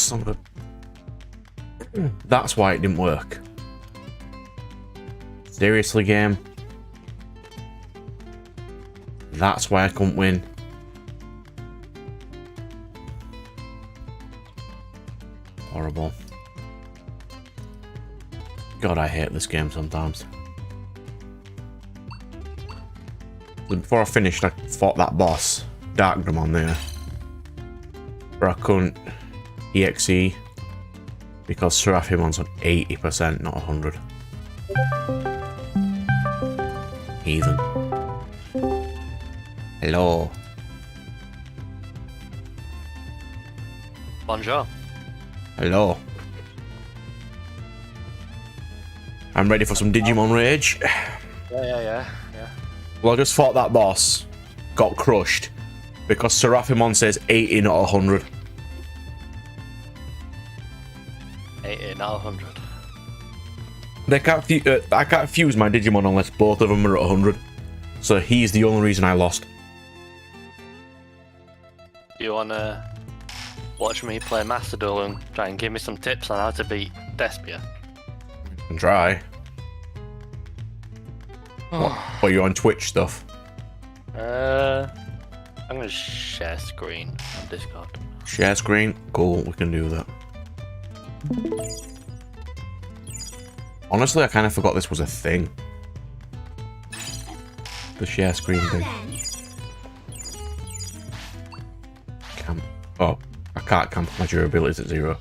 son of a... That's why it didn't work. Seriously, game? That's why I couldn't win. Horrible. God, I hate this game sometimes. Before I finished, I fought that boss, Digimon there. But I couldn't EXE because Seraphimon's on 80%, not 100. Heathen. Hello. Bonjour. Hello. I'm ready for some Digimon rage. Yeah. Well, I just fought that boss, got crushed, because Seraphimon says 80 not 100. 80, not 100. I can't fuse my Digimon unless both of them are at 100. So he's the only reason I lost. Do you wanna watch me play Master Duel and try and give me some tips on how to beat Despia? And try. What, you on Twitch stuff? I'm gonna share screen on Discord. Share screen? Cool, we can do that. Honestly, I kind of forgot this was a thing. The share screen thing. Camp. Oh, I can't camp. My durability's at 0.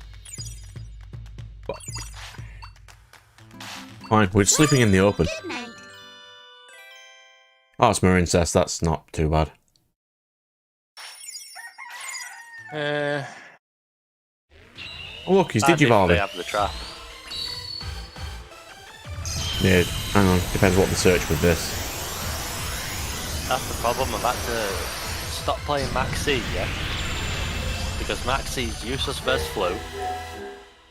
But... Fine, we're sleeping in the open. Oh, it's more incest. That's not too bad. Oh, look, he's Digivolving. They have the trap. Yeah, hang on. Depends what the search with this. That's the problem. I've had to stop playing Maxi, yeah? Because Maxi's useless versus Flu,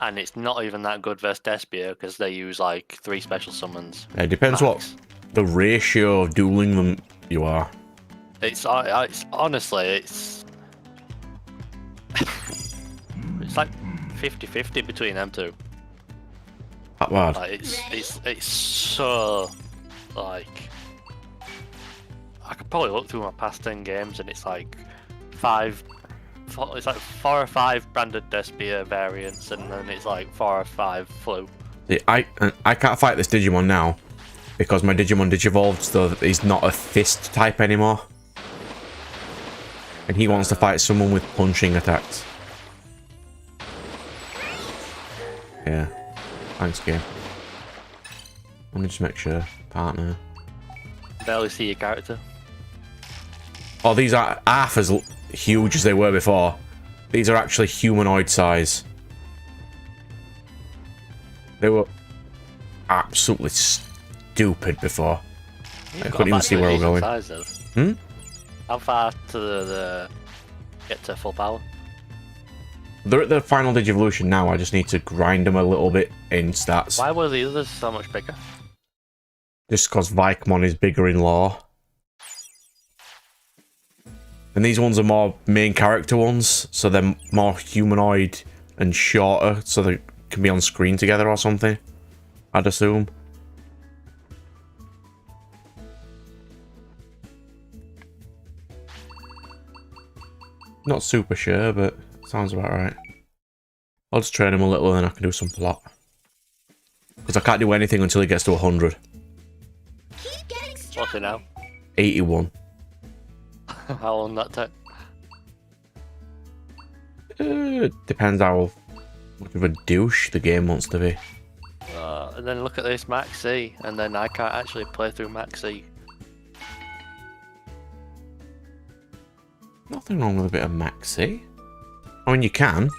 and it's not even that good versus Despia because they use like 3 special summons. It depends what the ratio of dueling them you are. It's honestly, it's like 50-50 between them two. That bad. Like, it's so like I could probably look through my past 10 games and it's like 4 or 5 branded Despia variants and then it's like 4 or 5 Flu. See, I can't fight this Digimon now because my Digimon Digivolved so that he's not a fist type anymore. And he wants to fight someone with punching attacks. Yeah. Thanks, game. Let me just make sure. Partner. Barely see your character. Oh, these are half as huge as they were before. These are actually humanoid size. They were absolutely stupid before. I couldn't even see where I was going. Size, How far to the get to full power? They're at the final Digivolution now. I just need to grind them a little bit in stats. Why were the others so much bigger? Just because Vicmon is bigger in lore. And these ones are more main character ones, so they're more humanoid and shorter, so they can be on screen together or something, I'd assume. Not super sure, but sounds about right. I'll just train him a little and then I can do some plot. Because I can't do anything until he gets to 100. What's it now? 81. How long that take? Depends how much of a douche the game wants to be. And then look at this Maxi, and then I can't actually play through Maxi. Nothing wrong with a bit of Maxi. I mean, you can.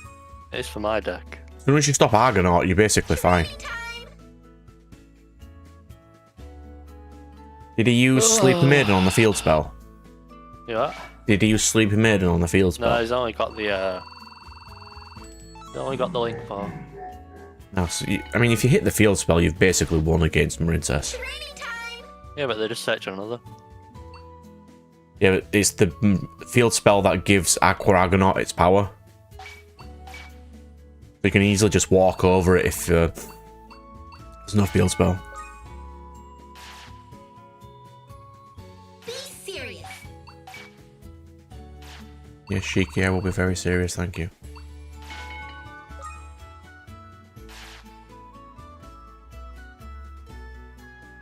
It's for my deck. As soon as you stop Argonaut, you're basically fine. Did he use Sleepy Maiden on the field spell? Yeah. Did he use Sleepy Maiden on the field spell? No, he's only got the link for. No, so I mean, if you hit the field spell, you've basically won against Marincess. Yeah, but they just search another. Yeah, but it's the field spell that gives Aqua Argonaut its power. you can easily just walk over it if there's no field spell. Be serious. Yes, Shiki, I will be very serious, thank you.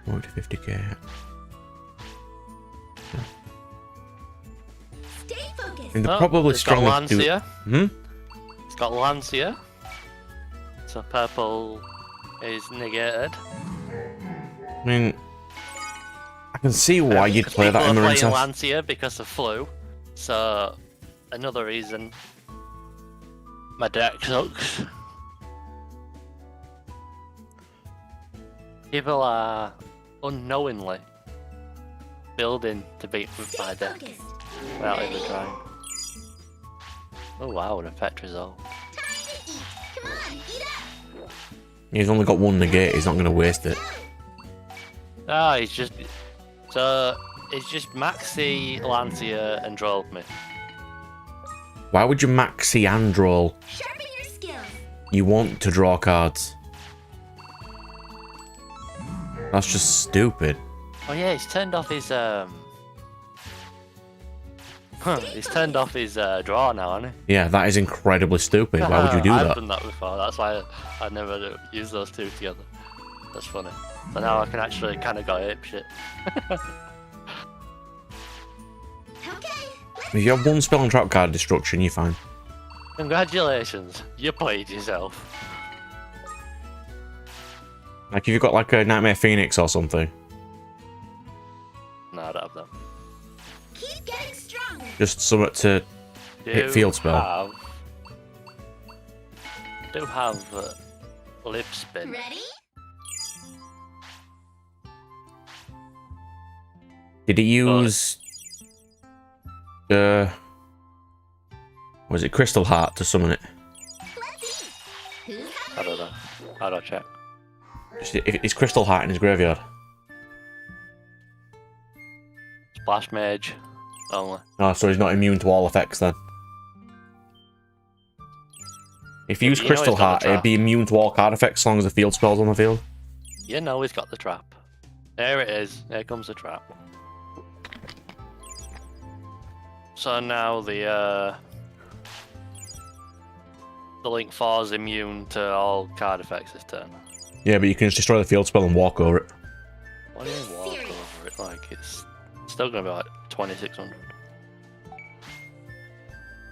More to 50k. Stay focused. I mean, they're probably it's got strong to do. Lancia. Hmm? It's got Lancia. So purple is negated. I mean, I can see why you'd play that in People Marine are playing Test. Lancia because of flu. So another reason my deck sucks. People are unknowingly building to beat with my Stay deck focused. without even trying. Oh wow, an Petrizol. Time to eat. Come on, eat up. He's only got one negate, he's not going to waste it. Ah, he's just Maxi, Lancia, and Drolled me. Why would you maxi and roll? Sharpen your skills. You want to draw cards. That's just stupid. Oh yeah, he's turned off his he's turned off his draw now, hasn't he? Yeah, that is incredibly stupid. Why would you do I've that? done that before. That's why I never use those two together. That's funny. So now I can actually kind of go ape shit. Okay. If you have one spell and trap card destruction, you're fine. Congratulations, you played yourself. Like if you've got like a Nightmare Phoenix or something, No, I don't have that. Keep getting stronger. just something to hit field spell. Do have lip spin. Ready? Did he use was it Crystal Heart to summon it? Let's eat. Who's I hungry? don't know. I don't check. Is Crystal Heart in his graveyard? Splash Mage only. Oh, so he's not immune to all effects then. If you use You know Crystal he's got Heart, the it'd trap. be immune to all card effects as long as the field spell's on the field. You know he's got the trap. There it is. There comes the trap. So now the Link 4 is immune to all card effects this turn. Yeah, but you can just destroy the field spell and walk over it. Why do you walk over it? Like it's still gonna be like 2600.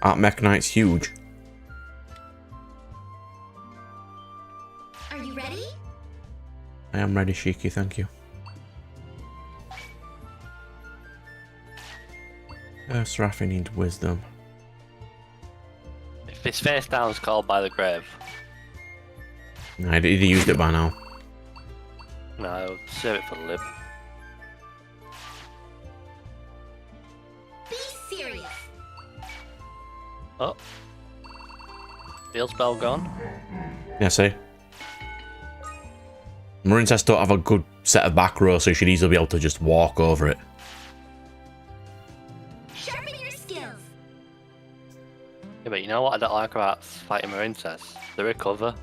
Art Mech Knight's huge. Are you ready? I am ready, Shiki, thank you. Seraphi needs wisdom. If his face down is called by the grave, No, he'd used it by now. no, save it for the lib. Be serious. Oh. Field spell gone. Yeah, see? Marine Test don't have a good set of back row, so you should easily be able to just walk over it. Sharpen your skills. Yeah, but you know what I don't like about fighting Marine Test? The recover.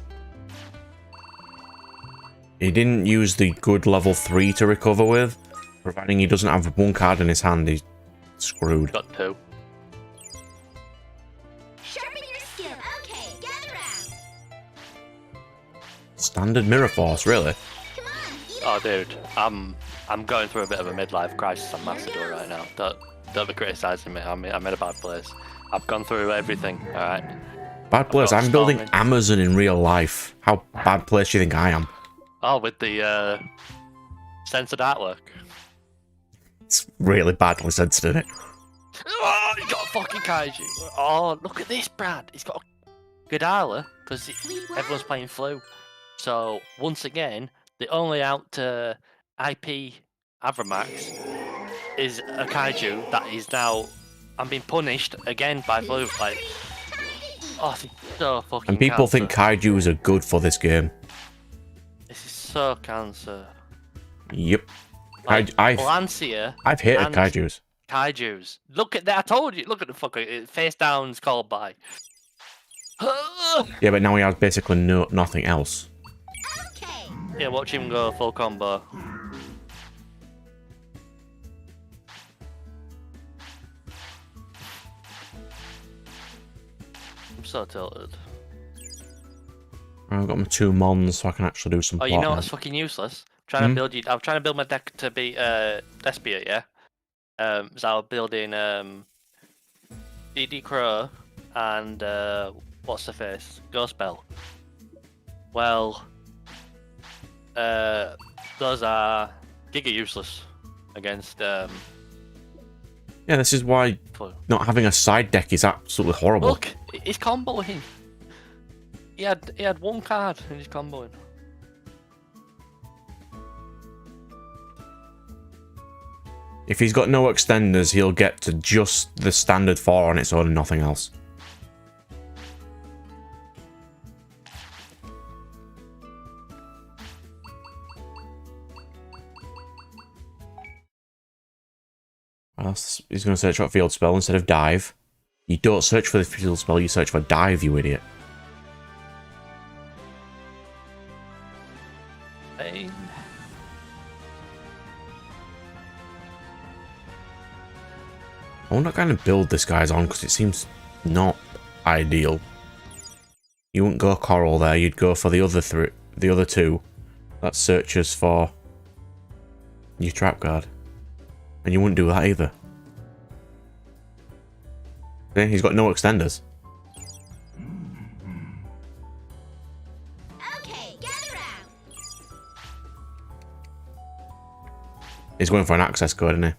He didn't use the good level 3 to recover with. Providing he doesn't have one card in his hand, he's screwed. Got two. Sharpen your skill. Okay, gather round. Standard Mirror Force, really? Come on, eat Oh, up. dude, I'm going through a bit of a midlife crisis on Macedon right now. Don't be criticising me. I'm in a bad place. I've gone through everything. All right. Bad place. got I'm building Storming. Amazon in real life. How bad place do you think I am? Oh, with the censored artwork. It's really badly censored in it. Oh, he got a fucking kaiju. Oh, look at this, Brad. He's got a Godala because Sleep well. everyone's playing flu. So once again, the only out IP Avramax is a kaiju that is now. I'm being punished again by flu. Like, oh, this is so fucking. And people cancer. think kaijus are good for this game. This is so cancer. Yep. Like, I've Lancia hated and kaijus. kaijus. Look at that! I told you. Look at the fucker. Face down's called by. Yeah, but now he has basically nothing else. Okay. Yeah, watch him go full combo. I'm so tilted. I've got my 2 mons, so I can actually do some Oh, you know plotting. what's fucking useless? Trying to build you. I'm trying to build my deck to beat Despia, yeah. So I was building DD Crow and what's the face? Ghost Bell. Well, those are giga useless against Yeah, this is why Flu. not having a side deck is absolutely horrible. Look, he's comboing. He had 1 card and he's comboing. If he's got no extenders, he'll get to just the standard 4 on its own and nothing else. He's going to search for field spell instead of dive. You don't search for the field spell, you search for dive, you idiot. Hey. I wonder what kind of build this guy's on, because it seems not ideal. You wouldn't go coral there, you'd go for the other 2. That searches for your trap card. And you wouldn't do that either. Okay, he's got no extenders. Okay, gather round. He's going for an access code, isn't he?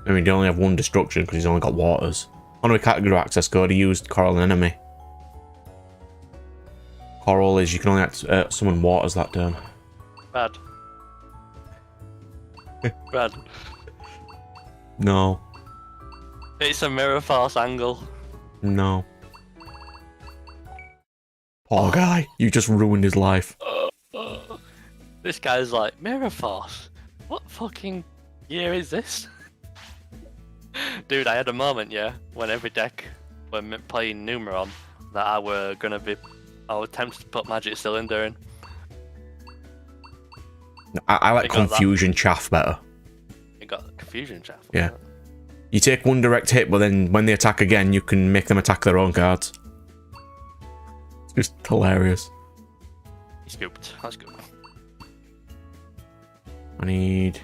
I mean, they only have 1 destruction because he's only got waters. On a category access code, he used coral and enemy. Coral is you can only summon waters that turn. Brad. Brad. No. It's a mirror force angle. No. Poor guy, you just ruined his life. This guy's like, mirror force? What fucking year is this? Dude, I had a moment, yeah, when every deck, when playing Numeron, that I was tempted to put Magic Cylinder in. I like They got that. Confusion Chaff better. It got confusion, chaff. Yeah. You take 1 direct hit, but then when they attack again, you can make them attack their own cards. It's just hilarious. He scooped. That's good. I need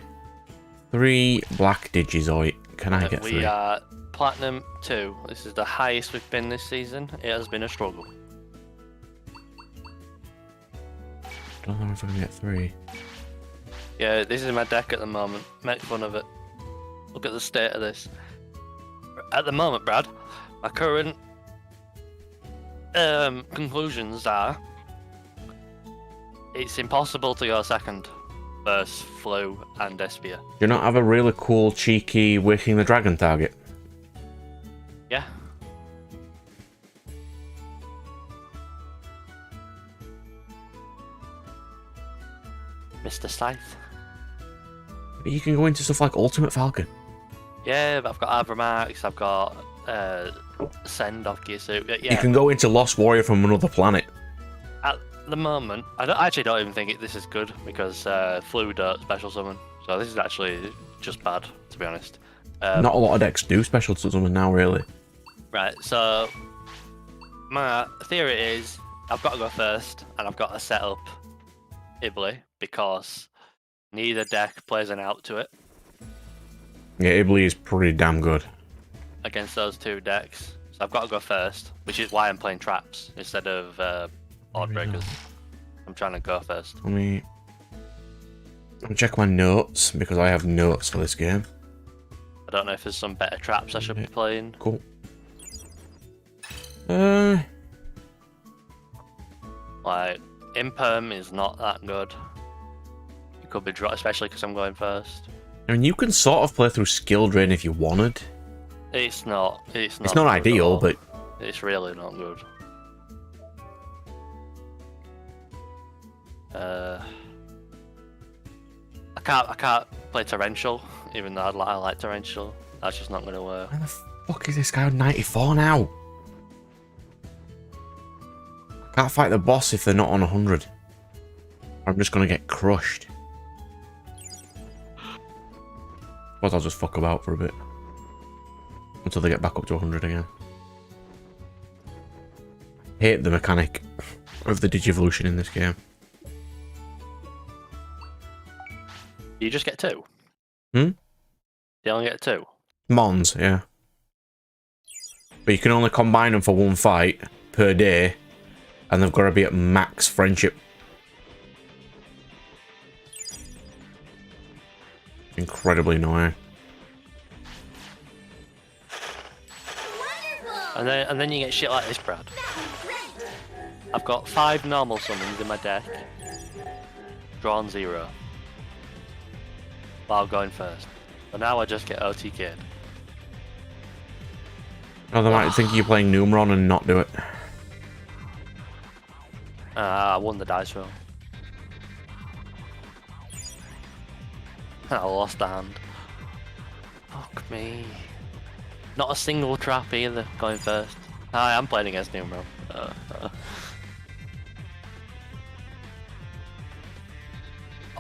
3 black Digizoid. Can I get 3? We are Platinum 2. This is the highest we've been this season. It has been a struggle. Don't know if I can get 3. Yeah, this is my deck at the moment. Make fun of it. Look at the state of this. At the moment, Brad, my current conclusions are it's impossible to go second versus Flu and Despia. Do you not have a really cool, cheeky Waking the Dragon target? Yeah. Mr. Scythe. You can go into stuff like Ultimate Falcon. Yeah, but I've got Abramax, I've got Send off Gear Suit. Yeah. You can go into Lost Warrior from another planet. At the moment, I actually don't even think this is good because Flu don't special summon. So this is actually just bad, to be honest. Not a lot of decks do special summon now, really. Right, so my theory is I've got to go first and I've got to set up Ibly because neither deck plays an out to it Yeah, Ibly is pretty damn good. against those 2 decks. So I've got to go first, which is why I'm playing traps instead of Board Breakers. I'm trying to go first. Let me check my notes, because I have notes for this game. I don't know if there's some better traps I should be playing. Cool. Like, Imperm is not that good. It could be draw, especially because I'm going first. I mean, you can sort of play through skill drain if you wanted. It's not. It's not not good at ideal, all. but It's really not good. I can't play Torrential, even though I like Torrential. That's just not going to work. why the Fuck is this guy on 94 now? I can't fight the boss if they're not on 100. I'm just gonna get crushed. But I'll just fuck about for a bit. Until they get back up to 100 again. I hate the mechanic of the Digivolution in this game. You just get 2? Hmm? You only get 2? Mons, yeah. But you can only combine them for 1 fight per day. And they've got to be at max friendship. Incredibly annoying. And then you get shit like this, Brad. I've got 5 normal summons in my deck. Drawn 0. While going first. But now I just get OTK'd. Oh, they might think you're playing Numeron and not do it. I won the dice roll. I lost a hand. Fuck me. Not a single trap either, going first. Hi, I'm playing against Numeron.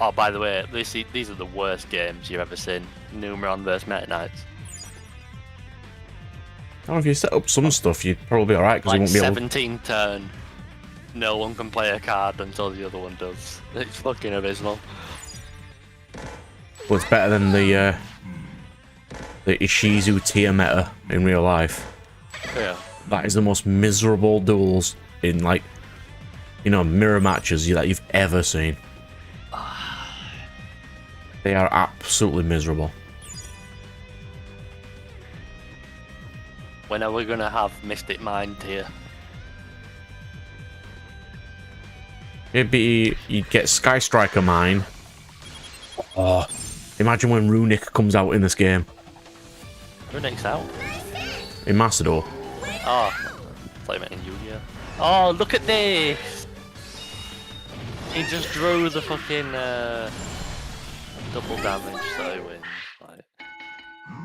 Oh, by the way, these are the worst games you've ever seen. Numeron versus Meta Knights. Oh, if you set up some stuff, you'd probably be alright, because Like you won't be able 17 turn. No one can play a card until the other one does. It's fucking abysmal. Well, it's better than the Ishizu tier meta in real life. Yeah. That is the most miserable duels in, like, you know, mirror matches that you've ever seen. They are absolutely miserable. When are we gonna have Mystic Mind here? It'd be, you'd get Sky Striker Mine. Oh, imagine when Runic comes out in this game. Runic's out. In Macedor. Oh, play it in Yu-Gi-Oh! Oh, look at this! He just drew the fucking double damage, so he wins. Like,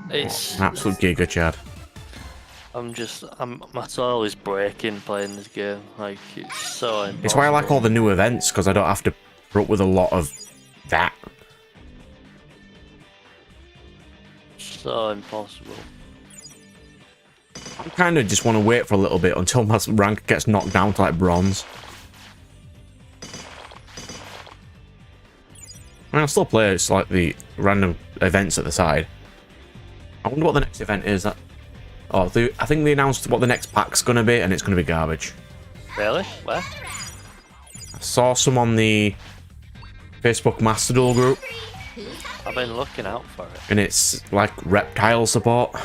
it's An absolute giga, Chad. my soul is breaking playing this game. Like, it's so impossible. It's why I like all the new events, because I don't have to put up with a lot of that. So impossible. I kind of just want to wait for a little bit until my rank gets knocked down to like bronze. I mean, I'll still play it's like the random events at the side. I wonder what the next event is. That I think they announced what the next pack's gonna be, and it's gonna be garbage. Really? Where? I saw some on the Facebook Master Duel group, I've been looking out for it. and it's like reptile support.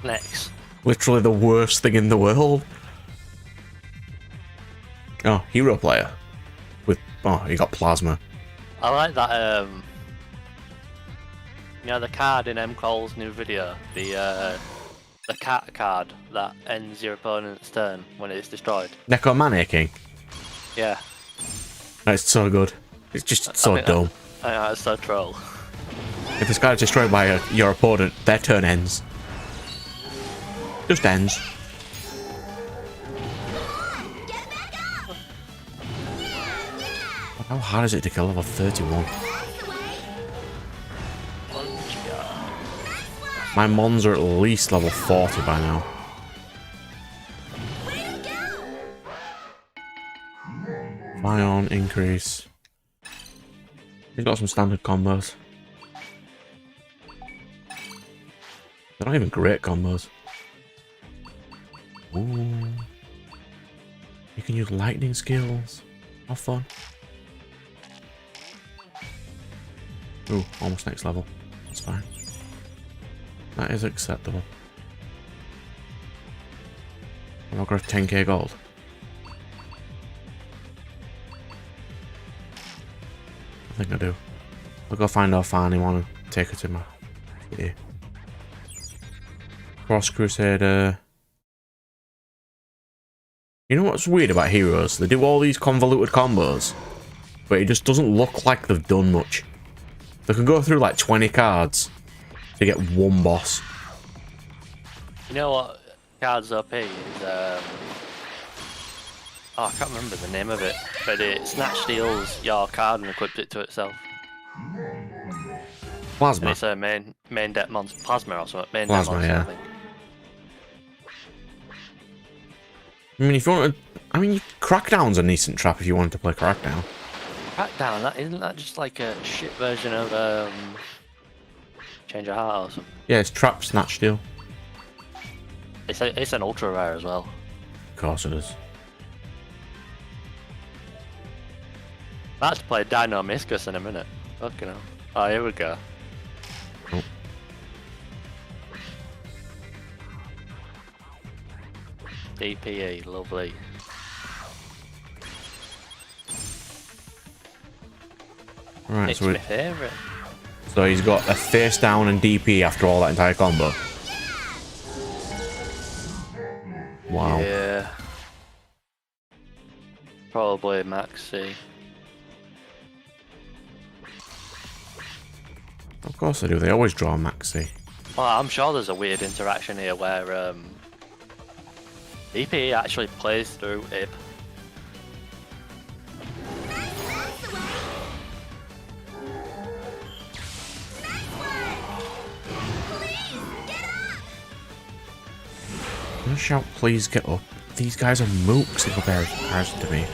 Next. Literally the worst thing in the world. Oh, hero player. Oh, he got plasma. I like that, you know, the card in M. Cole's new video, the cat card that ends your opponent's turn when it's destroyed. Necromantic. Yeah. That's so good. It's just so dumb. I know, it's so troll. If this guy's destroyed by your opponent, their turn ends. Just ends. How hard is it to kill level 31? My mons are at least level 40 by now. Vion increase. He's got some standard combos. They're not even great combos. Ooh. You can use lightning skills. How fun. Ooh, almost next level. That's fine. That is acceptable. Am I gonna have 10k gold? I think I do. I'll go find our Fanny one and take her to my city. Cross Crusader. You know what's weird about heroes? They do all these convoluted combos, but it just doesn't look like they've done much. They can go through like 20 cards to get one boss. You know what cards OP is? Oh, I can't remember the name of it, but it snatch steals your card and equips it to itself. And Plasma. it's a main deck monster, plasma or something. Main Plasma, deck monster, yeah. I think. I mean, if you want to, I mean, Crackdown's a decent trap if you wanted to play Crackdown. Crackdown, isn't that just like a shit version of Change of Heart or something? Yeah, it's trap, snatch, steal. It's an ultra rare as well. Of course it is. I have to play Dino Miscus in a minute. Fucking hell. Oh, here we go. Oh. DPE, lovely. Right, It's so, my favourite. so he's got a face down and DP after all that entire combo. Wow. Yeah. Probably Maxi. Of course they do. They always draw Maxi. Well, I'm sure there's a weird interaction here where DPE actually plays through Ib. Can you shout, please get up? These guys are mooks in comparison to me.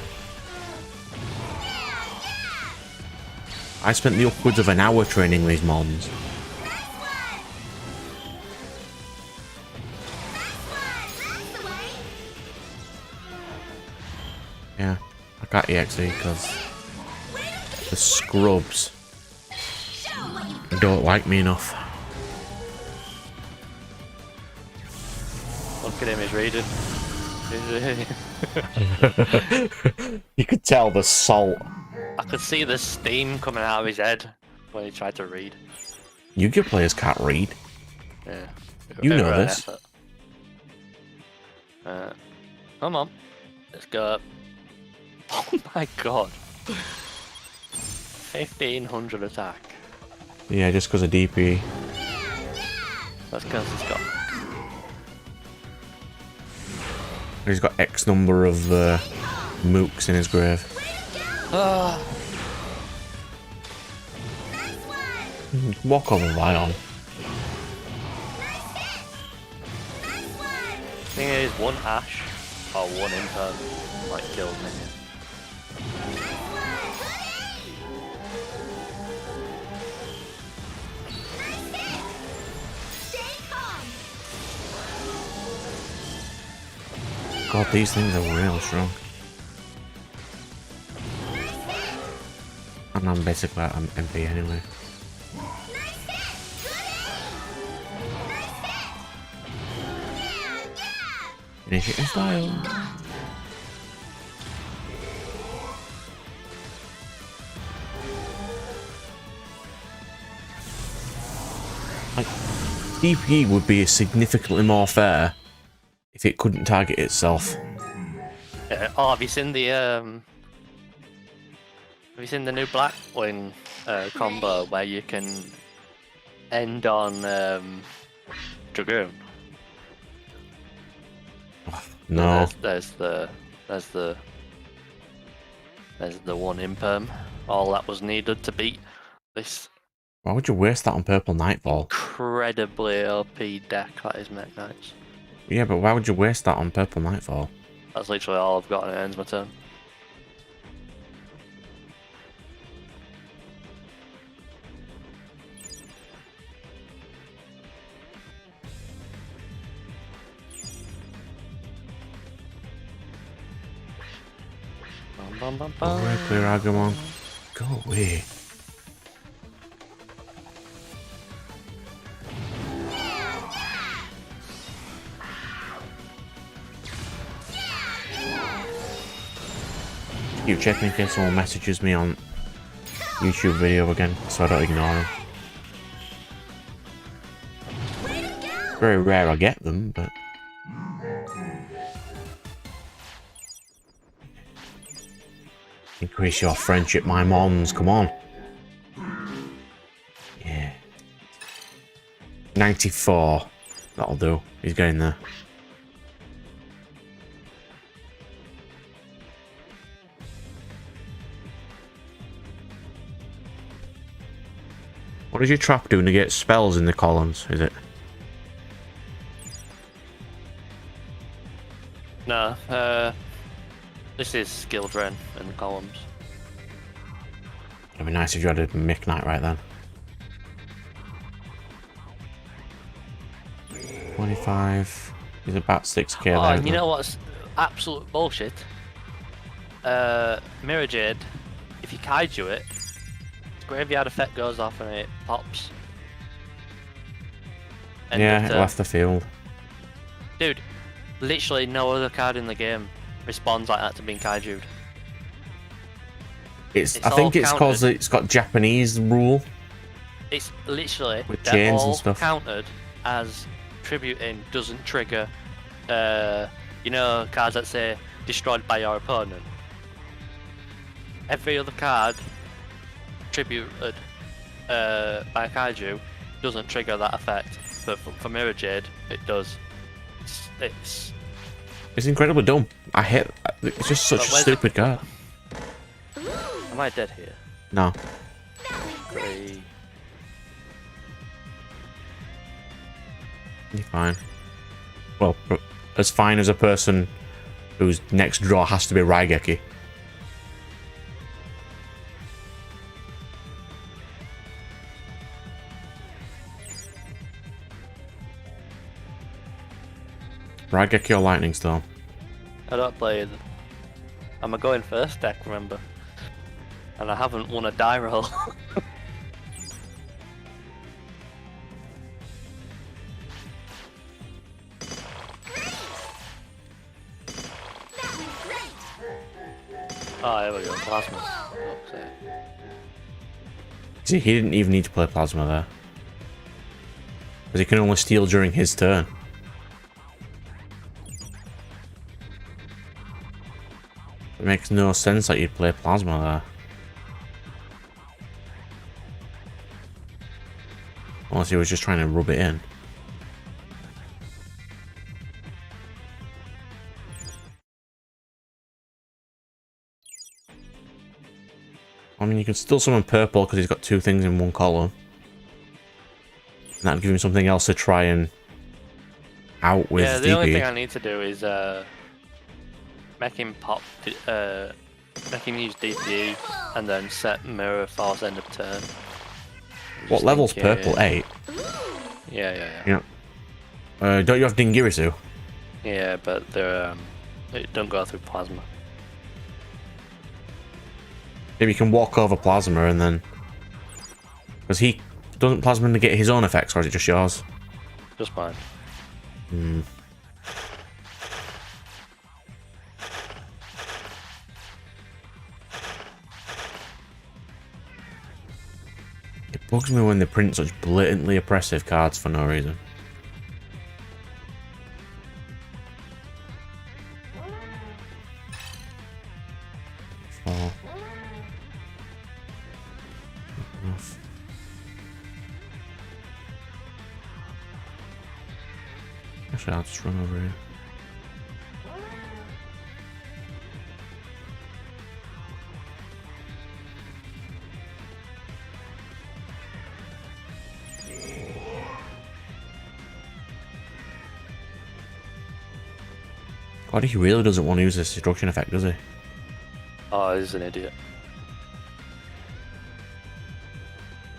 I spent the upwards of an hour training these mons. Yeah, I got EXE because the scrubs don't like me enough. Look at him, he's reading. You could tell the salt. I could see the steam coming out of his head when he tried to read. Yu-Gi-Oh players can't read. Yeah. You know Very this. effort. Come on. Let's go. Oh my god. 1500 attack. Yeah, just because of DP. That's because he's got... He's got X number of mooks in his grave. Walk over Lion. Thing is, one Ash or one Imperm might kill me. God, these things are real strong. And I'm basically at MP anyway. Finish it in style. Like, DP would be significantly more fair if it couldn't target itself. Oh, have you seen the new Blackwing combo where you can end on Dragoon? No. There's the one Imperm. All that was needed to beat this Why would you waste that on Purple Nightfall? incredibly OP deck that is Mech Knights. Yeah, but why would you waste that on Purple Nightfall? That's literally all I've got and it ends my turn. Bum, bum, Go away, clear Agumon. Go away. Keep checking in case someone messages me on YouTube video again, so I don't ignore them. Very rare I get them, but... Increase your friendship, my mons, come on. Yeah. 94. That'll do. He's getting there. What does your trap do to get spells in the columns, is it? No, this is skill drain in the columns. It'd be nice if you had a Mick Knight right then. 25 is about 6k Oh, there. and you know what's absolute bullshit? Mirror Jade, if you kaiju it, its graveyard effect goes off and it pops. End of Yeah, it turn. left the field. Dude, literally no other card in the game responds like that to being kaiju'd. It's It's I think all it's counted. because it's got Japanese rule. It's literally With they're chains and all stuff. countered as tributing doesn't trigger, you know, cards that say destroyed by your opponent. Every other card tributed by a kaiju doesn't trigger that effect, but for Mirror Jade it does. It's Incredibly dumb. I hate. It's just such But a where's stupid card. am I dead here? No. Great. You're fine. Well, as fine as a person whose next draw has to be Raigeki. Raigeki or Lightning Storm? I don't play either. I'm a going first deck, remember? And I haven't won a die roll. Oh, there we go, plasma. Fuck's sake. See, he didn't even need to play Plasma there. Because he can only steal during his turn. It makes no sense that you'd play Plasma there. Unless he was just trying to rub it in. I mean, you can still summon purple because he's got two things in one column. And that'll give him something else to try and out with Yeah, the DP. only thing I need to do is make him pop, make him use DPE, and then set Mirror Force end of turn. What Just level's think, purple? 8? Yeah. Don't you have Dingirisu? Yeah, but they're they don't go through plasma. Maybe you can walk over Plasma and then... Because he... Doesn't Plasma negate his own effects, or is it just yours? Just mine. Hmm. It bugs me when they print such blatantly oppressive cards for no reason. Four. Enough. Actually, I'll just run over here. God, he really doesn't want to use this destruction effect, does he? Oh, he's an idiot.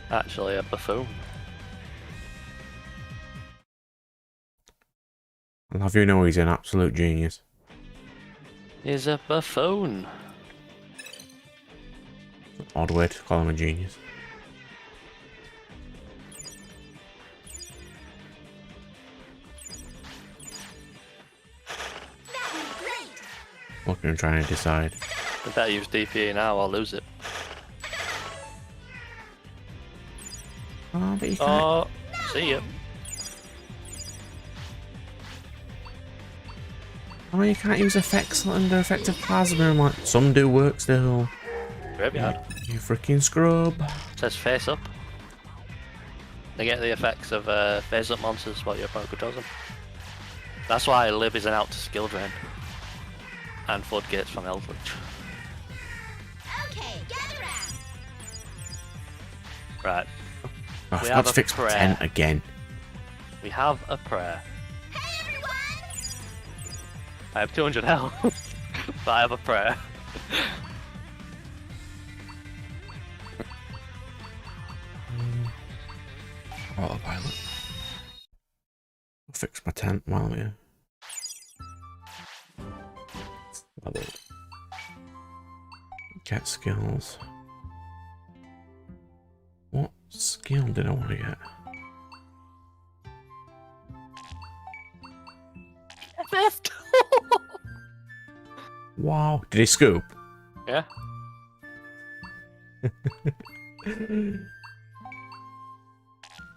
Actually, a buffoon. I'll have you know he's an absolute genius. He's a buffoon. Odd way to call him a genius. Look at him trying to decide. I better use DPE now or lose it. Oh, but you can't. Oh, see ya. Oh, you can't use effects under effective plasma. I'm like, some do work still. Graveyard. You freaking scrub. Says face up. They get the effects of phase up monsters while your opponent controls them. That's why Lib is an out to skill drain. And floodgates from Eldritch. Okay, gather round. Right. Oh, I We forgot have to a fix my prayer. tent again. We have a prayer. Hey everyone! I have 200 health, but I have a prayer. Autopilot. I'll fix my tent while I'm here. Level. Get skills. What skill did I want to get? Fifth. Wow. Did he scoop? Yeah.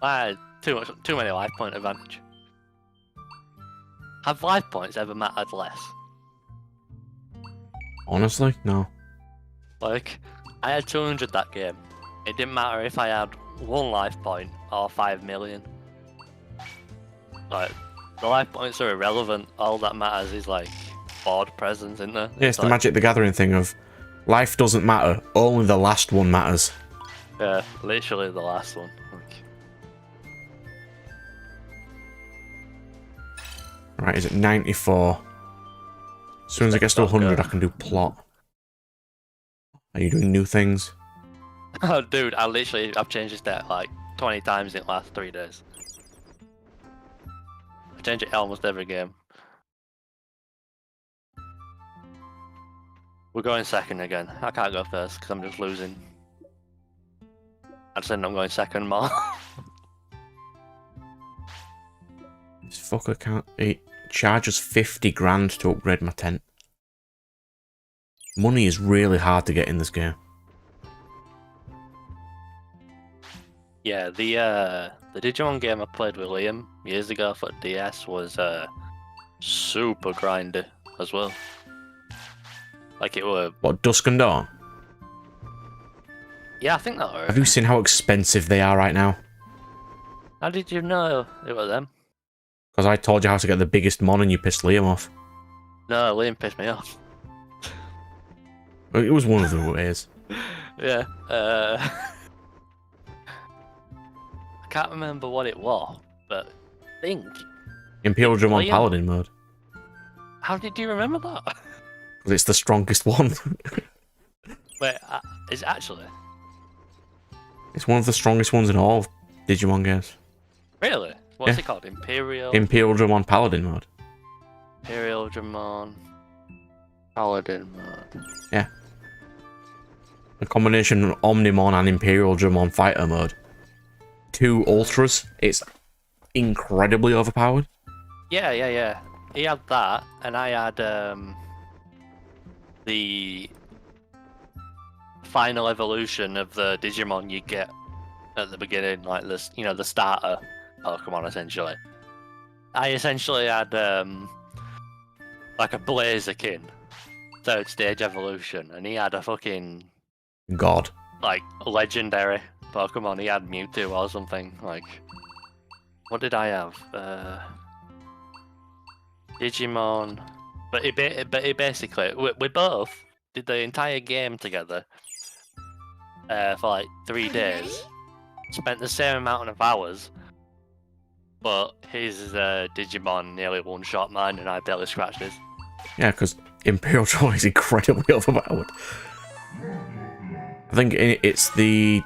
I had too many life point advantage. Have life points ever mattered less? Honestly, no. Like, I had 200 that game. It didn't matter if I had 1 life point or 5 million. Like, the life points are irrelevant. All that matters is like board presence, isn't there? Yeah, it's the like, Magic the Gathering thing of life doesn't matter, only the last one matters. Yeah, literally the last one. Like, Right, is it 94? As soon as it gets to 100, I can do plot. Are you doing new things? oh, dude, I've changed this deck like 20 times in the last 3 days. I change it almost every game. We're going second again. I can't go first because I'm just losing. I just end up going second more. This fucker can't. It charges 50 grand to upgrade my tent. Money is really hard to get in this game. Yeah, the Digimon game I played with Liam years ago for DS was super grindy as well. Like it were. What, Dusk and Dawn? Yeah, I think that were. Have you seen how expensive they are right now? How did you know it was them? Because I told you how to get the biggest mon and you pissed Liam off. No, Liam pissed me off. It was one of the ways. Yeah. I can't remember what it was, but I think. Imperial Digimon Liam? Paladin mode. How did you remember that? Because it's the strongest one. Wait, is it actually? It's one of the strongest ones in all of Digimon games. Really? What's Yeah. it called? Imperial Digimon Paladin mode. Digimon Paladin mode. Yeah. A combination of Omnimon and Imperial Digimon Fighter mode. 2 Ultras. It's incredibly overpowered. Yeah. He had that, and I had the final evolution of the Digimon you get at the beginning, like this, the starter Pokemon essentially. I essentially had like a Blaziken 3rd stage evolution, and he had a fucking God. like legendary Pokemon. He had Mewtwo or something. Like, what did I have? Digimon. But he basically, we both did the entire game together for like 3 Are you days. ready? Spent the same amount of hours, but his Digimon nearly one-shot mine, and I barely scratched his. Yeah, because Imperial Digimon is incredibly overpowered. I think it's the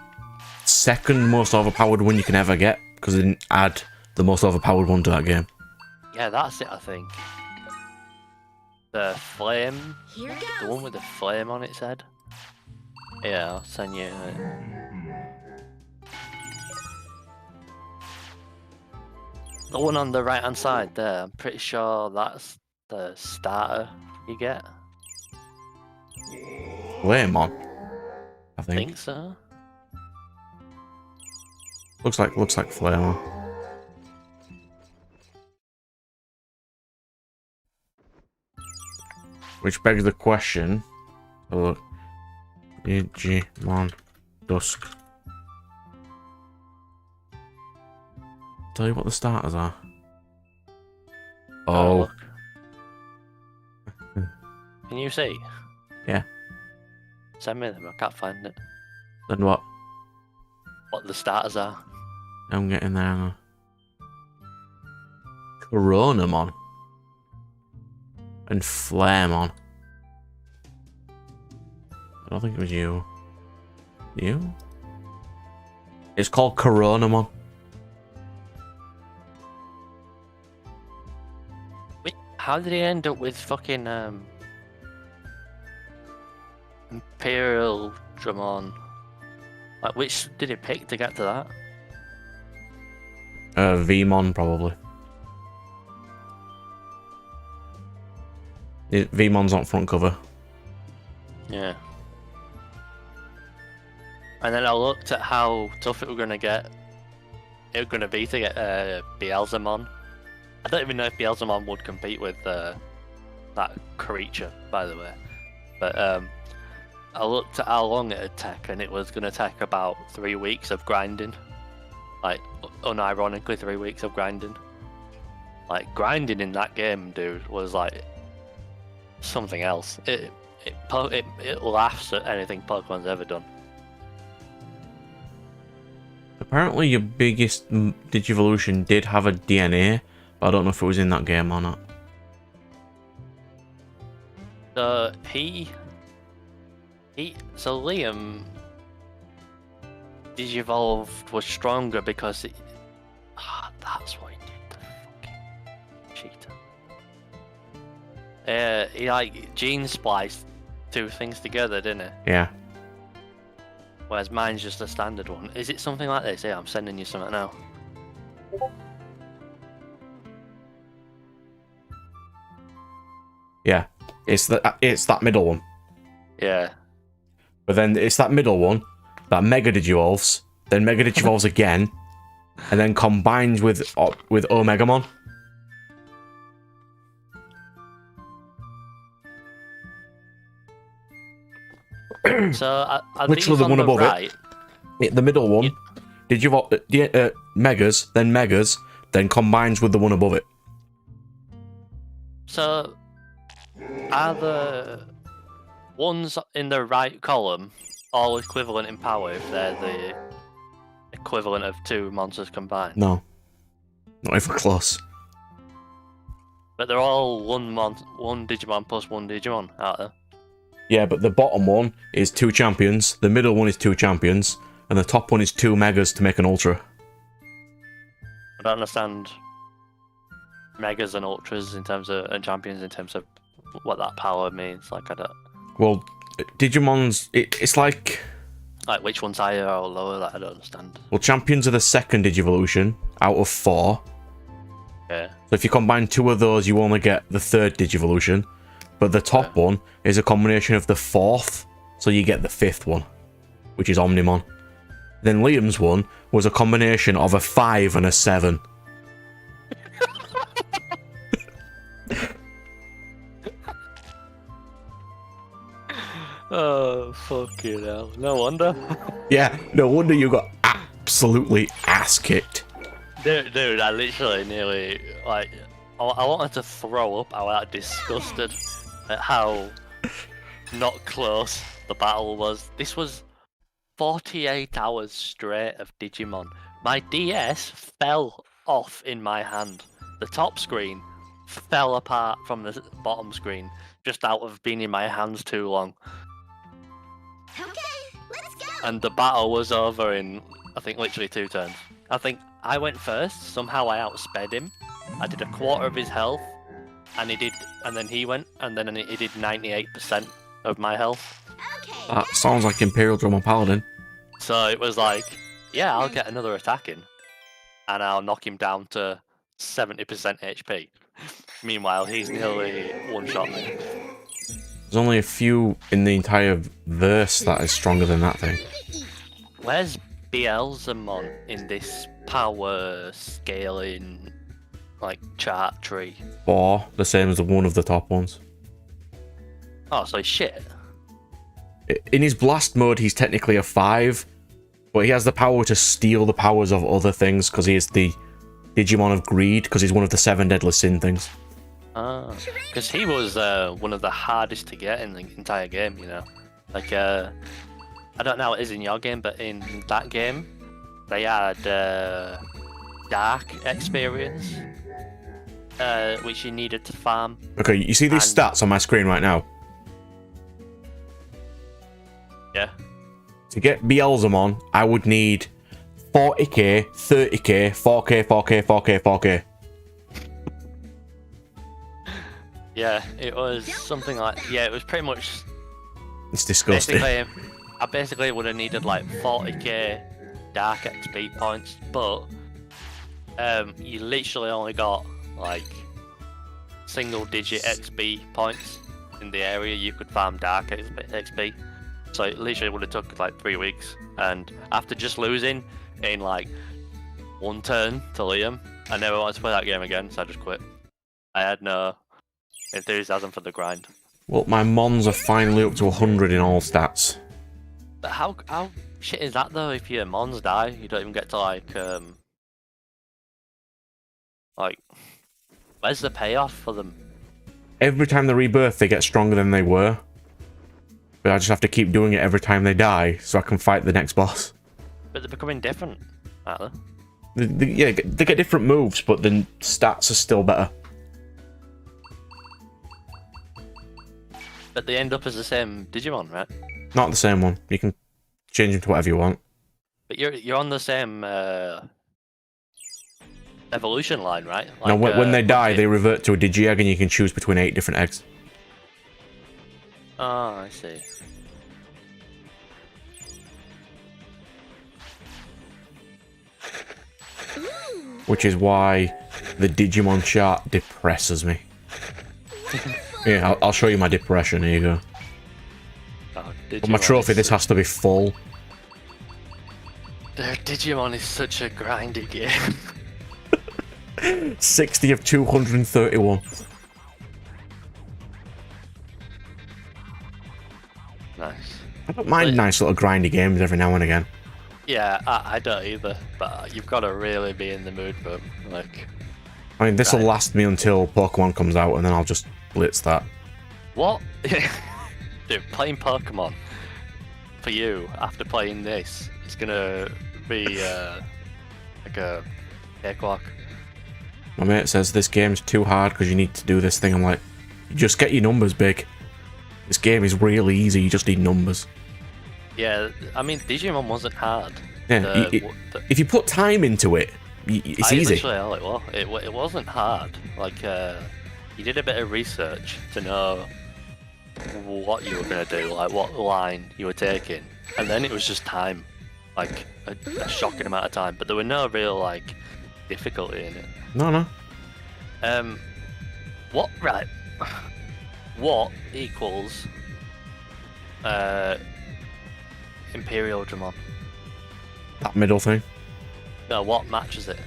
second most overpowered one you can ever get, because they didn't add the most overpowered one to that game. Yeah, that's it, I think. The flame, Here the goes. one with the flame on its head. Yeah, I'll send you it. The one on the right hand side there, I'm pretty sure that's the starter you get. Waymon, I I think. think so. Looks like Flamor. Which begs the question. Oh, look. Digimon Dusk. tell you what the starters are. Oh, Oh, look. Can you see? Yeah. Send me them. I can't find it. then what? What the starters are? I'm getting there. Hang on. Coronamon. And Flaremon. I don't think it was you. You? It's called Coronamon. Wait, how did he end up with fucking Imperial Dramon? Like, which did he pick to get to that? Vmon, probably. Vmon's on front cover. Yeah. And then I looked at how tough it was gonna get. It was gonna be to get Beelzemon. I don't even know if Beelzemon would compete with that creature, by the way. But I looked at how long it would take, and it was gonna take about 3 weeks of grinding. Like, unironically, 3 weeks of grinding. Like, grinding in that game, dude, was like something else. It laughs at anything Pokemon's ever done. Apparently your biggest Digivolution did have a DNA, but I don't know if it was in that game or not. So so Liam Digivolved was stronger because that's what he did, the fucking cheater. He like gene spliced two things together, didn't he? Yeah. Whereas mine's just a standard one. Is it something like this? Yeah, I'm sending you something now. Yeah. It's that middle one. Yeah. But then it's that middle one that Mega Digivolves, then Mega Digivolves again, and then combines with Omegamon. So are Which these was the on one the above right? it? The middle one, Megas, then combines with the one above it. So are the ones in the right column all equivalent in power if they're the equivalent of two monsters combined? No. Not even close. But they're all one Digimon plus one Digimon, aren't they? Yeah, but the bottom one is 2 champions, the middle one is 2 champions, and the top one is 2 Megas to make an Ultra. I don't understand Megas and Ultras in terms of, and Champions in terms of what that power means. Like, I don't... Well, Digimon's... It's like... Like, which one's higher or lower? Like, I don't understand. Well, champions are the second Digivolution out of 4. Yeah. So if you combine 2 of those, you only get the third Digivolution. But the top one is a combination of the 4th, so you get the 5th one, which is Omnimon. Then Liam's one was a combination of a 5 and a 7. Oh, fucking hell. No wonder. Yeah, no wonder you got absolutely ass kicked. Dude, I literally nearly, like, I wanted to throw up. I was like, disgusted at how not close the battle was. This was 48 hours straight of Digimon. My DS fell off in my hand. The top screen fell apart from the bottom screen just out of being in my hands too long. Okay, let's go. And the battle was over in, I think, literally 2 turns. I think I went first. Somehow I outsped him. I did a quarter of his health, and then he went, and then he did 98% of my health. Okay. That sounds like Imperial Dramon Paladin. So it was like, yeah, I'll get another attack in, and I'll knock him down to 70% HP. Meanwhile, he's nearly one-shot me. There's only a few in the entire verse that is stronger than that thing. Where's Beelzemon in this power scaling, like, chart tree? 4, the same as one of the top ones. Oh, so he's shit. In his blast mode, he's technically a 5, but he has the power to steal the powers of other things because he is the Digimon of Greed because he's one of the 7 deadly sin things. Ah, because he was one of the hardest to get in the entire game, you know. Like, I don't know how it is in your game, but in that game, they had dark experience, which you needed to farm. Okay, you see these stats on my screen right now? Yeah. To get Beelzemon, I would need 40k, 30k, 4k, 4k, 4k, 4k. Yeah, it was something like, yeah, it was pretty much, It's disgusting. basically, I basically would have needed like 40k dark XP points, but you literally only got like single digit XP points in the area you could farm dark XP. So it literally would have took like 3 weeks, and after just losing in like 1 turn to Liam, I never wanted to play that game again, so I just quit. I had no enthusiasm for the grind. Well, my Mons are finally up to 100 in all stats. But how shit is that though? If your Mons die, you don't even get to like where's the payoff for them? Every time they rebirth, they get stronger than they were. But I just have to keep doing it every time they die, so I can fight the next boss. But they're becoming different, aren't Yeah, they get different moves, but the stats are still better. But they end up as the same Digimon, right? Not the same one. You can change them to whatever you want. But you're on the same evolution line, right? Like, No, when they die, they revert to a Digi-Egg, and you can choose between 8 different eggs. Oh, I see. Which is why the Digimon chart depresses me. Yeah, I'll show you my depression. Here you go. Oh, But my trophy, this has to be full. Digimon is such a grindy game. 60 of 231. Nice. I don't mind nice little grindy games every now and again. Yeah, I don't either, but you've got to really be in the mood for them. Like, I mean, this will Right. last me until Pokemon comes out, and then I'll just blitz that. what? Dude, playing Pokemon for you after playing this, it's gonna be like a cakewalk. My mate says this game's too hard because you need to do this thing. I'm like, just get your numbers big. This game is really easy, you just need numbers. Yeah, I mean, Digimon wasn't hard. Yeah, if you put time into it, it's easy. Literally, all it was. It wasn't hard. Like, you did a bit of research to know what you were gonna do, like what line you were taking, and then it was just time, like a shocking amount of time. But there were no real like difficulty in it. No. What right? What equals Imperial Dramon? That middle thing. No, what matches it?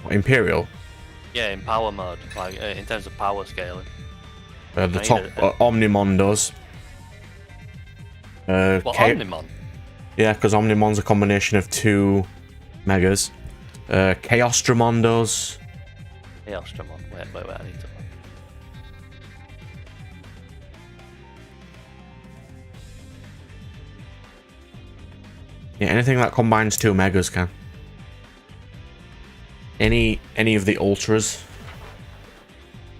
What, Imperial? Yeah, in power mode, like in terms of power scaling. The I top need Omnimon does. What, Omnimon? Yeah, because Omnimon's a combination of 2 megas. Chaos Dramon does. Chaos Dramon. Wait, I need to. Yeah, anything that combines 2 megas can. Any of the ultras.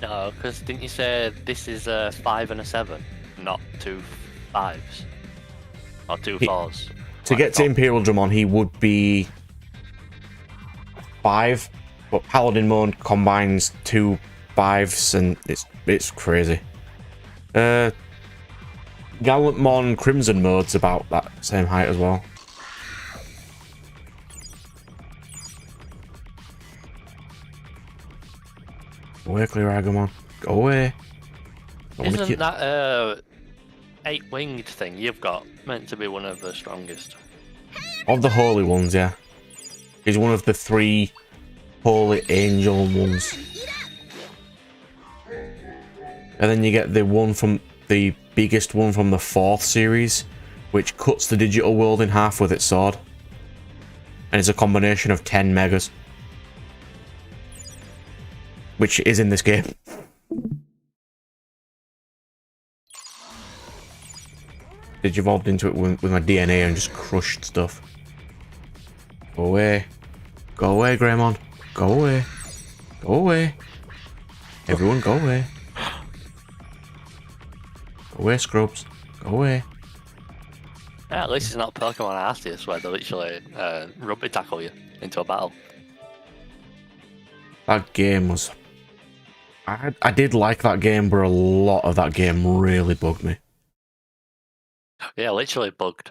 No, because didn't you say this is a 5 and a 7, not 2 5s? Or 2 4s? To get to Imperial Dramon, he would be 5, but Paladin mode combines 2 5s, and it's crazy. Gallantmon Crimson mode's about that same height as well. Go away, Clear Agumon. Go away. Isn't that 8-winged thing you've got meant to be one of the strongest? Of the holy ones, yeah. He's one of the 3 holy angel ones. And then you get the one from the biggest one from the 4th series, which cuts the digital world in half with its sword. And it's a combination of 10 megas. which is in this game. Digivolved into it with my DNA and just crushed stuff. Go away. Go away, Greymon. Go away. Go away. Everyone go away. Go away, Scrubs. Go away. Yeah, at least it's not Pokemon Arceus where they literally rugby tackle you into a battle. That game was... I did like that game, but a lot of that game really bugged me. Yeah, literally bugged.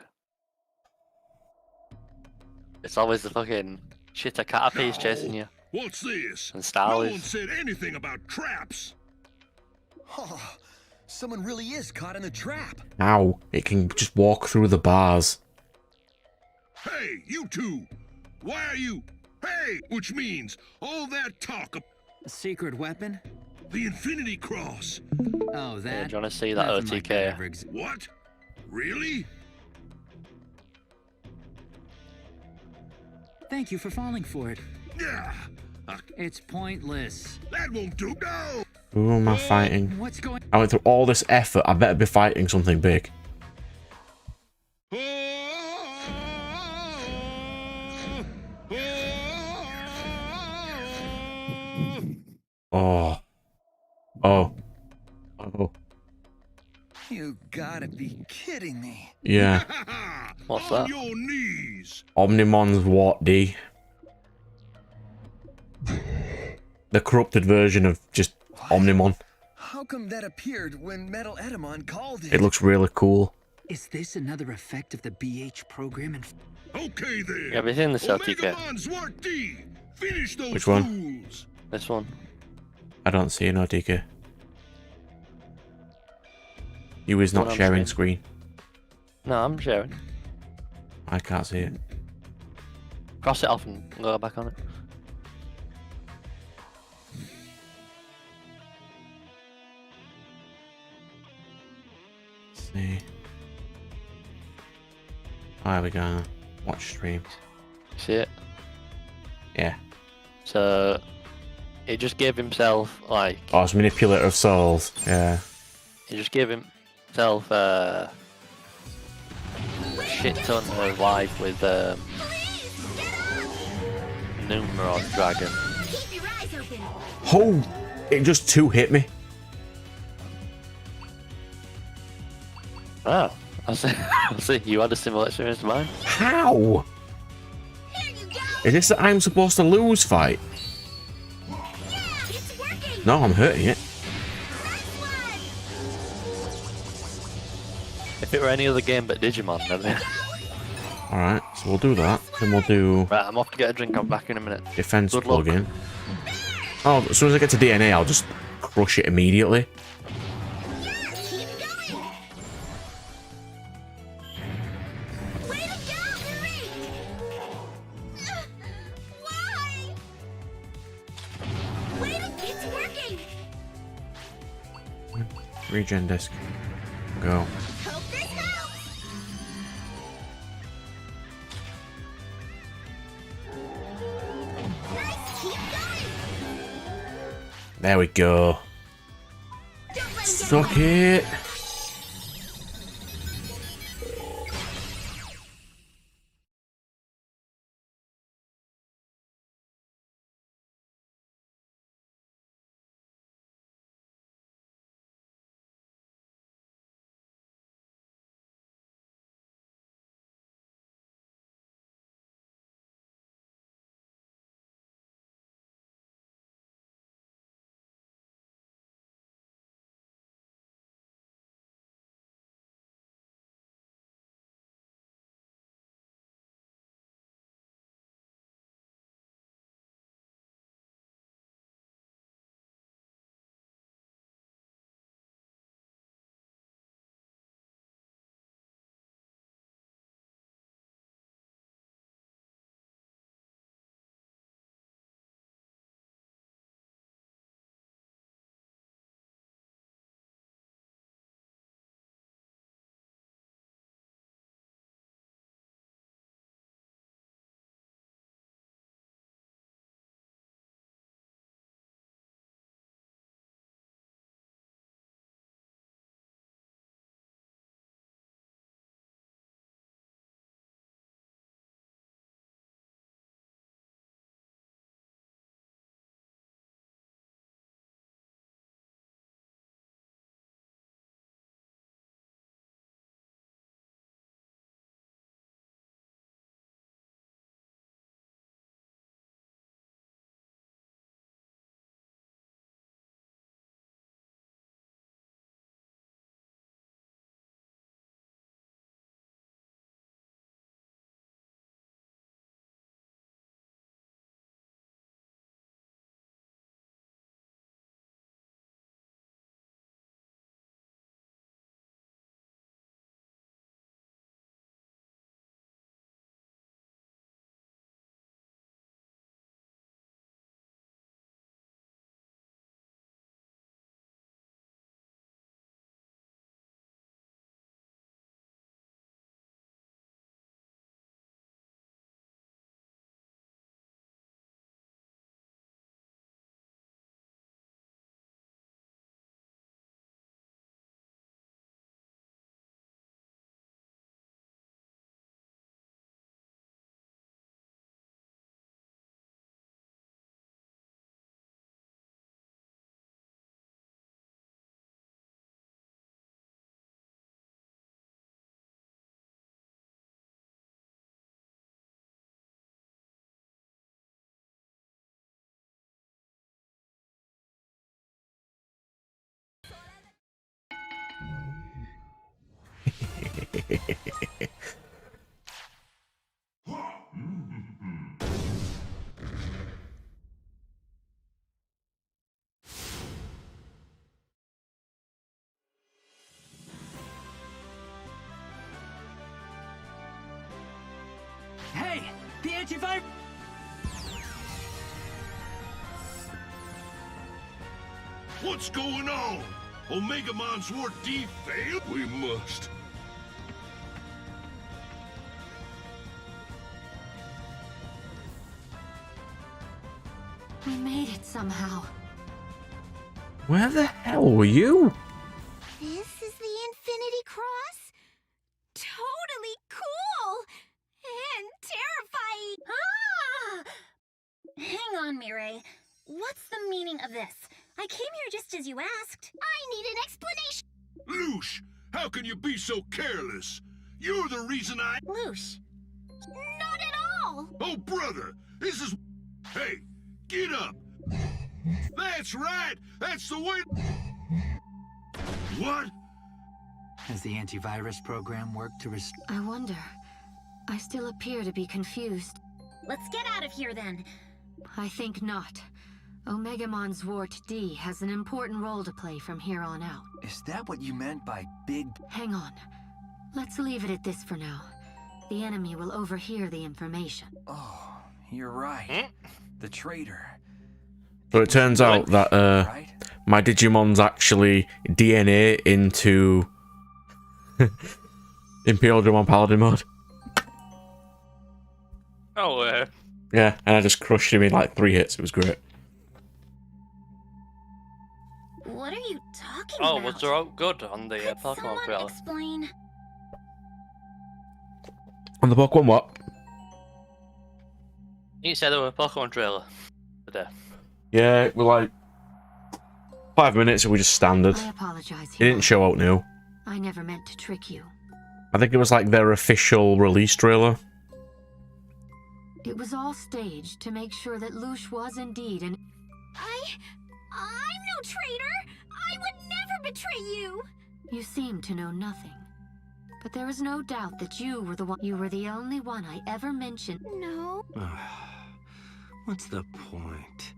It's always the fucking shit a Caterpie's chasing you. What's this? And No one Starly's. said anything about traps. Oh, someone really is caught in a trap. Ow. It can just walk through the bars. Hey, you two! Why are you... Hey! Which means all that talk of A secret weapon? the Infinity Cross. Oh, Yeah, that. do you want to see that Nothing like that OTK? ever What? Really? Thank you for falling for it. Yeah. It's pointless. That won't do. No! Who am I fighting? What's going? I went through all this effort. I better be fighting something big. Oh. Oh. Oh. You gotta be kidding me. Yeah. What's On that? your knees. Omnimon's what, D? The corrupted version of just Omnimon. How come that appeared when Metal Edamon called it? It looks really cool. Is this another effect of the BH program? And Okay then. Yeah, have you seen this OTK? Omegamon Zwart D. Finish those Which one? fools. This one. I don't see an OTK. You is not What I'm sharing saying. screen. No, I'm sharing. I can't see it. Cross it off and go back on it. Let's see. Oh, there we go. Watch stream. See it? Yeah. So, he just gave himself, like, Oh, it's Manipulator of Souls. Yeah. he just gave himself a shit ton of life with Please, get up! Numeron Dragon. Keep your eyes open. Oh! It just two hit me. Oh, I see, you had a similar experience to mine. How? Here you go! Is this that I'm supposed to lose fight? Yeah, it's working! No, I'm hurting it. Nice one! If it were any other game but Digimon, then... Alright, so we'll do that. Then we'll do Right, I'm off to get a drink, I'm back in a minute. defense Good luck. plug-in. Oh, as soon as I get to DNA, I'll just crush it immediately. Yeah, keep going! Way to go, Marie! Why? Way to... It's working! Regen disc. Go. Hope this helps! Nice, keep going! There we go. Don't let him get Suck away. it. Hey, the antivirus. What's going on? Omega Sword D failed? We must. We made it somehow. Where the hell were you? This is the Infinity Cross? Totally cool! And terrifying! Ah! Hang on, Mireille. What's the meaning of this? I came here just as you asked. I need an explanation! Lush, how can you be so careless? You're the reason I... Loosh. Not at all! Oh, brother, this is... Hey, get up! That's right! That's the way... What? Has the antivirus program worked to restore? I wonder. I still appear to be confused. Let's get out of here then. I think not. Omegamon's Wart D has an important role to play from here on out. Is that what you meant by big... Hang on. Let's leave it at this for now. The enemy will overhear the information. Oh, you're right. The traitor. So it turns out that Right? my Digimon's actually DNA into Imperial Digimon Paladin mode. Oh, Yeah, and I just crushed him in like 3 hits. It was great. What are you talking oh, about? was there all good on the Could Pokemon someone trailer? explain? On the Pokemon what? You said there were a Pokemon trailer today. Yeah, we're like 5 minutes and we just standard. I apologize. He didn't show out new. I never meant to trick you. I think it was like their official release trailer. It was all staged to make sure that Loosh was indeed an... I'm no traitor! I would never betray you! You seem to know nothing. But there is no doubt that you were the one... You were the only one I ever mentioned. No. What's the point?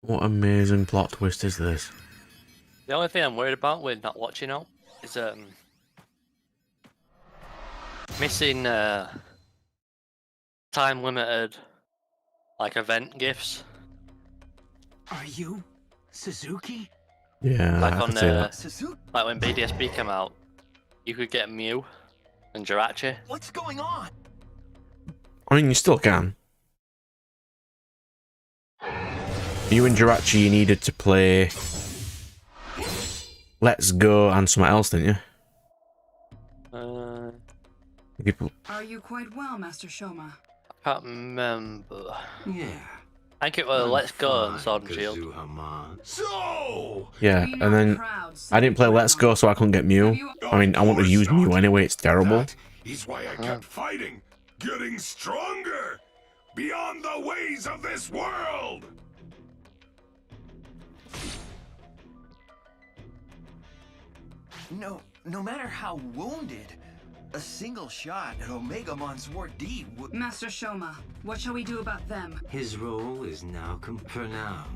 What amazing plot twist is this? The only thing I'm worried about with not watching out is missing time limited like event gifts. Are you Suzuki? Yeah, Like I on can see that. Suzuki, like when BDSP came out, you could get Mew and Jirachi. what's going on? I mean, you still can. You and Jirachi, you needed to play Let's Go and something else, didn't you? People... Are you quite well, Master Shoma? I can't remember. Yeah. I think it was Let's Go and Sword and Shield. So! Yeah, and then I didn't play Let's Go, so I couldn't get Mew. I mean, I want to use Mew anyway, it's terrible. That is why I kept fighting, getting stronger, beyond the ways of this world! No matter how wounded, a single shot at Omegamon's Wart D would... Master Shoma, what shall we do about them? His role is now for now.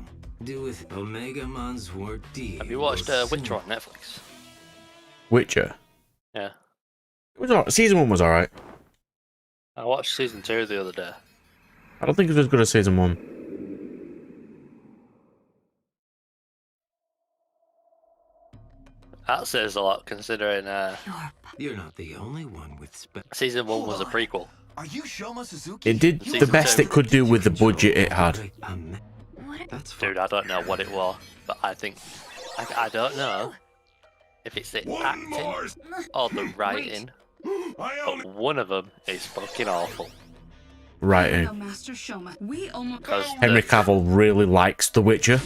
Do with Omegamon's Wart D. Have you watched Witcher on Netflix? Witcher. Yeah. It was alright. Season 1 was alright. I watched season 2 the other day. I don't think it was as good as Season 1. That says a lot considering You're not the only one with season 1 was a prequel. Are you Shoma Suzuki? It did Season the best 2. it could do with the budget it had. That's Dude, I don't know what it was, but I think I don't know if it's the One acting more! or the writing, I only... but one of them is fucking awful. Right. No, Master Shoma. We almost... Because Henry Cavill really likes The Witcher.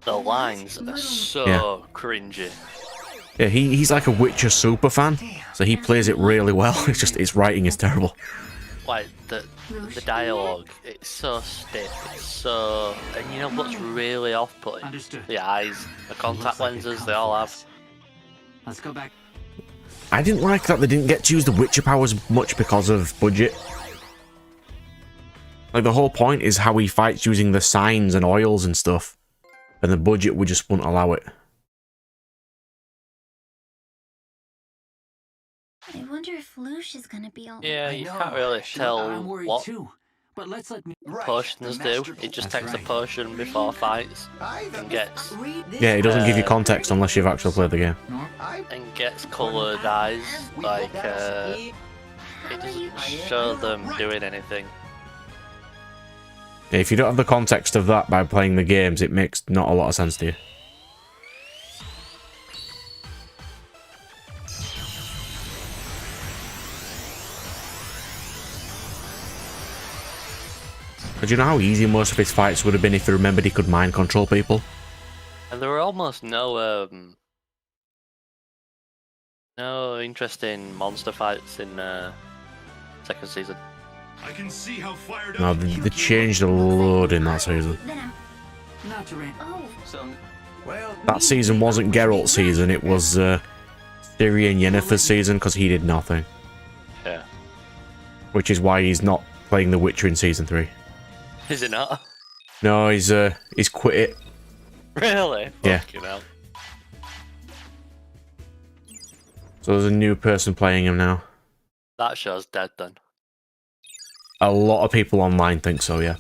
the lines are so Yeah. cringy. Yeah, he's like a Witcher super fan, so he plays it really well. It's just his writing is terrible. like the dialogue, it's so stiff, it's so, and you know what's really off-putting? Understood. The eyes, the contact Looks like it lenses come they all for have. us. Let's go back. I didn't like that they didn't get to use the Witcher powers much because of budget. Like, the whole point is how he fights using the signs and oils and stuff. And the budget would just wouldn't allow it. I wonder if Lush is gonna be all. Yeah, I you know, can't really actually, tell I'm worried what too. But let's let me. Right, potions the do. master It just That's takes right. a potion before fights and gets Yeah, it doesn't give you context unless you've actually played the game. coloured eyes. Like it doesn't show them doing anything. Yeah, if you don't have the context of that by playing the games, it makes not a lot of sense to you. But do you know how easy most of his fights would have been if he remembered he could mind control people? And there were almost no interesting monster fights in second season. I can see how fired No, up they changed a load in that season. Not to rain. Oh, Well, That season wasn't Geralt's season, it was Ciri and Yennefer's season because he did nothing. Yeah. Which is why he's not playing The Witcher in season 3. Is it not? No, he's quit it. Really? Yeah. Fucking hell. So there's a new person playing him now. That show's dead then. A lot of people online think so, yeah.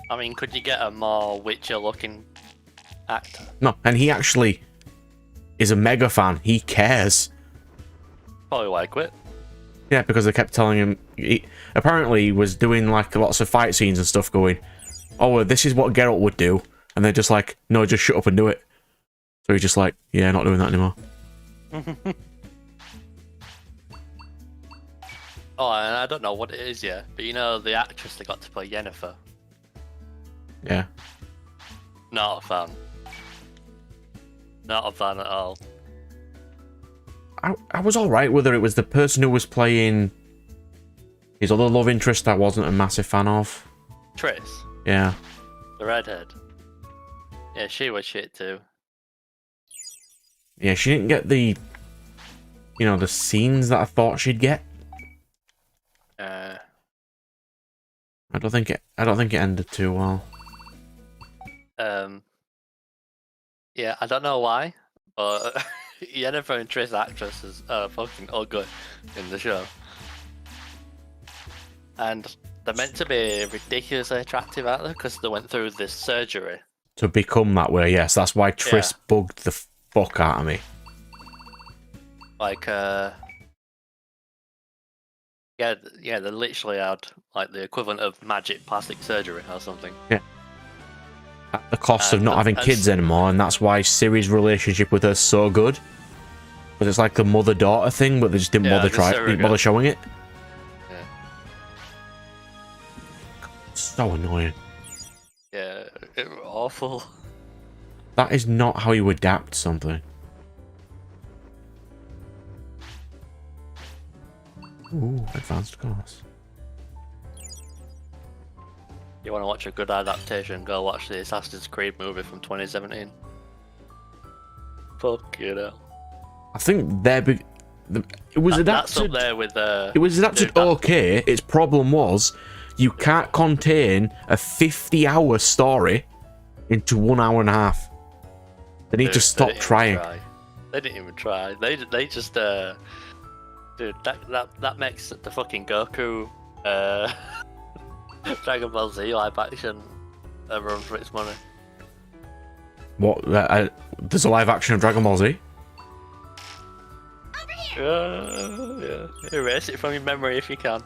I mean, could you get a more Witcher-looking actor? No, and he actually is a mega fan. He cares. Probably why I quit. Yeah, because they kept telling him... apparently, he was doing like lots of fight scenes and stuff going, oh, well, this is what Geralt would do. And they're just like, no, just shut up and do it. So he's just like, yeah, not doing that anymore. Oh, and I don't know what it is yet, but you know the actress that got to play Yennefer? Yeah. Not a fan. Not a fan at all. I was alright with her. It was the person who was playing his other love interest I wasn't a massive fan of. Triss, Yeah. the redhead. Yeah, she was shit too. Yeah, she didn't get the... you know, the scenes that I thought she'd get. I don't think it ended too well. Yeah, I don't know why, but Yennefer and Triss actresses are fucking ugly in the show. And they're meant to be ridiculously attractive, aren't they? Because they went through this surgery. To become that way, yes. That's why Triss bugged the fuck out of me. Like, yeah, they literally had like the equivalent of magic plastic surgery or something. Yeah. At the cost of not having kids anymore, and that's why Ciri's relationship with her's so good. But it's like the mother-daughter thing, but they just didn't bother showing it. Yeah. So annoying. Yeah, it was awful. That is not how you adapt something. Ooh, advanced course. You want to watch a good adaptation? Go watch the Assassin's Creed movie from 2017. Fuck you know. I think it was adapted. That's up there with it was adapted okay. Its problem was you can't contain a 50-hour story into 1 hour and a half. They need to stop trying. They didn't even try. They just dude, that makes the fucking Goku Dragon Ball Z live action run for its money. What? There's a live action of Dragon Ball Z? Yeah. Erase it from your memory if you can.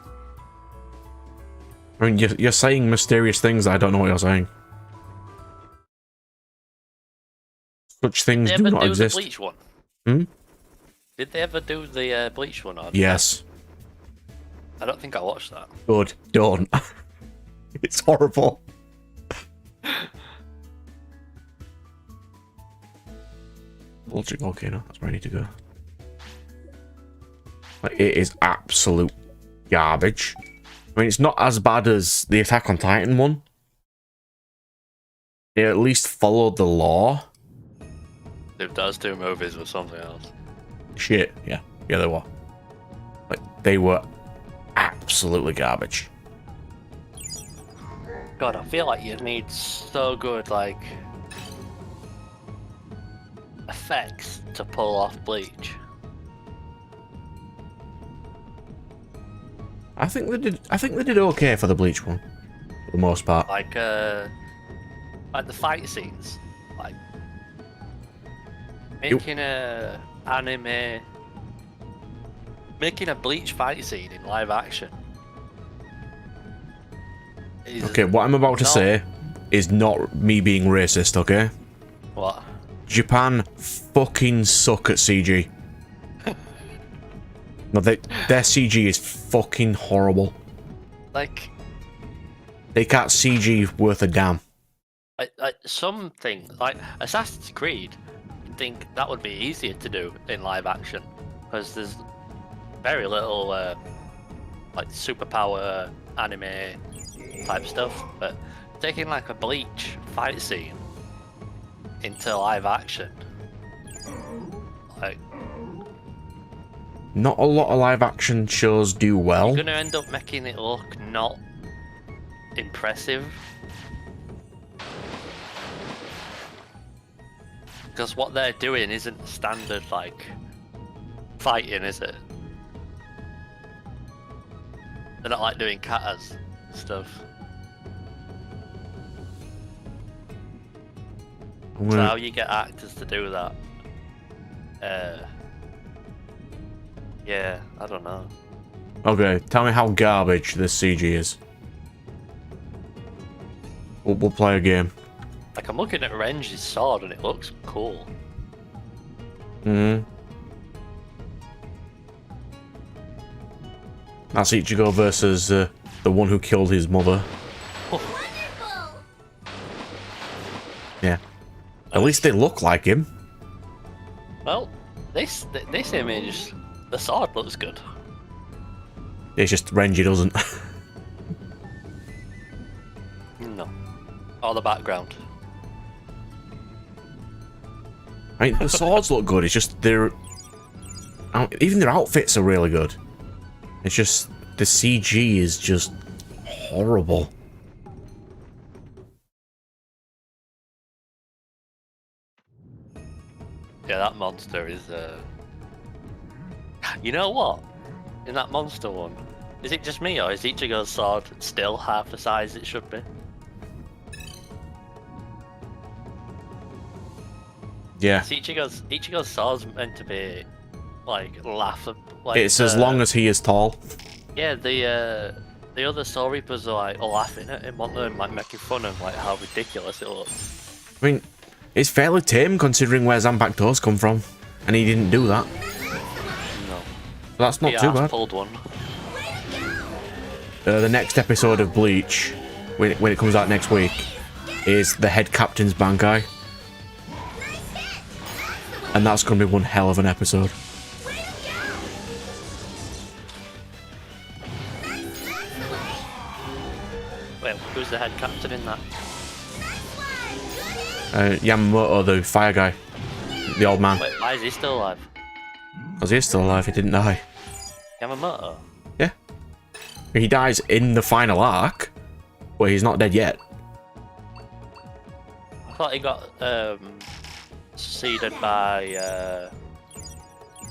I mean, you're saying mysterious things. I don't know what you're saying. Such things do not exist. Did they ever do the Bleach one? Hmm? Did they ever do the Bleach one? Yes. I don't think I watched that. Good. Don't. It's horrible. Logic volcano. That's where I need to go. Like, it is absolute garbage. I mean, it's not as bad as the Attack on Titan one. They at least followed the law. If those two movies were something else. Shit, yeah. Yeah, they were. Like, they were absolutely garbage. God, I feel like you need so good, like, effects to pull off Bleach. I think they did okay for the Bleach one, for the most part. Like the fight scenes, like making a anime, making a Bleach fight scene in live action. Okay, what I'm about to say is not me being racist, okay? What? Japan fucking suck at CG. No, their CG is fucking horrible. Like, they can't CG worth a damn. Some things, like Assassin's Creed, I think that would be easier to do in live action because there's very little like superpower anime type stuff. But taking like a Bleach fight scene into live action, like, not a lot of live action shows do well. you're gonna end up making it look not impressive. Because what they're doing isn't standard, like, fighting, is it? They're not like doing katas stuff. So how you get actors to do that? Yeah, I don't know. Okay, tell me how garbage this CG is. We'll play a game. Like, I'm looking at Renji's sword and it looks cool. Hmm. That's Ichigo versus the one who killed his mother. Yeah. At least they look like him. Well, this image, the sword looks good. It's just Renji doesn't. No. Or the background. I mean, the swords look good. It's just even their outfits are really good. It's just the CG is just horrible. Yeah, that monster is. You know what? In that monster one, is it just me or is Ichigo's sword still half the size it should be? Yeah. Ichigo's sword's meant to be like laughable. Like, It's as long as he is tall. Yeah, the other Soul Reapers are like laughing at him, aren't they? And, like, making fun of like how ridiculous it looks. I mean, it's fairly tame considering where Zanpakuto's come from, and he didn't do that. No. That's not too bad. Pulled one. The next episode of Bleach, when it comes out next week, is the head captain's Bankai. And that's going to be one hell of an episode. Wait, who's the head captain in that? Yamamoto, the fire guy. The old man. Wait, why is he still alive? Because he's still alive, he didn't die. Yamamoto? Yeah. He dies in the final arc, but he's not dead yet. I thought he got succeeded by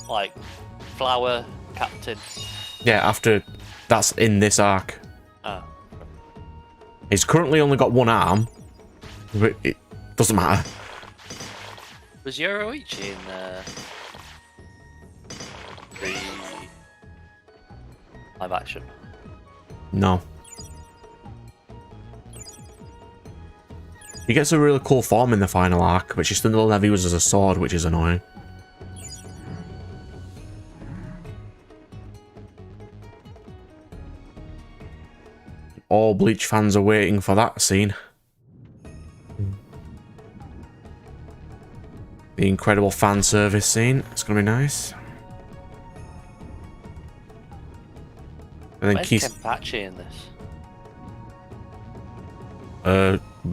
like Flower Captain. Yeah, after that's in this arc. Ah. He's currently only got one arm, but it doesn't matter. Was Yoruichi in the live action? No. He gets a really cool form in the final arc, which is still never used as a sword, which is annoying. All Bleach fans are waiting for that scene. The incredible fan service scene. It's gonna be nice. And then Where's Kenpachi in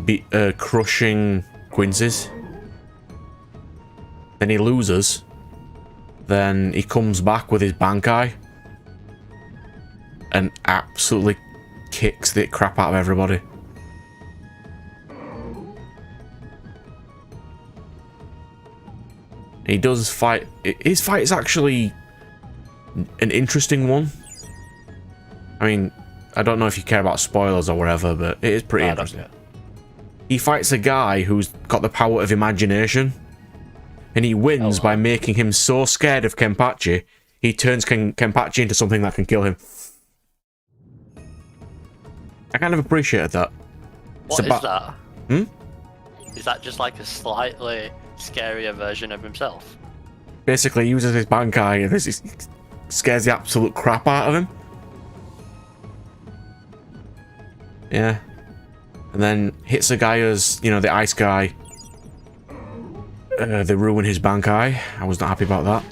this? Crushing Quincy's. Then he loses. Then he comes back with his Bankai. And absolutely kicks the crap out of everybody. He does fight. His fight is actually an interesting one. I mean, I don't know if you care about spoilers or whatever, but it is pretty interesting. He fights a guy who's got the power of imagination. And he wins by making him so scared of Kenpachi, he turns Kenpachi into something that can kill him. I kind of appreciated that. What is that? Is that just like a slightly scarier version of himself? Basically, he uses his Bankai and this scares the absolute crap out of him. Yeah. And then hits a guy as, you know, the ice guy. They ruin his Bankai. I was not happy about that.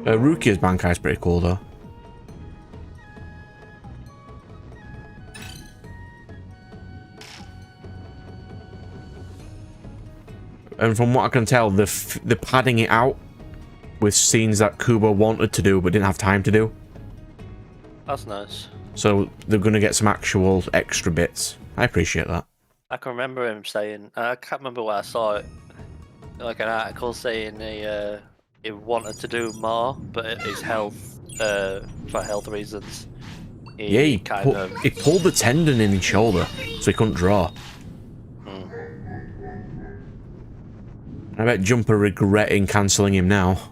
Rukia's Bankai is pretty cool though. And from what I can tell, they're padding it out with scenes that Kubo wanted to do but didn't have time to do. That's nice. So they're going to get some actual extra bits. I appreciate that. I can remember him saying, I can't remember where I saw it, like an article saying he wanted to do more, but his health, for health reasons, he pulled the tendon in his shoulder, so he couldn't draw. I bet Jumper regretting cancelling him now.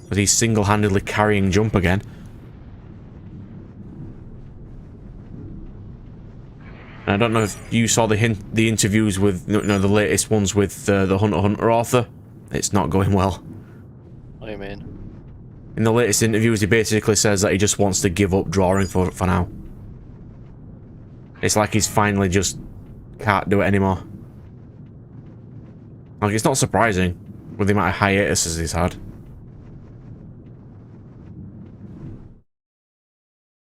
But he's single-handedly carrying Jump again. And I don't know if you saw the interviews with, you know, the latest ones with the Hunter x Hunter author. It's not going well. What do you mean? In the latest interviews, he basically says that he just wants to give up drawing for now. It's like he's finally just can't do it anymore. Like, it's not surprising with the amount of hiatuses he's had.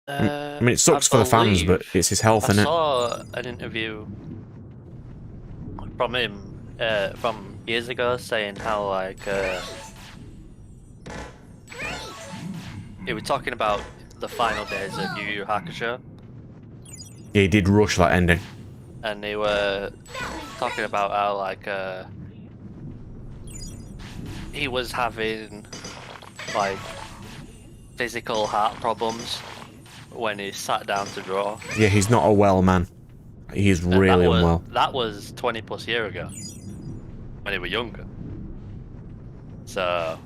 I mean, it sucks for the fans, but it's his health, innit? I saw an interview from him from years ago saying how, like, he was talking about the final days of Yu Yu Hakusho. Yeah, he did rush that ending. And they were talking about how, like, he was having, like, physical heart problems when he sat down to draw. Yeah, he's not a well man. He's really unwell. That was 20 plus years ago, when he was younger. So,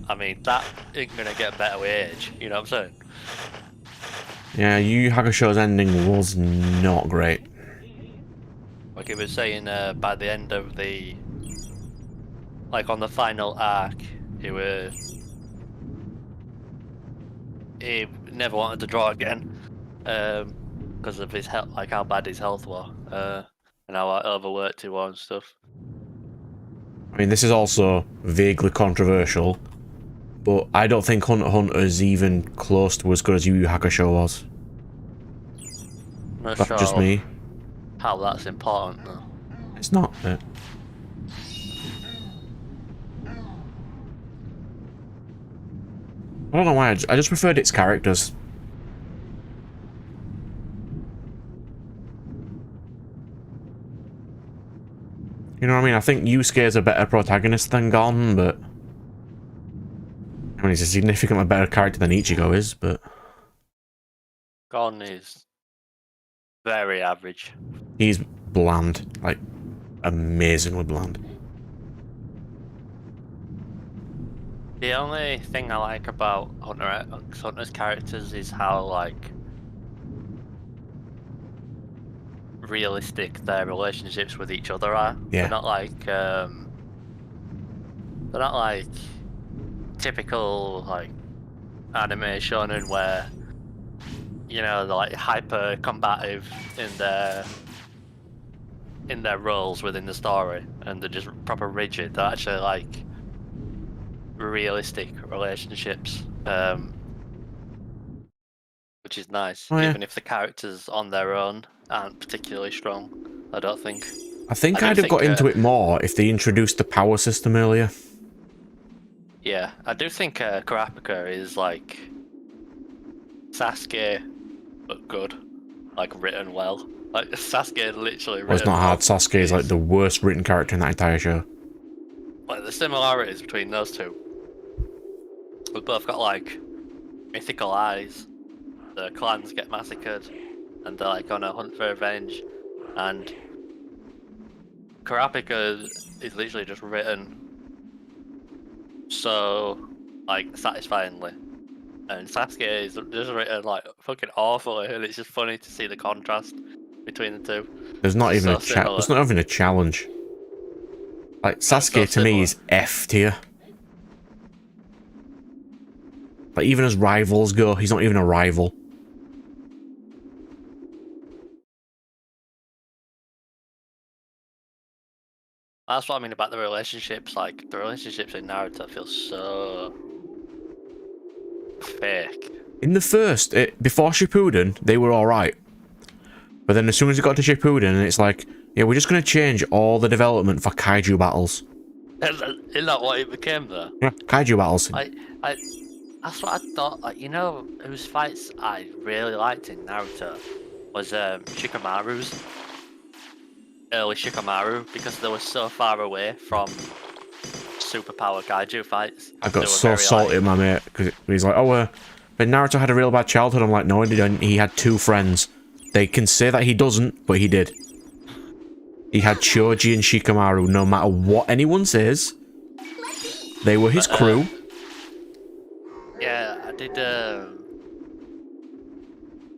I mean, that ain't gonna get better with age, you know what I'm saying? Yeah, Yu Yu Hakusho's ending was not great. Like he was saying, by the end of the, like on the final arc, he never wanted to draw again, because of his health, like how bad his health was, and how overworked he was and stuff. I mean, this is also vaguely controversial, but I don't think Hunter x Hunter is even close to as good as Yu Yu Hakusho was. Not That's sure just me. how that's important though. It's not. I don't know why, I just preferred its characters. You know what I mean? I think Yusuke is a better protagonist than Gon, but... I mean, he's a significantly better character than Ichigo is, but... Gon is very average. He's bland. Like, amazingly bland. The only thing I like about Hunter's characters is how, like, realistic their relationships with each other are. Yeah. They're not like typical, like, anime shonen where, you know, they're like hyper combative in their in their roles within the story, and they're just proper rigid. They're actually like realistic relationships, which is nice. Oh, yeah. Even if the characters on their own aren't particularly strong, I don't think. I think I I'd do have got think, into it more if they introduced the power system earlier. Yeah, I do think Kurapika is like Sasuke, but good, like written well. Like Sasuke literally written Well, it's not hard. well. Sasuke is like the worst written character in that entire show. Like the similarities between those two. We've both got like mythical eyes. The clans get massacred, and they're like on a hunt for revenge. And Kurapika is literally just written so like satisfyingly, and Sasuke is just written like fucking awfully, and it's just funny to see the contrast between the two. There's not even So there's not even a challenge. Like Sasuke to me is F tier. Like even as rivals go, he's not even a rival. That's what I mean about the relationships. Like the relationships in Naruto feel so fake. In the first, before Shippuden, they were alright. But then as soon as it got to Shippuden, it's like, yeah, we're just going to change all the development for kaiju battles. Isn't that what it became though? Yeah, kaiju battles. That's what I thought. Like, you know, whose fights I really liked in Naruto was Shikamaru's. Early Shikamaru, because they were so far away from superpower kaiju fights. I got so salty at my mate, because he's like, oh, but Naruto had a real bad childhood. I'm like, no, he didn't. He had 2 friends. They can say that he doesn't, but he did. He had Choji and Shikamaru, no matter what anyone says. They were his crew. Yeah, I did. I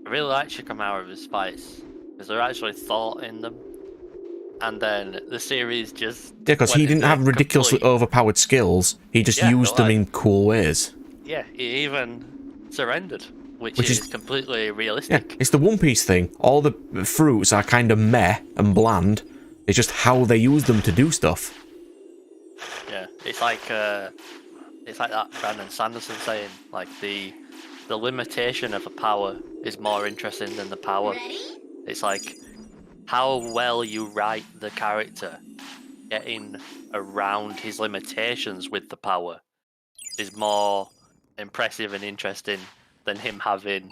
really like Shikamaru's fights, because they're actually thought in them. And then the series just... Yeah, because he didn't have ridiculously overpowered skills. He just used them in cool ways. Yeah, he even surrendered, which is completely realistic. Yeah, it's the One Piece thing. All the fruits are kind of meh and bland. It's just how they use them to do stuff. Yeah, it's like that Brandon Sanderson saying, like the limitation of a power is more interesting than the power. It's like how well you write the character, getting around his limitations with the power is more impressive and interesting than him having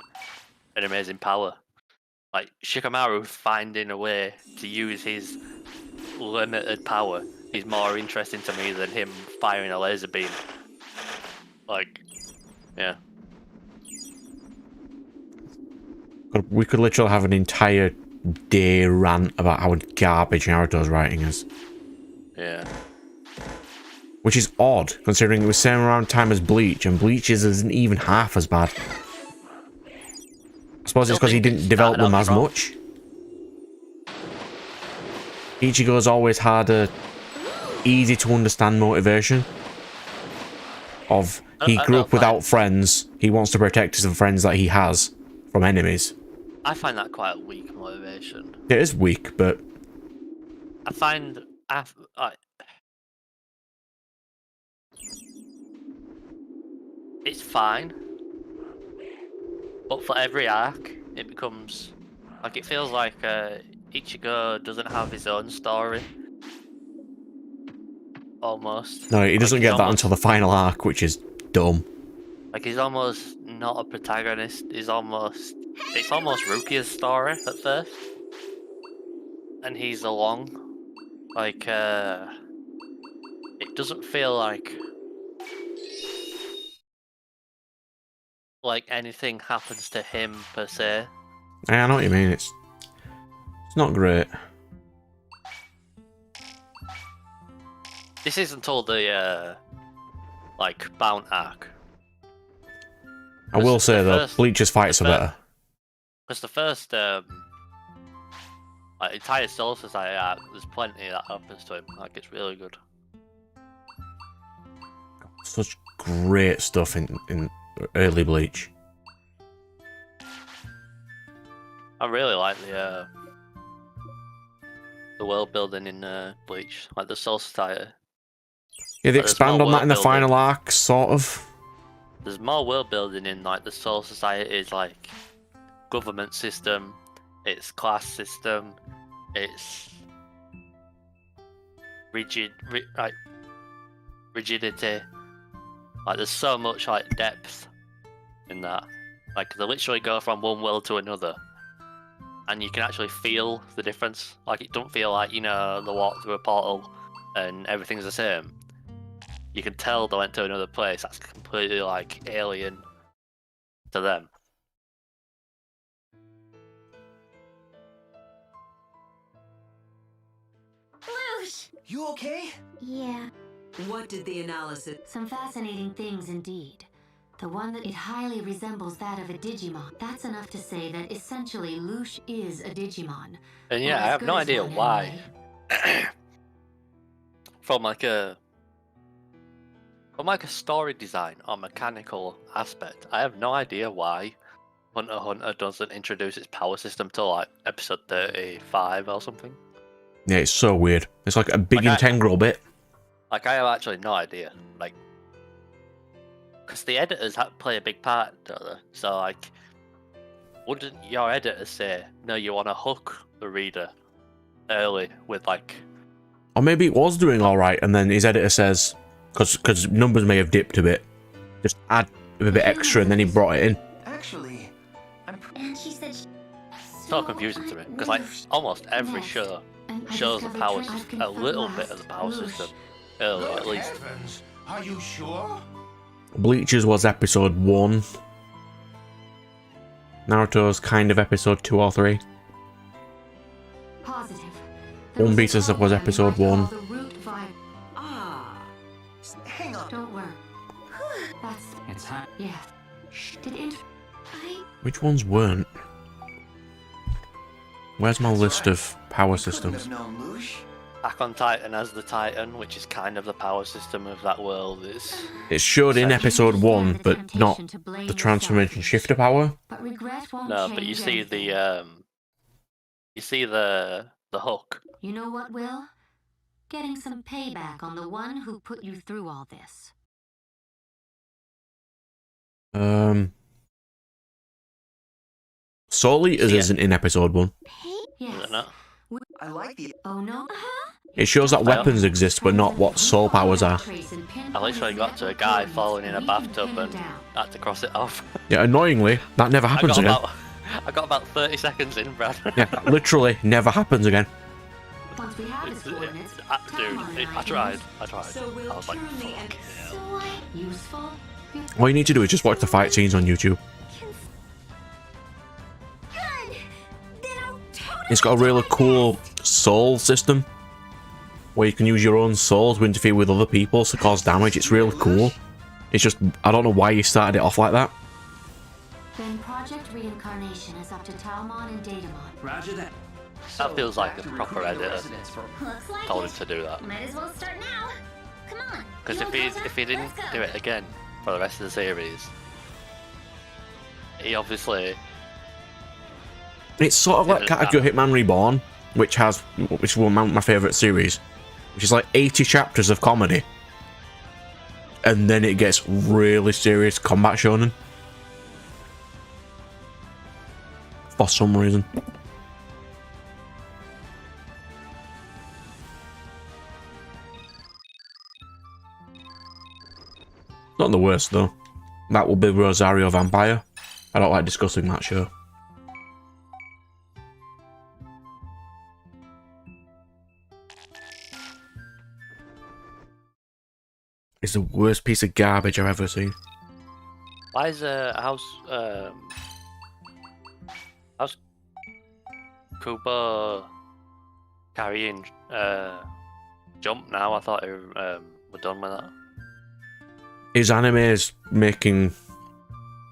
an amazing power. Like Shikamaru finding a way to use his limited power is more interesting to me than him firing a laser beam. Like, yeah. We could literally have an entire day rant about how garbage Naruto's writing is. Yeah. Which is odd, considering it was same around time as Bleach, and Bleach's isn't even half as bad. I suppose it's because he didn't develop them as much. Ichigo's always had a easy to understand motivation of he grew up without friends, he wants to protect his friends that he has from enemies. I find that quite a weak motivation. It is weak, but I find it's fine, but for every arc, it becomes like it feels like Ichigo doesn't have his own story. Almost. no, he doesn't get that until the final arc, which is dumb. Like he's almost not a protagonist. It's almost Rukia's story at first, and he's along. Like it doesn't feel like anything happens to him per se. Yeah, I know what you mean. It's not great. This isn't all the Bount arc. I will say though, Bleach's fights are better. Because the first entire Soul Society arc, there's plenty that happens to him. Like it's really good. Such great stuff in early Bleach. I really like the the world building in Bleach, like the Soul Society. Yeah, they Like, there's expand more on that in the world building. final arc, sort of. There's more world building in like the Soul Society's like government system, its class system, its rigidity. Like there's so much like depth in that. Like they literally go from one world to another, and you can actually feel the difference. Like it don't feel like, you know, they walk through a portal and everything's the same. You can tell they went to another place that's completely like alien to them. Lush! You okay? Yeah, What did the analysis? some fascinating things indeed. The one that it highly resembles that of a Digimon. That's enough to say that essentially Lush is a Digimon. And Or yeah, I as have good no as idea one, why. anyway. From like a story design or mechanical aspect, I have no idea why Hunter x Hunter doesn't introduce its power system till like episode 35 or something. Yeah, it's so weird. It's like a big Like, integral bit. Like I have actually no idea. Like, because the editors play a big part, don't they? So like, wouldn't your editors say, no, you want to hook the reader early with like... Or maybe it was doing alright, and then his editor says, because numbers may have dipped a bit, just add a bit extra, and then he brought it in. Actually, And she said It's all confusing to me, because like almost every show shows the power system, a little bit of the power system early at least. Heavens, are you sure? Bleach's was episode 1. Naruto's kind of episode 2 or 3. Positive. One Piece's was episode 1. Ah. hang on. Don't worry. That's... It's hot. Yeah. Did Which ones weren't? Where's my list of power Couldn't systems? have known Lush. Attack on Titan as the Titan, which is kind of the power system of that world, is... It's showed in episode 1, but not the transformation shifter power. But regret won't No, but you change see anything. the hook. You know what, Will? Getting some payback on the one who put you through all this. Soul Eaters Yeah. isn't in episode 1. Is Yes. it not? I like the. Oh no. It shows that weapons exist, but not what soul powers are. I literally got to a guy falling in a bathtub and had to cross it off. Yeah, annoyingly, that never happens again. I got about 30 seconds in, Brad. Yeah, that literally never happens again. Once we have his coordinates, Dude, I tried. So we'll I was like, turn the fuck. So useful. All you need to do is just watch the fight scenes on YouTube. Good. Then I'll totally It's got a really cool soul system where you can use your own soul to interfere with other people to cause damage. It's really cool. It's just, I don't know why you started it off like that. Then Project Reincarnation is up to Talmon and Datamon. Roger that. That feels like back a to proper recruiting the editor residents for- Looks like told him to do that. Might as well start now. Come on. Because if he didn't do it again for the rest of the series, he obviously... It's sort of like Katakyo Hitman Reborn, which is one of my favourite series, which is like 80 chapters of comedy, and then it gets really serious combat shonen. For some reason. Not the worst though. That will be Rosario Vampire. I don't like discussing that show. It's the worst piece of garbage I've ever seen. Why is how's Kubo carrying Jump now? I thought we're done with that. His anime is making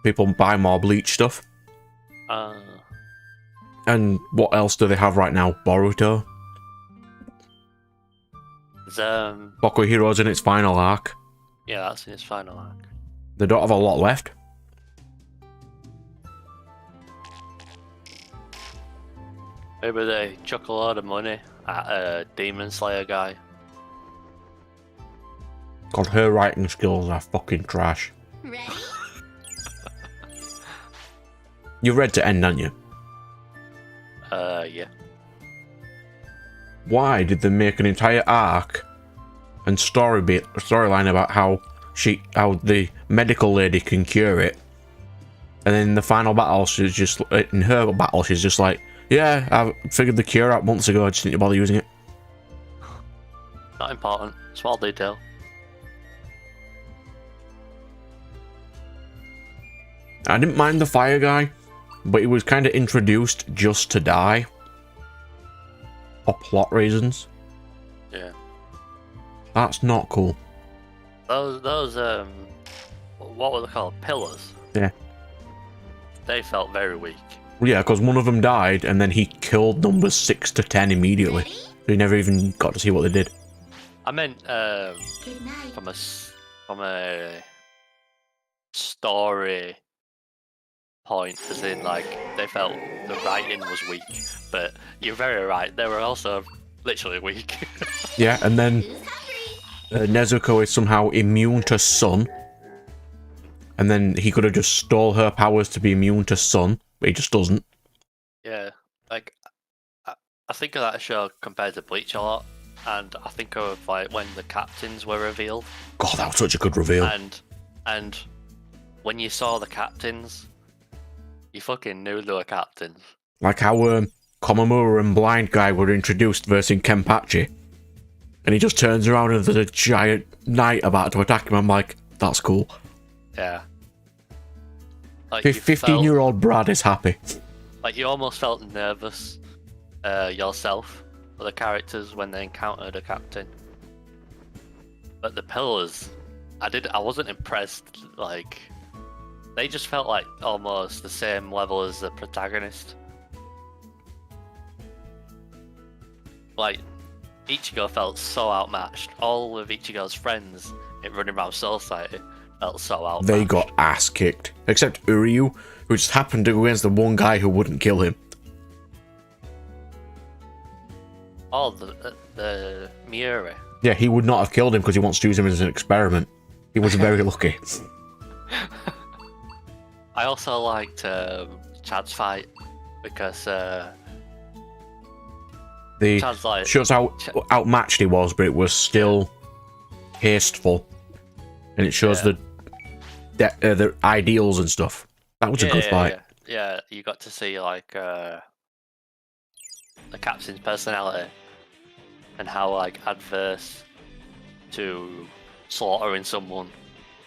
people buy more Bleach stuff. And what else do they have right now? Boruto? Boku Hero's in its final arc. Yeah, that's in its final arc. They don't have a lot left. Maybe they chuck a lot of money at a Demon Slayer guy. God, her writing skills are fucking trash. Ready? You read to end, haven't you? Yeah. Why did they make an entire arc and storyline about how the medical lady can cure it, and then in the final battle, she's just like, yeah, I figured the cure out months ago. I just didn't bother using it. Not important. Small detail. I didn't mind the fire guy, but he was kind of introduced just to die. For plot reasons. Yeah. That's not cool. Those what were they called? Pillars. Yeah. They felt very weak. Yeah, because one of them died, and then he killed numbers 6 to 10 immediately. So you never even got to see what they did. I meant Good night. from a story point, as in like they felt the writing was weak. But you're very right. They were also literally weak. Yeah, and then Nezuko is somehow immune to sun. And then he could have just stole her powers to be immune to sun, but he just doesn't. Yeah, like I think of that show compared to Bleach a lot, and I think of like when the captains were revealed. God, that was such a good reveal. And when you saw the captains, you fucking knew they were captains. Like how Komamura and Blind Guy were introduced versus Kenpachi. And he just turns around and there's a giant knight about to attack him. I'm like, that's cool. Yeah. Like 15-year-old Brad is happy. Like you almost felt nervous yourself for the characters when they encountered a captain. But the pillars, I wasn't impressed. Like they just felt like almost the same level as the protagonist. Like Ichigo felt so outmatched. All of Ichigo's friends in running around Soul Society felt so outmatched. They got ass kicked. Except Uryu, who just happened to go against the one guy who wouldn't kill him. Oh, the Miura. Yeah, he would not have killed him because he wants to use him as an experiment. He was very lucky. I also liked Chad's fight because Chad's like, shows how outmatched he was, but it was still hasteful, and it shows the ideals and stuff. That was a good fight. Yeah, you got to see like the captain's personality and how like adverse to slaughtering someone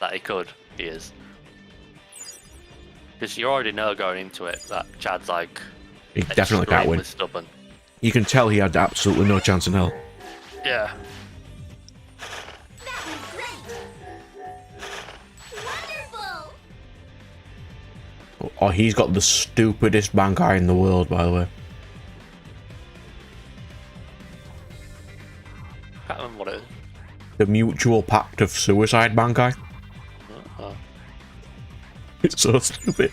that he is. Because you already know going into it that Chad's like he definitely can't win. Stubborn. You can tell he had absolutely no chance in hell. Yeah. That was great. Wonderful. Oh, he's got the stupidest Bankai in the world, by the way. I can't remember what it is. The Mutual Pact of Suicide Bankai. It's so stupid.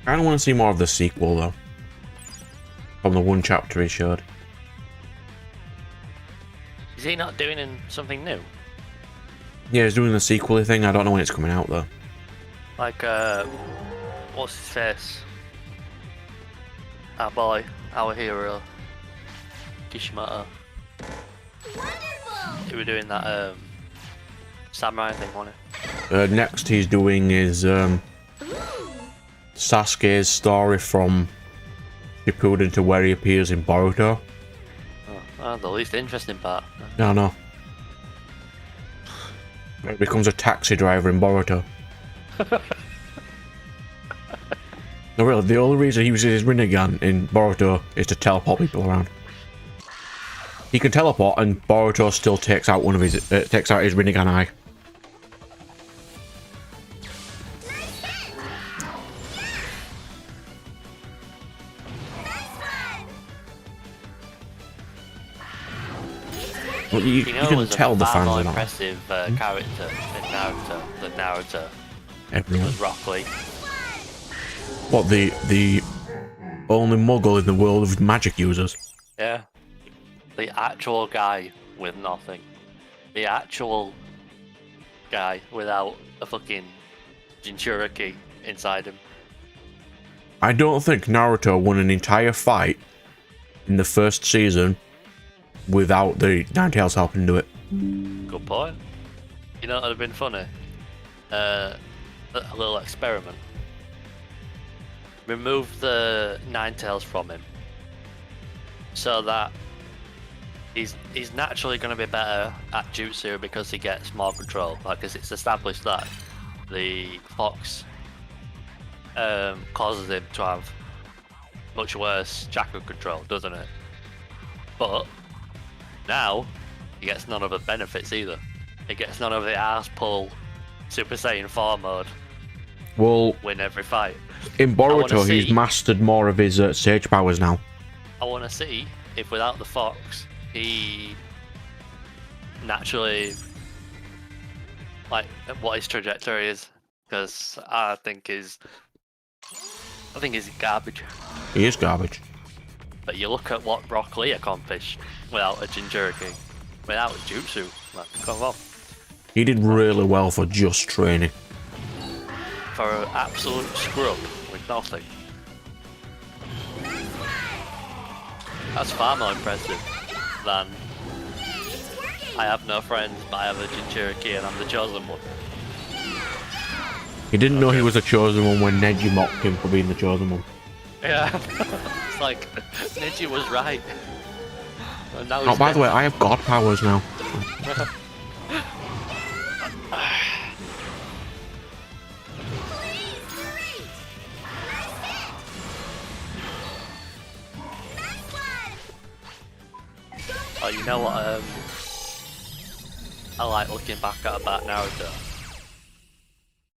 I don't want to see more of the sequel though. From the one chapter he showed. Is he not doing something new? Yeah, he's doing the sequel thing. I don't know when it's coming out though. Like, what's his face? Our boy, our hero, Kishimoto. Wonderful. He was doing that samurai thing, wasn't it? Next he's doing is Sasuke's story from Shippuden to where he appears in Boruto. Oh, the least interesting part. No, no. He becomes a taxi driver in Boruto. No, really, the only reason he uses his Rinnegan in Boruto is to teleport people around. He can teleport, and Boruto still takes out his Rinnegan eye. It's working. Well, you can was tell a the far fans more are not. impressive character in Naruto than Naruto Everyone. was Rock Lee. What, the only Muggle in the world of magic users? Yeah. The actual guy with nothing. The actual guy without a fucking Jinchuriki inside him. I don't think Naruto won an entire fight in the first season without the Ninetales helping do it. Good point. You know what would have been funny? A little experiment. Remove the Ninetales from him, so that he's naturally going to be better at Jutsu because he gets more control. Like, 'cause it's established that the Fox causes him to have much worse chakra control, doesn't it? But now he gets none of the benefits either. He gets none of the arse pull Super Saiyan 4 mode. Well, Win every fight. in Boruto, he's mastered more of his sage powers now. I want to see if without the Fox, he naturally, like, what his trajectory is, because I think he's garbage. He is garbage. But you look at what Rock Lee accomplished without a Jinchuriki, without a Jutsu. Like, come on. He did really well for just training. For an absolute scrub with nothing. That's far more impressive than I have no friends, but I have a Jinchuriki and I'm the chosen one. He didn't know he was a chosen one when Neji mocked him for being the chosen one. Yeah. It's like, Neji was right. And now Oh, he's by the dead. way, I have god powers now. Oh, you know what I like looking back at about Naruto?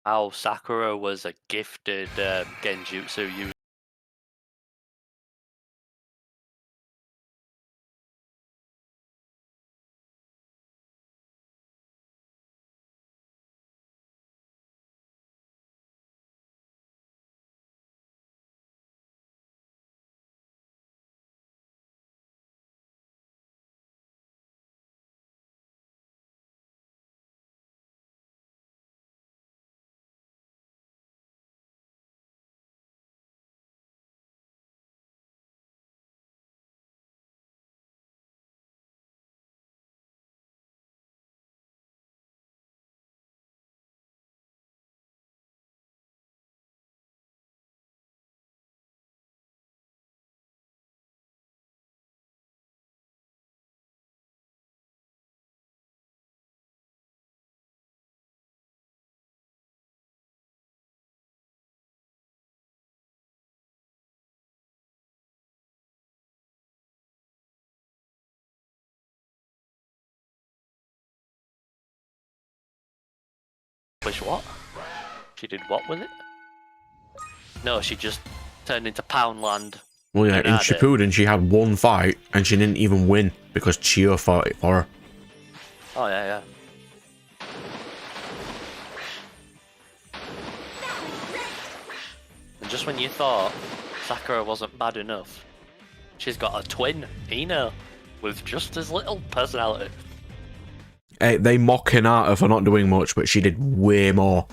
How Sakura was a gifted genjutsu user. Which what? She did what with it? No, she just turned into Poundland. Well, yeah, and in had it. Shippuden, she had one fight and she didn't even win because Chio fought it for her. Oh yeah, yeah. And just when you thought Sakura wasn't bad enough, she's got a twin, Ino, with just as little personality. They mock Hinata for not doing much, but she did way more.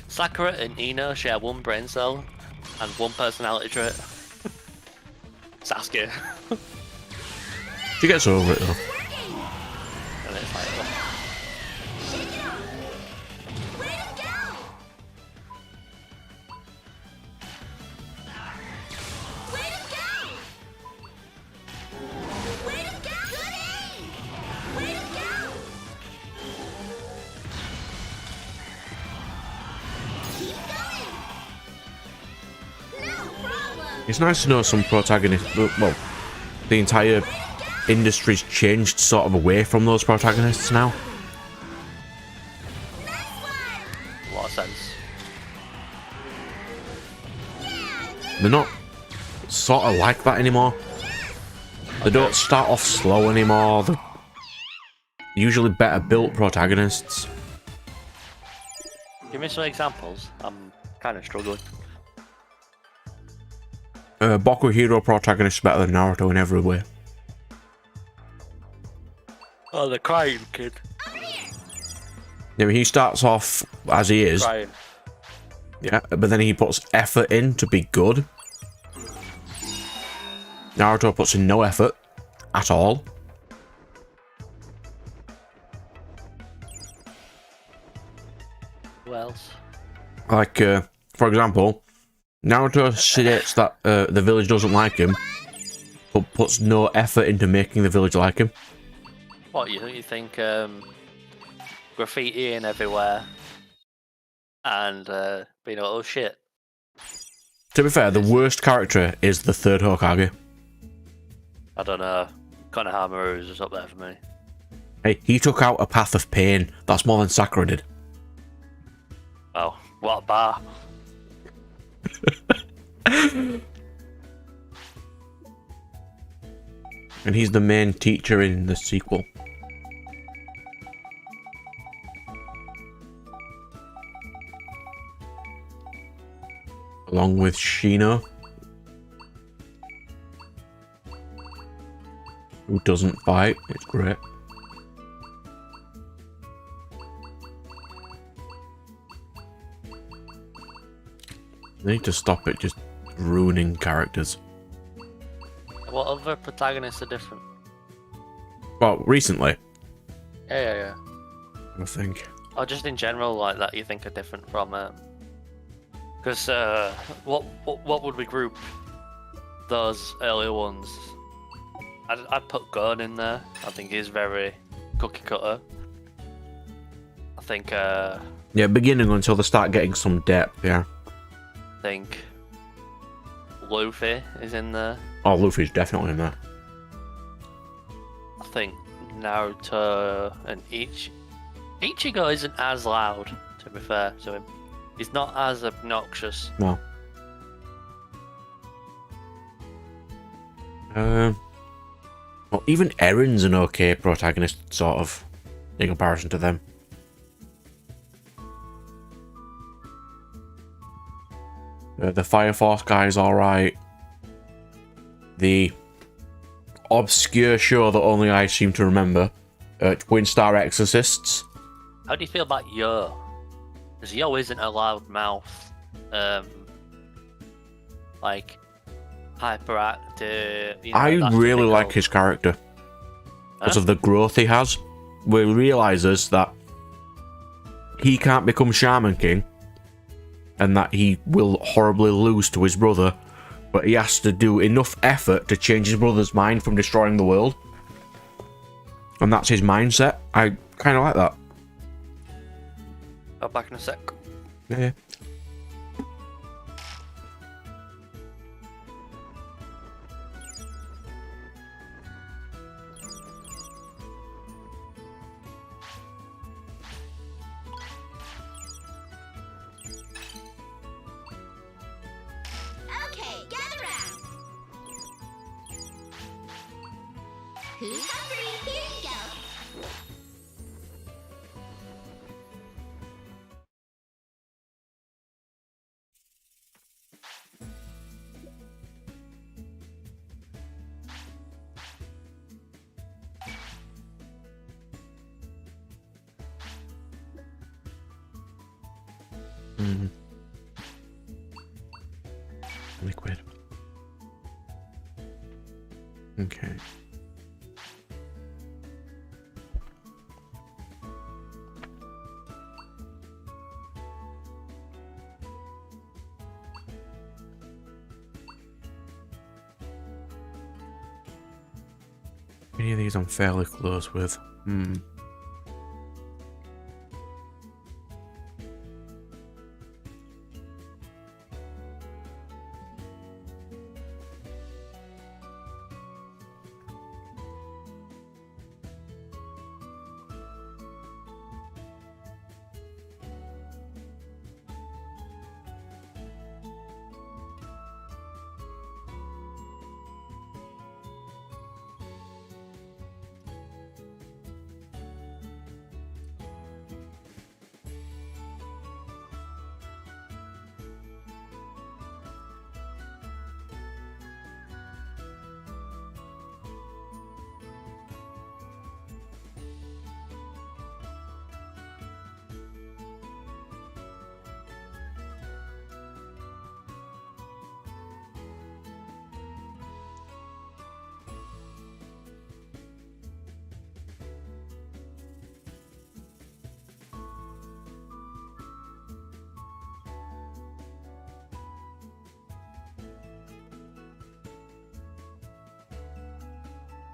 Sakura and Ino share one brain cell and one personality trait. Sasuke. She gets over it though. And it's like, oh. It's nice to know some protagonists. Well, the entire industry's changed sort of away from those protagonists now. A lot of sense. They're not sort of like that anymore. They don't start off slow anymore. They're usually better built protagonists. Give me some examples. I'm kind of struggling. Boku Hero protagonist is better than Naruto in every way. Oh, the crying kid. Yeah, I mean, he starts off as he is. Crying. Yeah, but then he puts effort in to be good. Naruto puts in no effort at all. Who else? Like, for example, Naruto states that the village doesn't like him, but puts no effort into making the village like him. What, you think graffitiing everywhere and being like, oh shit. To be fair, the worst character is the third Hokage. I don't know. Konohamaru is just up there for me. Hey, he took out a path of pain. That's more than Sakura did. Oh, what a bar. And he's the main teacher in the sequel. Along with Shino, who doesn't fight. It's great. They need to stop it just ruining characters. What other protagonists are different? Well, recently, Yeah. I think. Or just in general, like that you think are different from because what would we group those earlier ones? I'd put Gon in there. I think he's very cookie cutter. I think Yeah, beginning until they start getting some depth, yeah. I think Luffy is in there. Oh, Luffy's definitely in there. I think Naruto and Ichigo isn't as loud, to be fair to him. He's not as obnoxious. No. Well, even Erin's an okay protagonist, sort of, in comparison to them. The Fire Force guy is alright. The obscure show that only I seem to remember, Twin Star Exorcists. How do you feel about Yo? Because Yo isn't a loud mouth, like hyperactive. You know, I that's really like typical. his character because Huh? of the growth he has, where he realizes that he can't become Shaman King and that he will horribly lose to his brother, but he has to do enough effort to change his brother's mind from destroying the world. And that's his mindset. I kind of like that. I'll back in a sec. Yeah. Okay, gather round. Who's hungry? Here you go. Liquid. Okay. Any of these I'm fairly close with.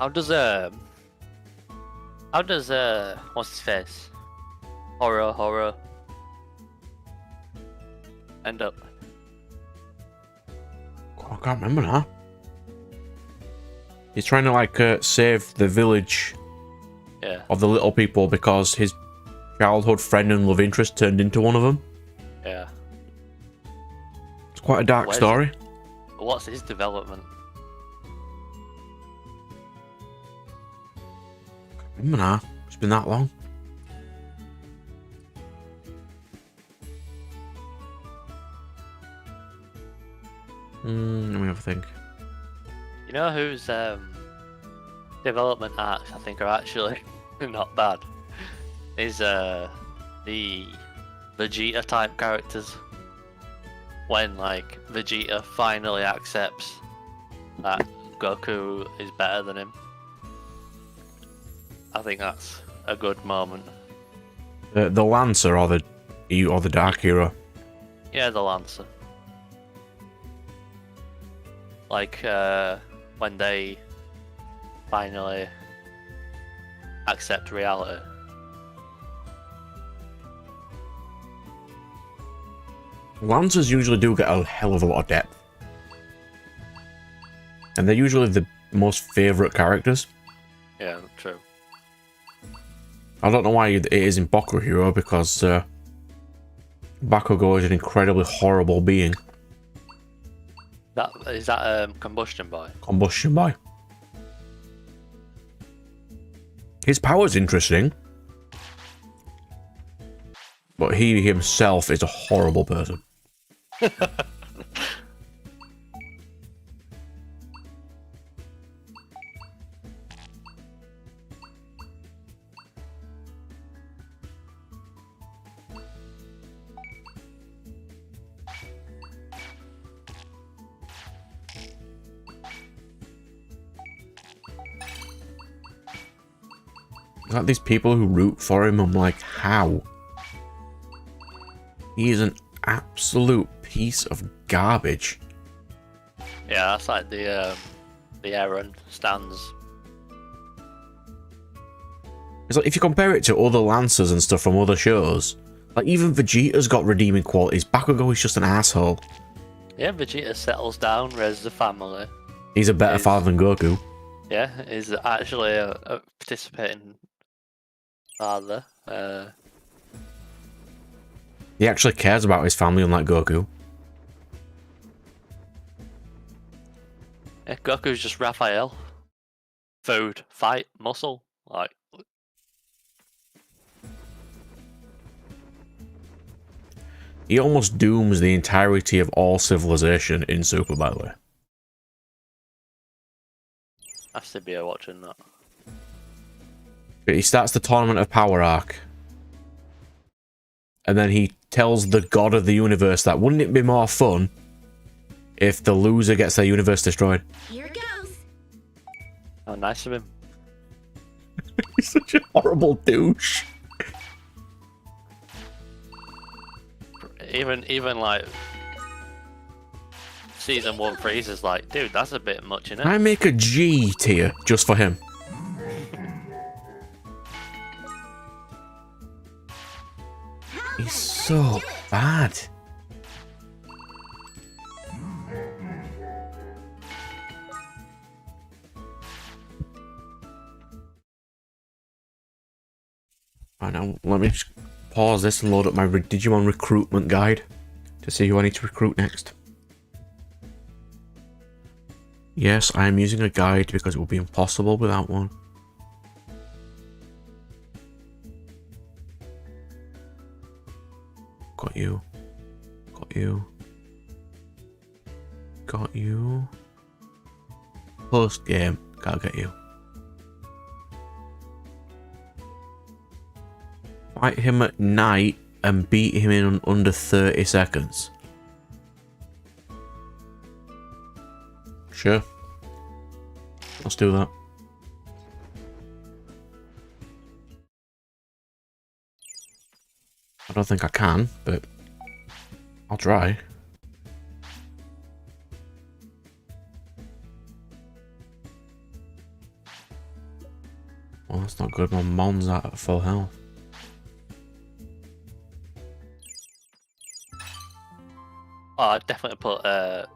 How does what's his face? Horror end up? Oh, I can't remember now. He's trying to like save the village of the little people because his childhood friend and love interest turned into one of them. Yeah. It's quite a dark story. What's his development? I remember now. It's been that long. Let me have a think. You know whose development arcs I think are actually not bad? Is the Vegeta type characters. When like Vegeta finally accepts that Goku is better than him. I think that's a good moment. The Lancer or the Dark Hero? Yeah, the Lancer. Like when they finally accept reality. Lancers usually do get a hell of a lot of depth. And they're usually the most favourite characters. Yeah, true. I don't know why it is in Boku Hero, because Bakugo is an incredibly horrible being. Is that Combustion Boy? Combustion Boy. His power's interesting. But he himself is a horrible person. Like these people who root for him, I'm like, how? He is an absolute piece of garbage. Yeah, that's like the Aaron stands. It's like if you compare it to other Lancers and stuff from other shows, like even Vegeta's got redeeming qualities. Bakugo is just an asshole. Yeah, Vegeta settles down, raises a family. He's a better father than Goku. Yeah, he's actually a participating father. He actually cares about his family, unlike Goku. Yeah, Goku's just Raphael. Food, fight, muscle, like. He almost dooms the entirety of all civilization in Super, by the way. I have to be here watching that. But he starts the Tournament of Power arc. And then he tells the god of the universe that wouldn't it be more fun if the loser gets their universe destroyed? Here goes. Oh, nice of him. He's such a horrible douche. Even like season 1 Freezer's like, dude, that's a bit much, innit? I make a G tier just for him. He's so bad. Right, now let me just pause this and load up my Digimon recruitment guide to see who I need to recruit next. Yes, I am using a guide because it would be impossible without one. Got you. Got you. Got you. Post game. Gotta get you. Fight him at night and beat him in under 30 seconds. Sure. Let's do that. I don't think I can, but I'll try. Well, that's not good. My Mon's at full health. Oh, I'd definitely put Over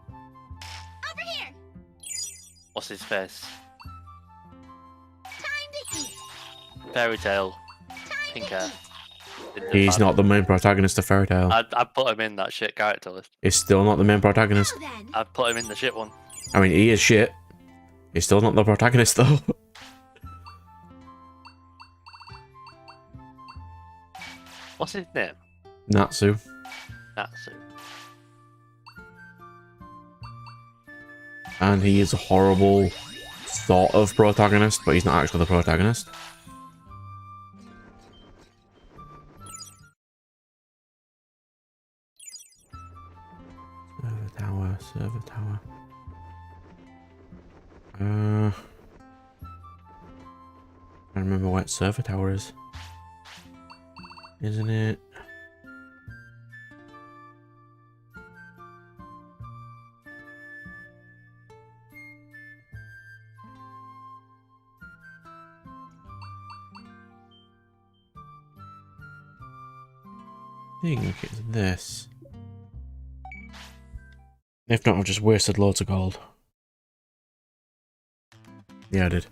here. what's his face? Time to eat. Fairy Tale. Time Pink to hair. eat. He's not the main protagonist of Fairy Tail. I'd put him in that shit character list. He's still not the main protagonist. Now then. I'd put him in the shit one. I mean, he is shit. He's still not the protagonist, though. What's his name? Natsu. Natsu. And he is a horrible sort of protagonist, but he's not actually the protagonist. Server tower, server tower. I don't remember what server tower is. Isn't it? I think it's this. If not, I've just wasted loads of gold. Yeah, I did.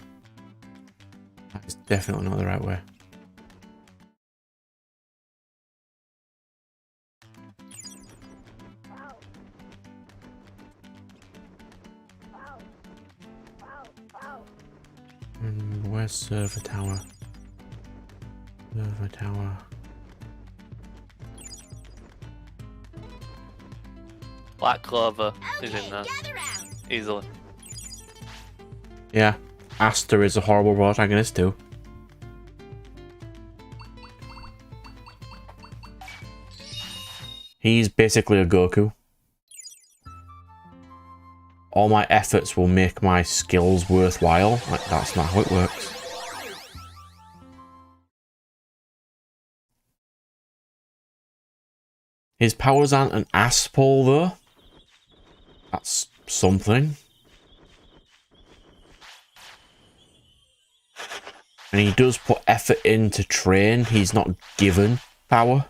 That is definitely not the right way. Where's server tower? Server tower. Black Clover is Okay, in there. gather round. Easily. Yeah, Aster is a horrible protagonist too. He's basically a Goku. All my efforts will make my skills worthwhile. Like, that's not how it works. His powers aren't an ass pull though. That's something. And he does put effort in to train. He's not given power.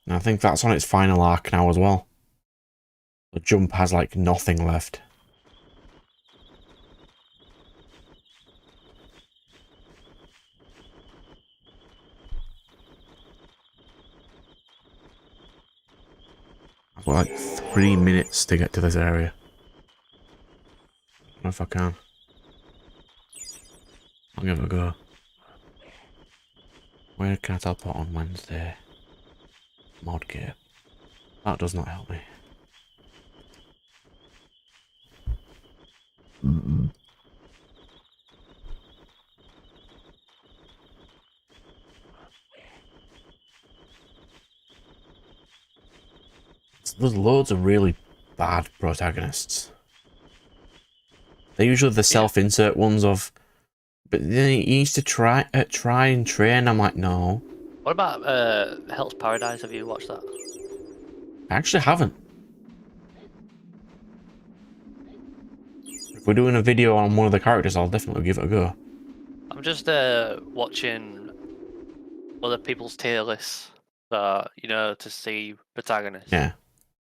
And I think that's on its final arc now as well. The jump has like nothing left. I've got like 3 minutes to get to this area. I don't know if I can. I'll give it a go. Where can I teleport on Wednesday? Modgate. That does not help me. There's loads of really bad protagonists. They're usually the self-insert ones of, but then he needs to try and train. I'm like, no. What about Hell's Paradise? Have you watched that? I actually haven't. If we're doing a video on one of the characters, I'll definitely give it a go. I'm just watching other people's tier lists, you know, to see protagonists. Yeah.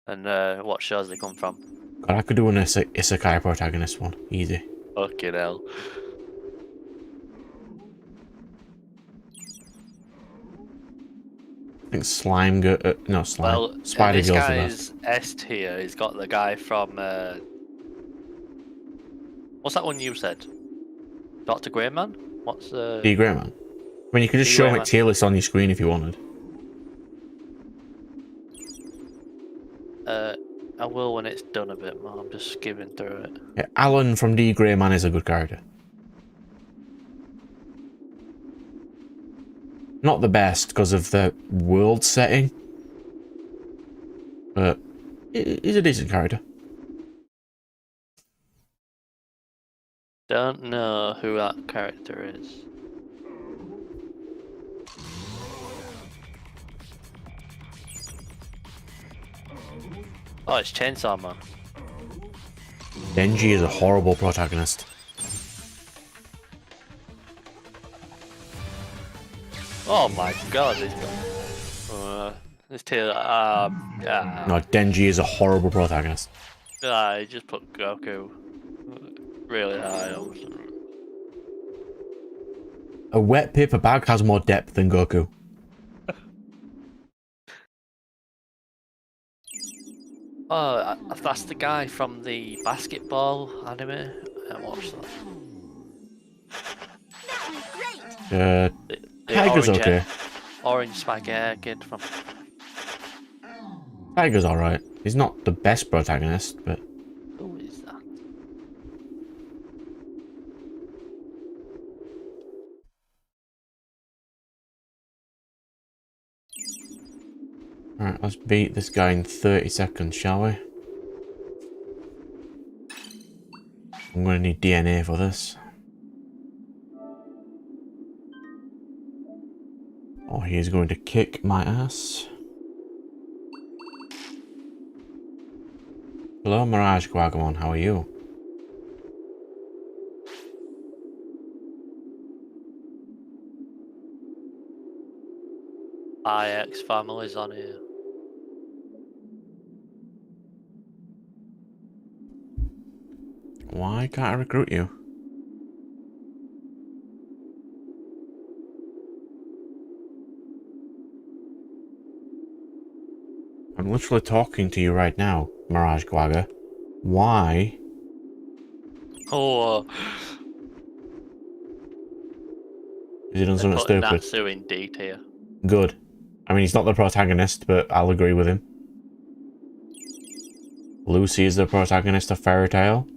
And what shows they come from. God, I could do an isekai protagonist one. Easy. Fucking hell. I think Slime no, Slime. Well, Spider this Girl's the guy best. is S tier. He's got the guy from... what's that one you said? Dr. Greyman? What's D Greyman. I mean, you could just D. show me Greyman. tier list on your screen if you wanted. I will when it's done a bit more. I'm just skimming through it. Yeah, Alan from D Greyman is a good character. Not the best because of the world setting, but he's a decent character. Don't know who that character is. Oh, it's Chainsaw Man. Denji is a horrible protagonist. Oh my god, this tail. No, Denji is a horrible protagonist. I just put Goku really high. A wet paper bag has more depth than Goku. Oh, that's the guy from the basketball anime. I watched that. The Tiger's orange, okay. Orange spaghetti kid from. Tiger's alright. He's not the best protagonist, but... Who is that? Alright, let's beat this guy in 30 seconds, shall we? I'm gonna need DNA for this. Oh, he is going to kick my ass. Hello, Mirage Guagamon, how are you? IX family's on here. Why can't I recruit you? I'm literally talking to you right now, Mirage Guaga. Why? Oh, Is he done something put stupid? Natsu in D tier. Good. I mean, he's not the protagonist, but I'll agree with him. Lucy is the protagonist of Fairy Tail.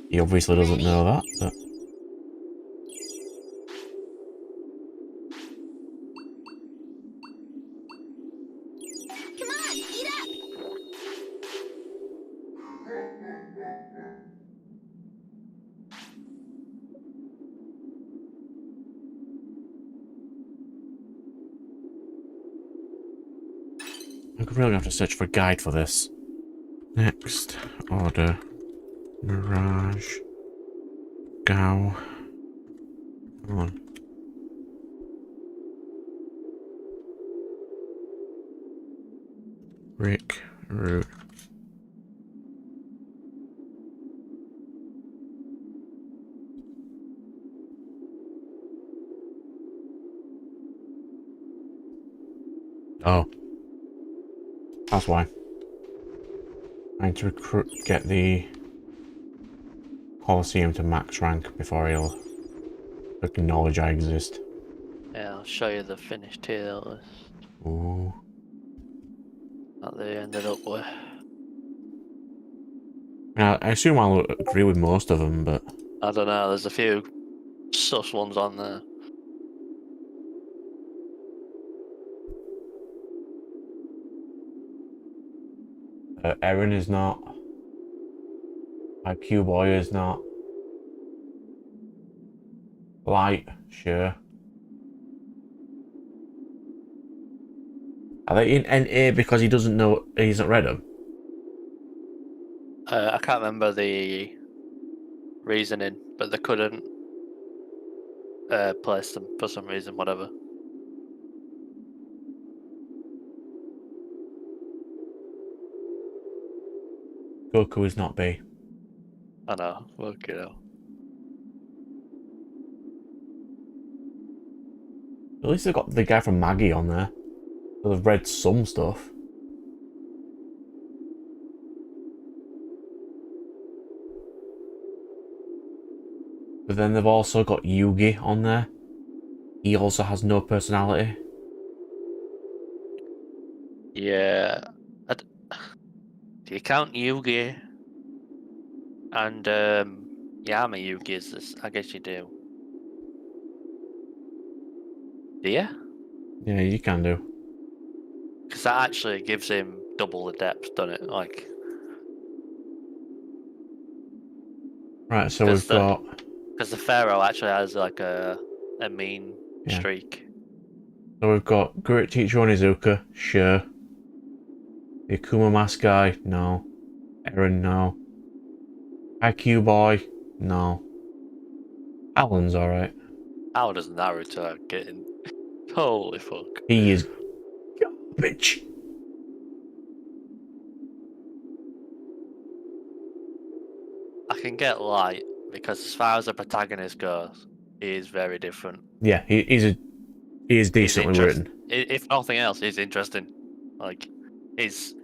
He obviously doesn't know that, but... Come on, eat up! I'm really gonna have to search for a guide for this. Next order. Mirage. Gao. Come on. Rick. Root. Oh. That's why. I need to get the Colosseum to max rank before he'll acknowledge I exist. Yeah, I'll show you the finished tier list Ooh. that they ended up with. I assume I'll agree with most of them, but... I don't know, there's a few sus ones on there. Erin is not. IQ Boy is not. Light, sure. Are they in NA because he doesn't know he hasn't read them? I can't remember the reasoning, but they couldn't place them for some reason, whatever. Goku is not B. I know, work it out. At least they've got the guy from Maggie on there. So they've read some stuff. But then they've also got Yugi on there. He also has no personality. Yeah. Do you count Yugi and Yama Yugi as this? I guess you do. Do you? Yeah, you can do. Because that actually gives him double the depth, doesn't it? Like. Right, so we've got... Because the Pharaoh actually has like a mean Yeah. streak. So we've got Great Teacher Onizuka, sure. The Akuma Mask guy, no. Eren, no. IQ Boy, no. Alan's alright. How does Naruto get in? Holy fuck. He is garbage. I can get Light because as far as the protagonist goes, he is very different. Yeah, he is He's decently written. If nothing else, he's interesting. Like his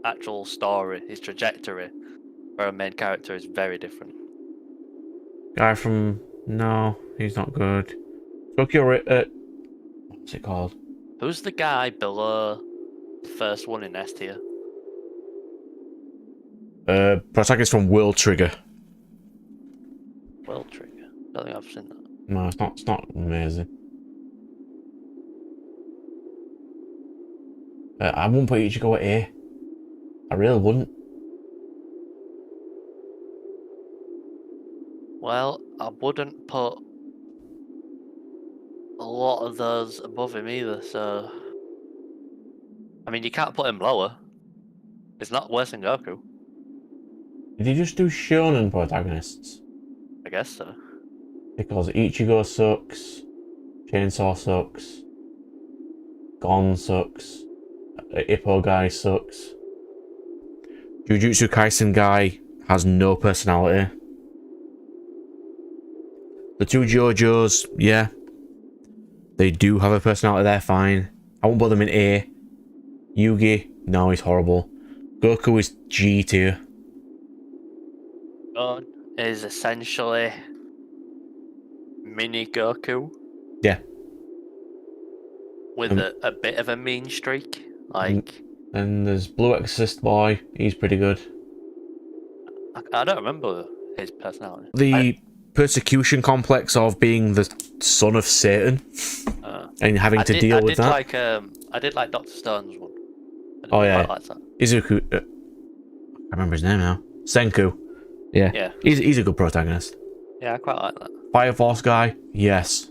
actual story, his trajectory for a main character is very different. Guy from... No, he's not good. Tokyo... what's it called? Who's the guy below the first one in S tier? Protagonist from World Trigger. World Trigger. Don't think I've seen that. No, it's not amazing. I wouldn't put Ichigo at A. I really wouldn't. Well, I wouldn't put a lot of those above him either, so... I mean, you can't put him lower. It's not worse than Goku. Did he just do shonen protagonists? I guess so. Because Ichigo sucks, Chainsaw sucks, Gon sucks, Ippo guy sucks, Jujutsu Kaisen guy has no personality. The two JoJos, yeah, they do have a personality, they're fine. I won't put them in A. Yugi, no, he's horrible. Goku is G tier. Gon is essentially mini Goku. Yeah. With a bit of a mean streak. Like... And there's Blue Exorcist Boy, he's pretty good. I don't remember his personality. The persecution complex of being the son of Satan and having to deal with that. I did like Dr. Stone's one. Oh yeah, quite like that. Izuku. I remember his name now. Senku. Yeah. Yeah. He's a good protagonist. Yeah, I quite like that. Fire Force guy. Yes.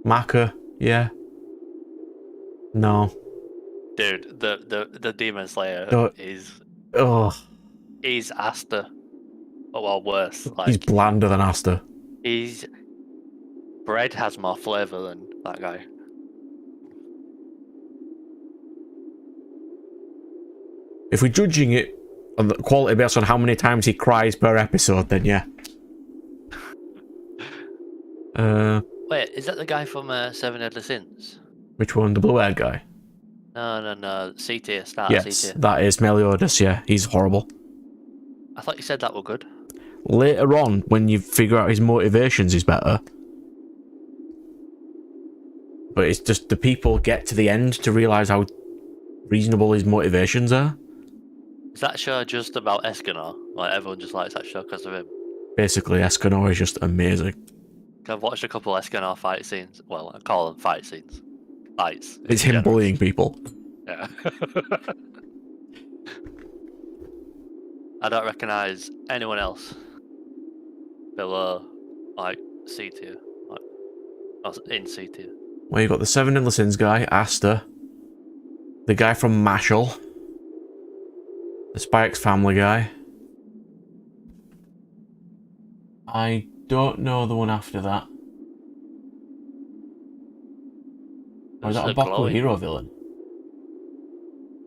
Maka. Yeah. No. Dude, the Demon Slayer is... Oh. He's Asta. Oh, well, worse. Like, He's blander than Asta. He's... Bread has more flavour than that guy. If we're judging it on the quality based on how many times he cries per episode, then yeah. Wait, is that the guy from Seven Deadly Sins? Which one? The blue-haired guy? No. C tier, start Yes, C tier. that is Meliodas, yeah. He's horrible. I thought you said that were good. Later on, when you figure out his motivations, he's better. But it's just the people get to the end to realise how reasonable his motivations are. Is that show just about Escanor? Like, everyone just likes that show because of him? Basically, Escanor is just amazing. I've watched a couple Escanor fight scenes. Well, I call them fight scenes. Fights. It's him bullying people. Yeah. I don't recognise anyone else below, like, C tier. Like, in C tier. Well, you got the Seven Deadly Sins guy, Asta. The guy from Mashal. The Spy X Family guy. I don't know the one after that. Or is that a Boku Hero villain?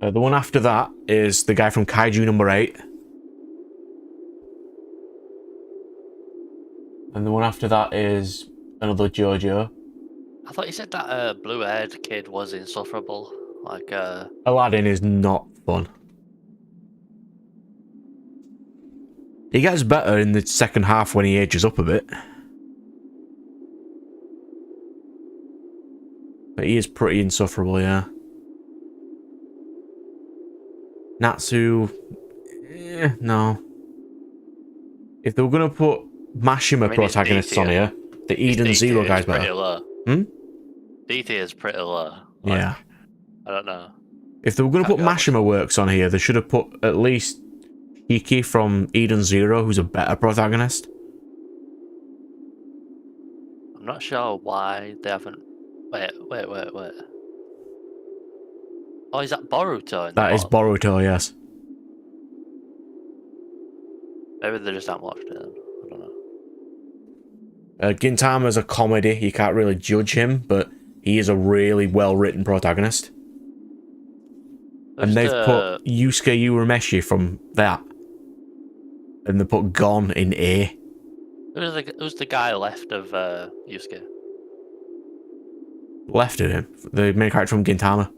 The one after that is the guy from Kaiju number 8. And the one after that is another JoJo. I thought you said that blue-haired kid was insufferable. Like, Aladdin is not fun. He gets better in the second half when he ages up a bit. But he is pretty insufferable, yeah. Natsu... no. If they were going to put Mashima protagonists on here, the Eden Zero guy's better. D tier is pretty low. Like, Yeah. I don't know. If they were going to put Mashima works on here, they should have put at least Hiki from Eden Zero, who's a better protagonist. I'm not sure why they haven't Wait. Oh, is that Boruto? In That the is bottom? Boruto, yes. Maybe they just haven't watched it. Then. I don't know. Gintama's a comedy. You can't really judge him, but he is a really well-written protagonist. And they've put Yusuke Urameshi from that. And they put Gon in A. Who's the guy left of Yusuke? Left of him. The main character from Gintama.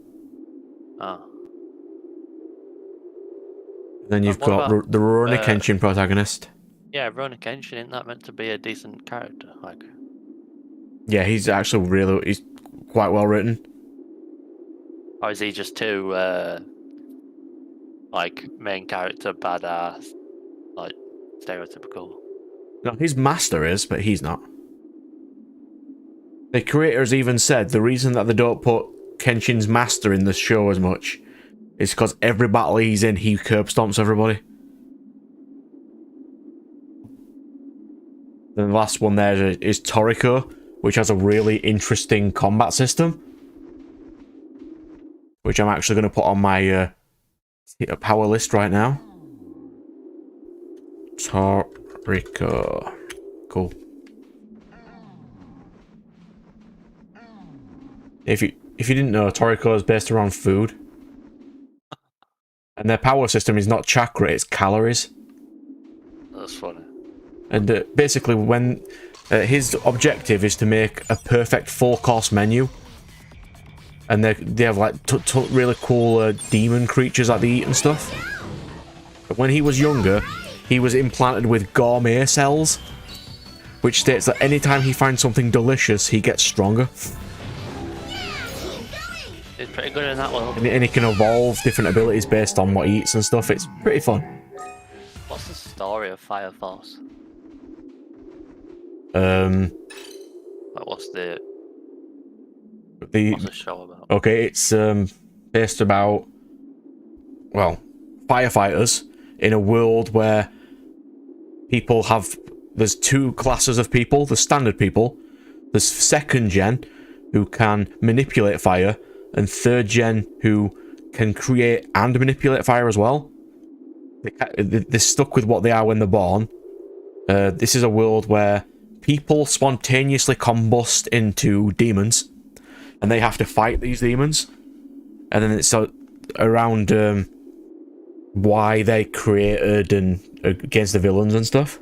Oh. Then you've got about, the Rurouni Kenshin protagonist. Yeah, Rurouni Kenshin, isn't that meant to be a decent character? Like, yeah, he's actually he's quite well written. Or is he just too, like, main character, badass, like, stereotypical? No, his master is, but he's not. The creators even said the reason that they don't put Kenshin's master in the show as much is because every battle he's in, he curb stomps everybody. The last one there is Toriko, which has a really interesting combat system, which I'm actually going to put on my power list right now. Toriko. Cool. If you didn't know, Toriko is based around food. And their power system is not chakra, it's calories. That's funny. And basically, when his objective is to make a perfect 4-course menu, and they have like really cool demon creatures that they eat and stuff. But when he was younger, he was implanted with gourmet cells, which states that anytime he finds something delicious, he gets stronger. He's pretty good in that one. And he can evolve different abilities based on what he eats and stuff. It's pretty fun. What's the story of Fire Force? Like, what's the show about? Okay, it's based about, well, firefighters in a world where people there's two classes of people. There's standard people, there's second gen who can manipulate fire, and third gen who can create and manipulate fire as well. They're stuck with what they are when they're born. This is a world where people spontaneously combust into demons, and they have to fight these demons. And then it's around why they created and against the villains and stuff.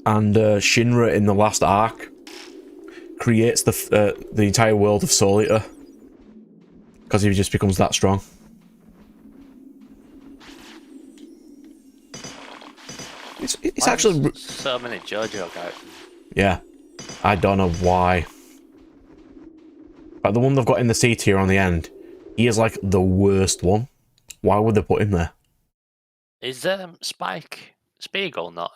And Shinra in the last arc creates the entire world of Soul Eater because he just becomes that strong. It's actually so many JoJo characters. Yeah, I don't know why. But the one they've got in the C tier on the end, he is like the worst one. Why would they put him there? Is Spike Spiegel not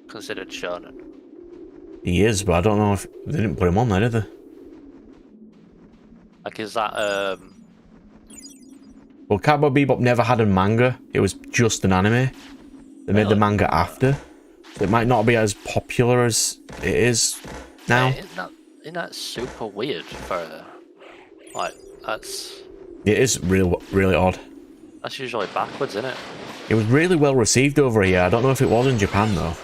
considered shonen? He is, but I don't know if they didn't put him on there, did they? Like, is that Well, Cowboy Bebop never had a manga. It was just an anime. They made the manga after. So it might not be as popular as it is now. Isn't that super weird for like that's? It is really odd. That's usually backwards, isn't it? It was really well received over here. I don't know if it was in Japan though.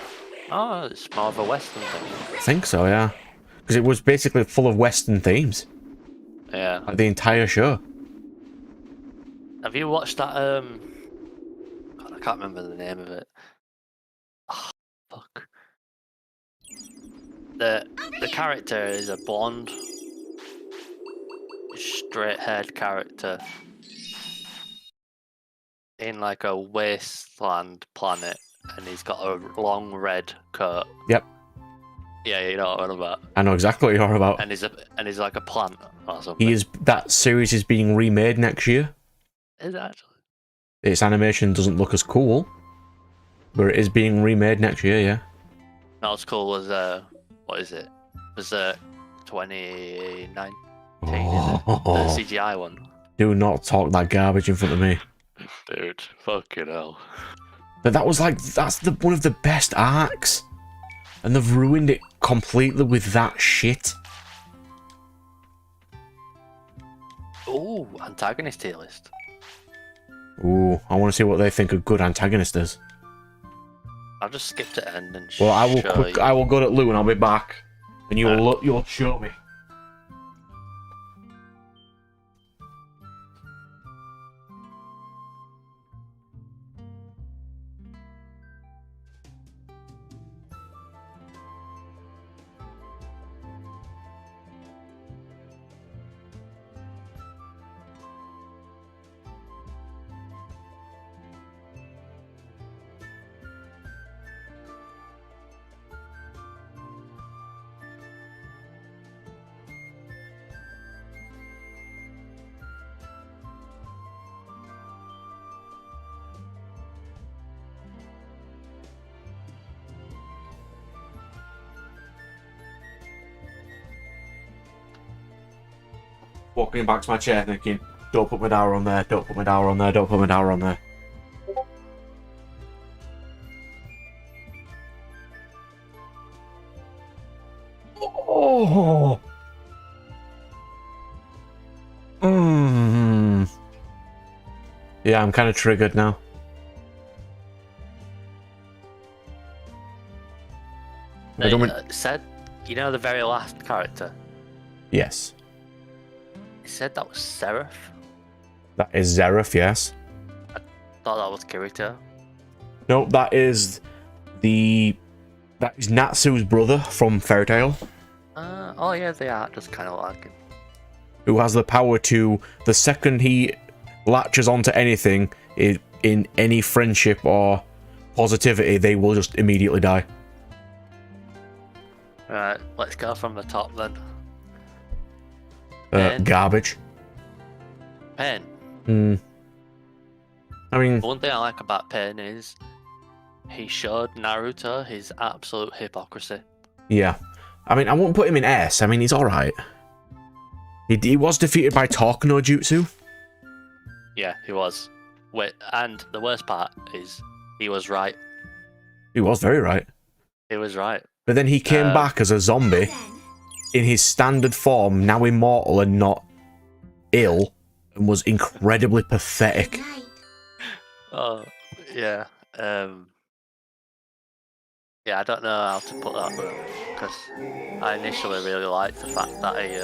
Oh, it's more of a Western thing. I think so, yeah. Because it was basically full of Western themes. Yeah. Like the entire show. Have you watched that? God, I can't remember the name of it. Oh, fuck. The character is a blonde, straight-haired character in like a wasteland planet, and he's got a long red coat. Yep. Yeah, you know what I'm on about. I know exactly what you're on about. And he's like a plant or something. That series is being remade next year. Is it actually? Its animation doesn't look as cool, but it is being remade next year, yeah. Not as cool as what is it? It was 2019, the CGI one. Do not talk that garbage in front of me. Dude, fucking hell. But that was like, that's one of the best arcs. And they've ruined it completely with that shit. Ooh, antagonist tier list. Ooh, I want to see what they think a good antagonist is. I'll just skip to end and Well, show you. I will go to Lou and I'll be back. And you'll show me. Walking back to my chair thinking, don't put my dower on there, don't put my dower on there, don't put my dower on there. Oh. Yeah, I'm kind of triggered now. Said, you know the very last character? Yes. It said that was Seraph. That is Zeref, yes. I thought that was Kirito. No, that is Natsu's brother from Fairy Tail. Oh yeah, they are just kind of like him. Who has the power to, the second he latches onto anything in any friendship or positivity, they will just immediately die. Right, let's go from the top then. Garbage. Pain. I mean, One thing I like about Pain is he showed Naruto his absolute hypocrisy. yeah. I mean, I won't put him in S. I mean, he's alright. He was defeated by Talk no Jutsu. Yeah, he was. Wait, and the worst part is he was right. He was very right. He was right. But then he came back as a zombie in his standard form, now immortal and not ill, and was incredibly pathetic. Oh, yeah. Yeah, I don't know how to put that, because I initially really liked the fact that he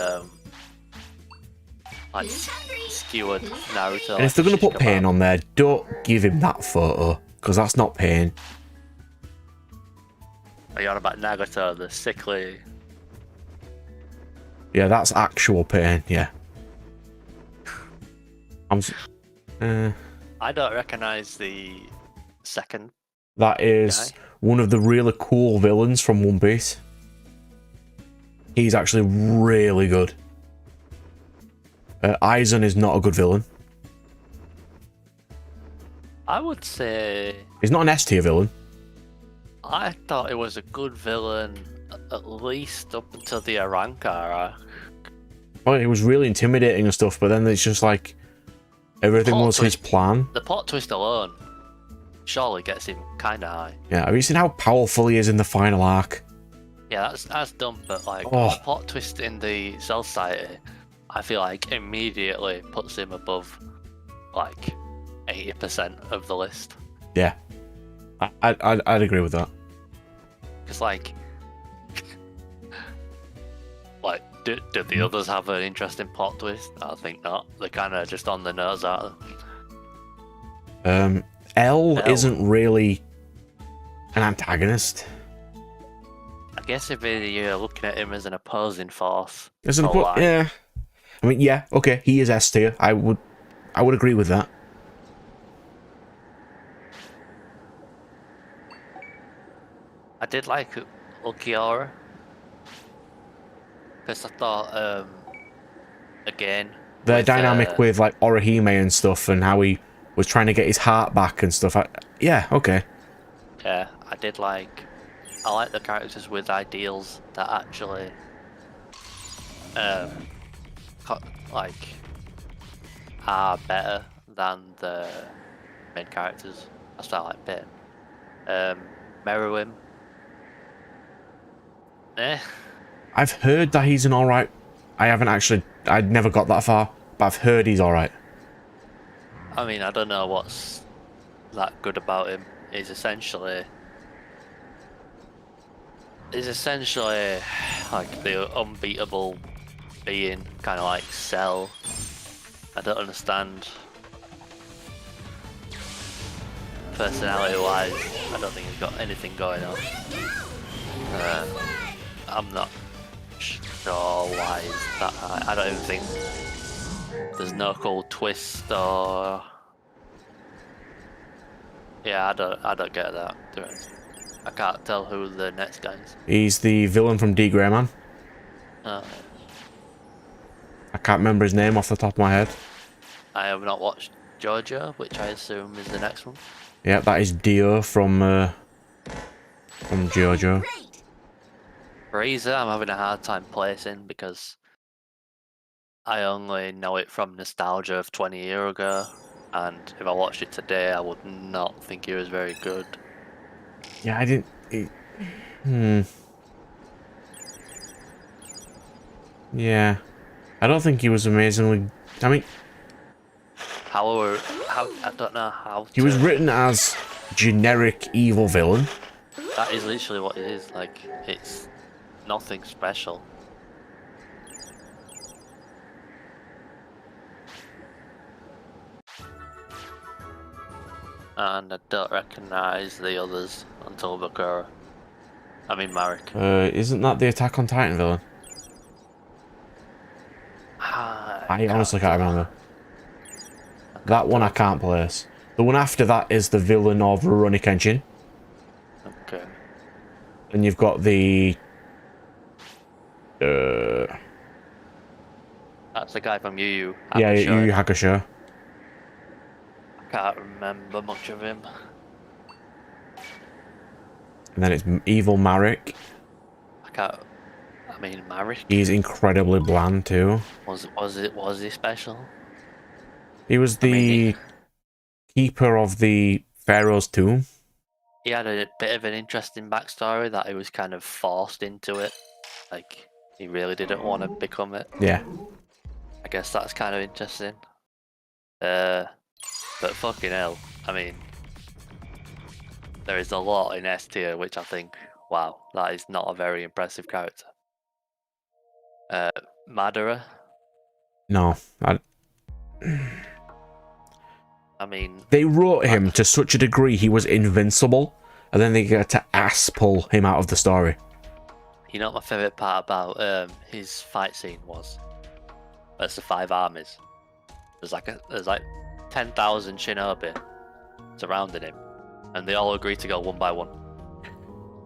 like skewered Naruto. And if they're going to put Pain on there, don't give him that photo, because that's not Pain. Are you on about Nagato, the sickly? Yeah, that's actual Pain, yeah. I don't recognise the second. That is one of the really cool villains from One Piece. He's actually really good. Aizen is not a good villain. I would say He's not an S tier villain. I thought it was a good villain at least up until the Arankara. Well, he was really intimidating and stuff, but then it's just like everything was his plan. The plot twist alone surely gets him kind of high. Yeah, have you seen how powerful he is in the final arc? Yeah, that's dumb, but like the plot twist in the Cell Society, I feel like immediately puts him above like 80% of the list. Yeah, I'd agree with that. Because like do the others have an interesting plot twist? I think not. They're kind of just on the nose, aren't they? L isn't really an antagonist. I guess if you're looking at him as an opposing force. Yeah. I mean, yeah, okay, he is S tier. I would agree with that. I did like Ulquiorra. Because I thought, again... The dynamic with, like, Orihime and stuff, and how he was trying to get his heart back and stuff. Yeah, okay. Yeah, I did like... I like the characters with ideals that actually... like... are better than the main characters. That's why I like Pain. Meruem. I've heard that he's an alright. I'd never got that far, but I've heard he's alright. I mean, I don't know what's that good about him. He's essentially like the unbeatable being, kind of like Cell. I don't understand. Personality-wise, I don't think he's got anything going on. I'm not sure why he's that high. I don't even think there's no cool twist or. Yeah, I don't get that. To be honest. I can't tell who the next guy is. He's the villain from D. Grey Man. Oh. I can't remember his name off the top of my head. I have not watched Jojo, which I assume is the next one. Yeah, that is Dio from Jojo. Frieza, I'm having a hard time placing because I only know it from nostalgia of 20 years ago, and if I watched it today, I would not think it was very good. Yeah, I didn't. Yeah, I don't think he was amazingly. I mean, I don't know how. He was written as generic evil villain. That is literally what it is. Like, it's nothing special. And I don't recognise the others until Bakura. I mean Marek. Isn't that the Attack on Titan villain? I honestly can't remember. That one I can't place. The one after that is the villain of Rurouni Kenshin. Okay. And you've got the... That's the guy from Yu Yu Hakusho. Yeah, Yu Yu Hakusho. I can't remember much of him. And then it's Evil Marek. I mean Marek. He's incredibly bland too. Was he special? He was the keeper of the Pharaoh's tomb. He had a bit of an interesting backstory that he was kind of forced into it. Like, he really didn't want to become it. Yeah. I guess that's kind of interesting. But fucking hell, I mean, there is a lot in S tier which I think, wow, that is not a very impressive character. Madara. No, I mean, they wrote him to such a degree he was invincible, and then they get to ass pull him out of the story. You know what my favourite part about his fight scene was? That's the 5 armies. There's like 10,000 shinobi surrounding him, and they all agree to go one by one.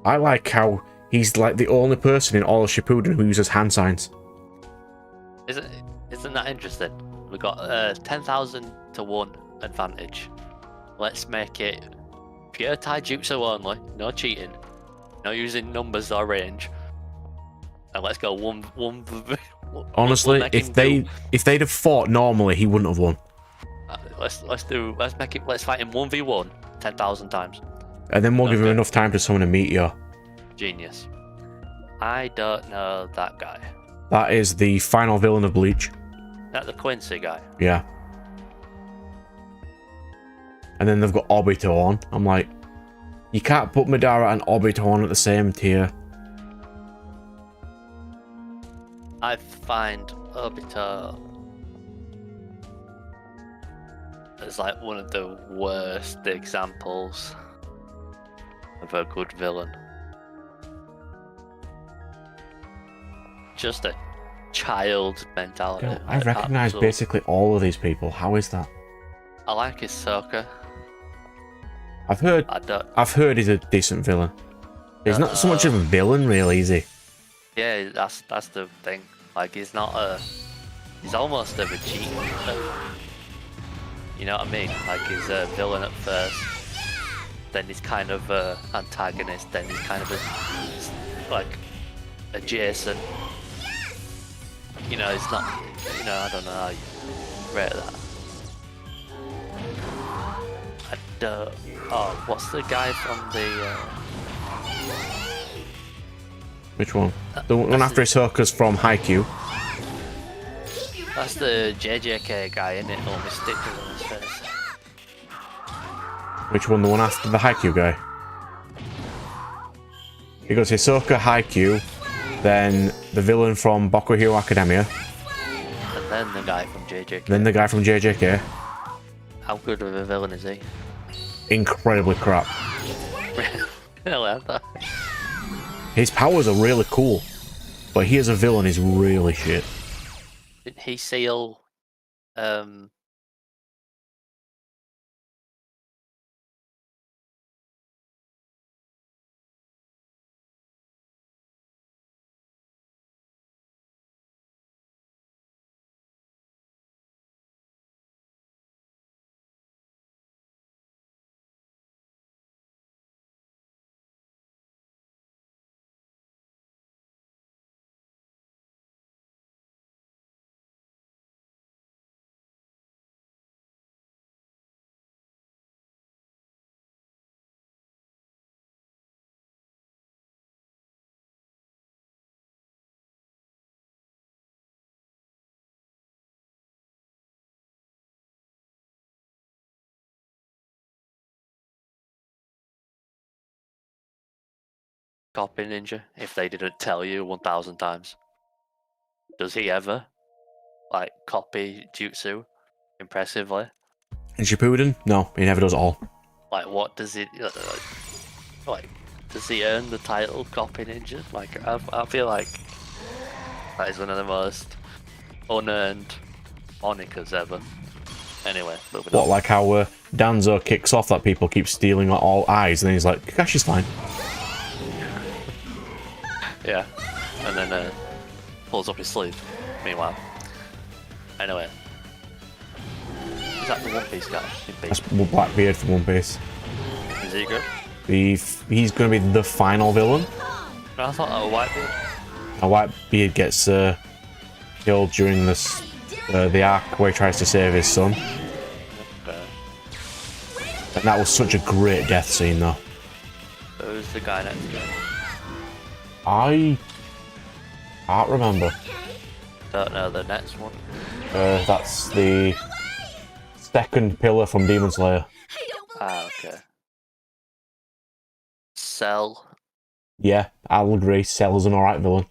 I like how he's like the only person in all of Shippuden who uses hand signs. Isn't that interesting? We got 10,000 to 1 advantage. Let's make it pure taijutsu only, no cheating, no using numbers or range, and let's go one. Honestly, if they'd have fought normally, he wouldn't have won. Let's fight him 1v1 10,000 times. And then we'll give him enough time to summon a meteor. Genius. I don't know that guy. That is the final villain of Bleach. That the Quincy guy. Yeah. And then they've got Obito on. I'm like, you can't put Madara and Obito on at the same tier. I find Obito as like one of the worst examples of a good villain. Just a child mentality. Yo, I recognise basically all of these people. How is that? I like his Hisoka. I've heard he's a decent villain. He's not so much of a villain, really, is he? Yeah, that's the thing. Like, he's almost a Vegeta. You know what I mean? Like, he's a villain at first, then he's kind of a antagonist, then he's kind of like adjacent. You know, it's not. You know, I don't know how you rate that. Oh, what's the guy from the? Which one? The one after Hisoka's from Haikyuu. That's the JJK guy, isn't it? No mistake on his face. Which one? The one after the Haikyuu guy? He goes Hisoka, Haikyuu, then the villain from Boku Hero Academia, And then the guy from JJK. then the guy from JJK. How good of a villain is he? Incredibly crap. Really, I thought. His powers are really cool, but he as a villain is really shit. Didn't he seal? Copy ninja, if they didn't tell you 1,000 times. Does he ever, like, copy jutsu impressively? And Shippuden? No, he never does at all. Like, what does he, like, does he earn the title copy ninja? Like, I feel like that is one of the most unearned monikers ever. Anyway, moving What, on. like how Danzo kicks off that people keep stealing all eyes, and then he's like, Kakashi's fine. Yeah, and then pulls up his sleeve. Meanwhile, anyway, is that the One Piece guy? That's Blackbeard from One Piece. Is he good? He's going to be the final villain. I thought that was Whitebeard. Whitebeard gets killed during this the arc where he tries to save his son. Okay. And that was such a great death scene, though. Who's the guy next to him? I can't remember. Don't know the next one. That's the second pillar from Demon Slayer. Ah, okay. Cell. Yeah, I'll agree. Cell is an alright villain.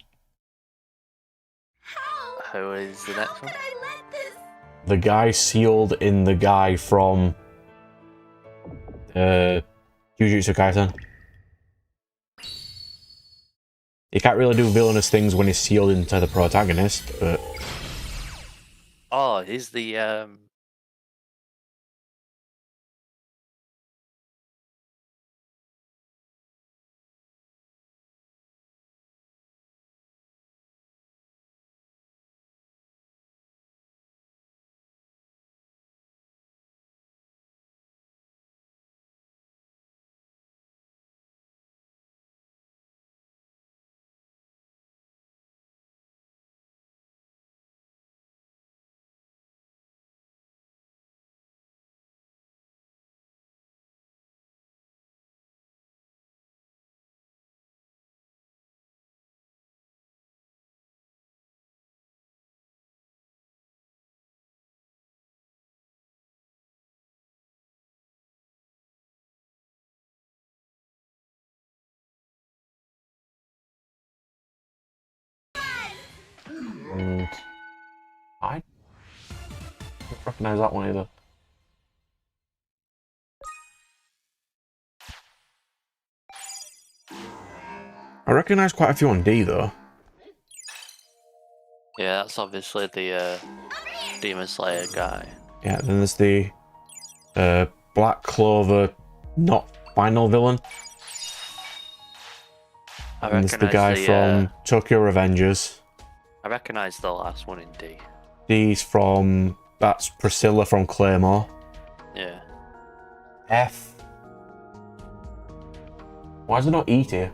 Who is the next one? The guy sealed in the guy from Jujutsu Kaisen. You can't really do villainous things when he's sealed into the protagonist, but... Oh, he's the And I don't recognise that one either. I recognise quite a few on D though. yeah, that's obviously the Demon Slayer guy. Yeah, then there's the Black Clover not final villain. I And there's the recognise guy from Tokyo Revengers. I recognise the last one in D. D's from... That's Priscilla from Claymore. Yeah. F. Why is there no E here?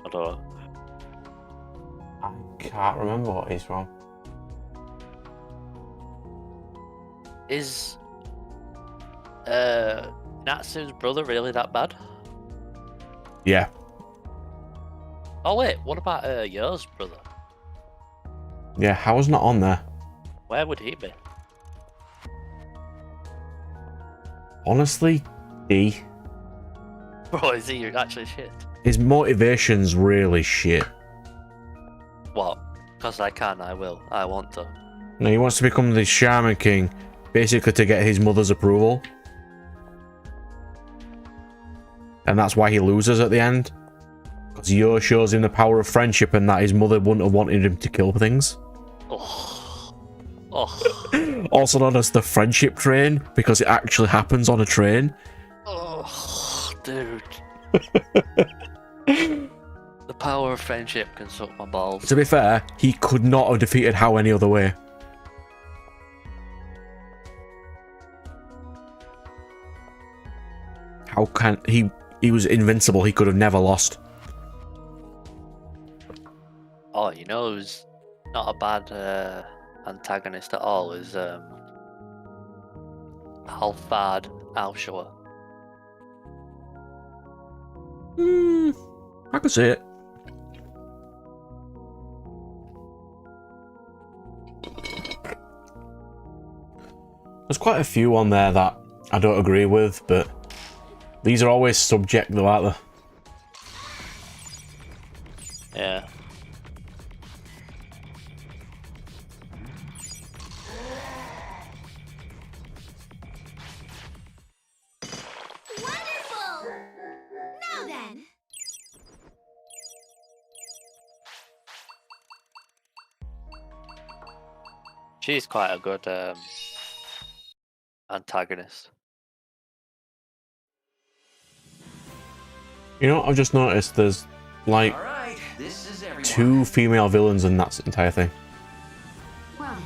I don't know. I can't remember what he's from. Natsu's brother really that bad? Yeah. Oh wait, what about yours brother? Yeah, How's not on there? Where would he be? Honestly, D. Bro, is he actually shit? His motivation's really shit. What? Because I can, I will. I want to. No, he wants to become the Shaman King, basically to get his mother's approval. And that's why he loses at the end. Because Yo shows him the power of friendship and that his mother wouldn't have wanted him to kill things. Oh. Oh. Also known as the friendship train, because it actually happens on a train. Oh, dude. The power of friendship can suck my balls. To be fair, he could not have defeated How any other way. How can he was invincible, he could have never lost. Oh, you know who's not a bad antagonist at all is Halfard Alshua. I could see it. There's quite a few on there that I don't agree with, but these are always subject though, aren't they? Yeah. Wonderful! Now then. She's quite a good antagonist. You know what I've just noticed? There's like All right, this is everyone. 2 female villains in that entire thing. Well,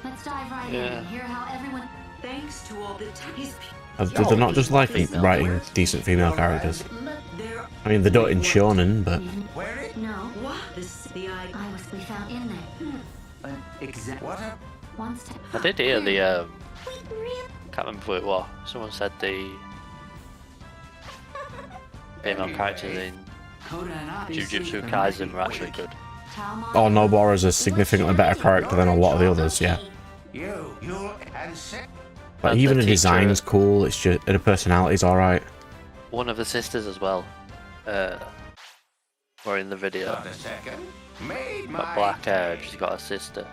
let's dive right in Yeah. and hear how everyone. Thanks to all the tinies. They're not just like Female. writing decent female characters. There. I mean, they don't in shonen, but Where it? No, What? The I. I was we found in there. What? Once. I did hear the We really. can't remember who it was. Someone said the female characters in Coda and I. Jujutsu Kaisen were actually good. oh, Nobora's a significantly better character than a lot of the others. Yeah, You and sit. but And even the the design's teacher- cool. It's just the personality's all right. One of the sisters as well. Were in the video. A second. Made Got my black hair. day. She's got a sister.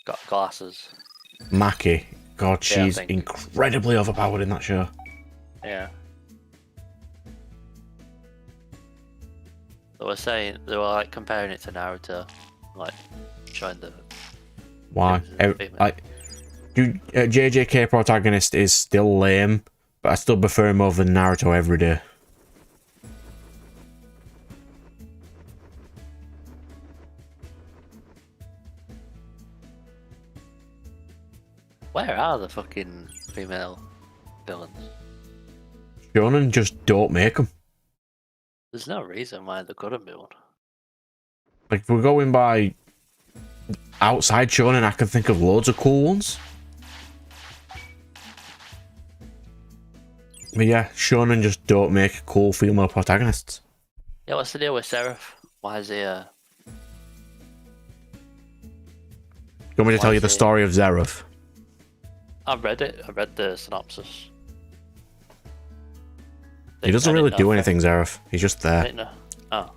Got glasses. Maki, God, Yeah, I she's think- incredibly overpowered in that show. Yeah. They were saying they were like comparing it to Naruto, like showing the Why? differences in female. Like, JJK protagonist is still lame, but I still prefer him over Naruto every day. Where are the fucking female villains? Shonen just don't make them. There's no reason why there couldn't be one. Like, if we're going by outside shonen, I can think of loads of cool ones. But yeah, shonen just don't make cool female protagonists. Yeah, what's the deal with Seraph? Why is he Do you want me to tell you the story of Zeref? I've read it. I read the synopsis. He doesn't really do anything, Zeref. He's just I there. didn't know. Oh.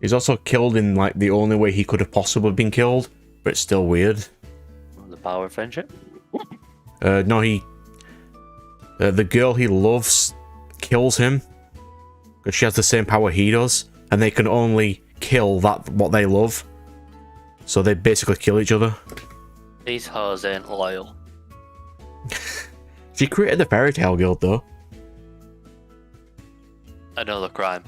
He's also killed in like the only way he could have possibly been killed, but it's still weird. The power of friendship? No, the girl he loves kills him because she has the same power he does, and they can only kill what they love. So they basically kill each other. These hoes ain't loyal. She created the Fairy Tail Guild, though. Another crime.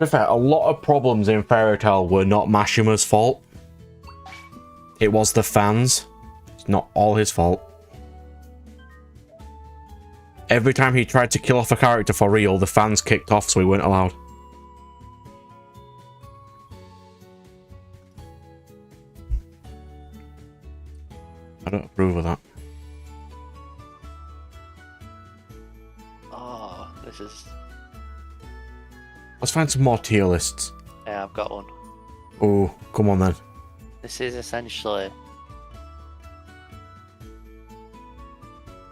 In fact, a lot of problems in Fairy Tail were not Mashima's fault. It was the fans. It's not all his fault. Every time he tried to kill off a character for real, the fans kicked off, so he weren't allowed. I don't approve of that. Oh, this is... Let's find some more tier lists. Yeah, I've got one. Oh, come on then. This is essentially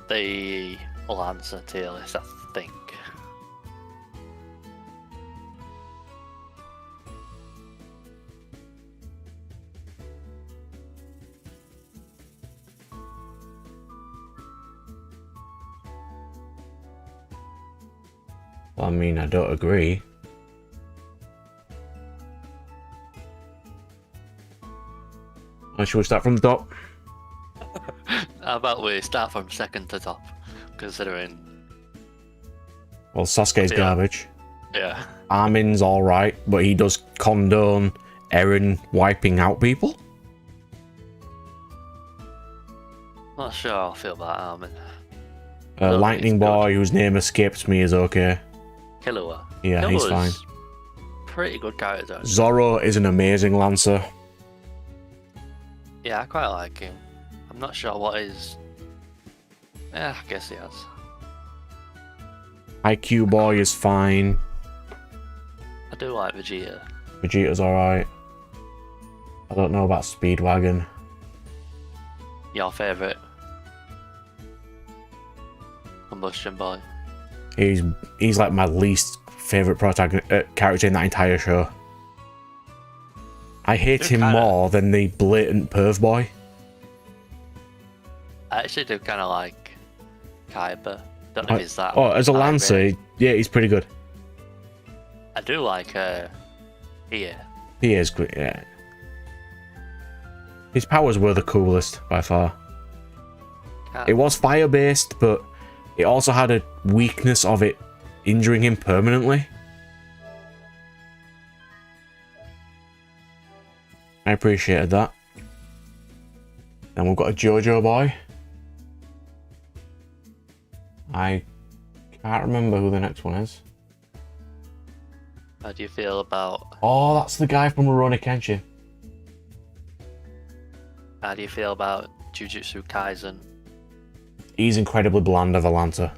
the Lancer tier list, I think. Well, I mean, I don't agree. Should we start from the top? How about we start from second to top, considering... Well, Sasuke's Yeah. garbage. Yeah. Armin's alright, but he does condone Eren wiping out people. Not sure how I feel about Armin. Lightning he's Boy, whose name escapes me, is okay. Killua. Yeah, he's fine. Pretty good character. Zoro is an amazing Lancer. Yeah, I quite like him. I'm not sure what his... Yeah, I guess he has. IQ Boy is fine. I do like Vegeta. Vegeta's alright. I don't know about Speedwagon. Your favourite? Combustion Boy. He's like my least favourite protagonist character in that entire show. I hate him more than the blatant perv boy. I actually do kind of like Kaiba. Don't know if he's that. Oh, as a high Lancer, rated. yeah, he's pretty good. I do like Hiei. He is good, yeah. His powers were the coolest by far. It was fire based, but it also had a weakness of it injuring him permanently. I appreciated that. Then we've got a JoJo boy. I can't remember who the next one is. How do you feel about... Oh, that's the guy from Rurouni Kenshin. How do you feel about Jujutsu Kaisen? He's incredibly bland of a Lancer.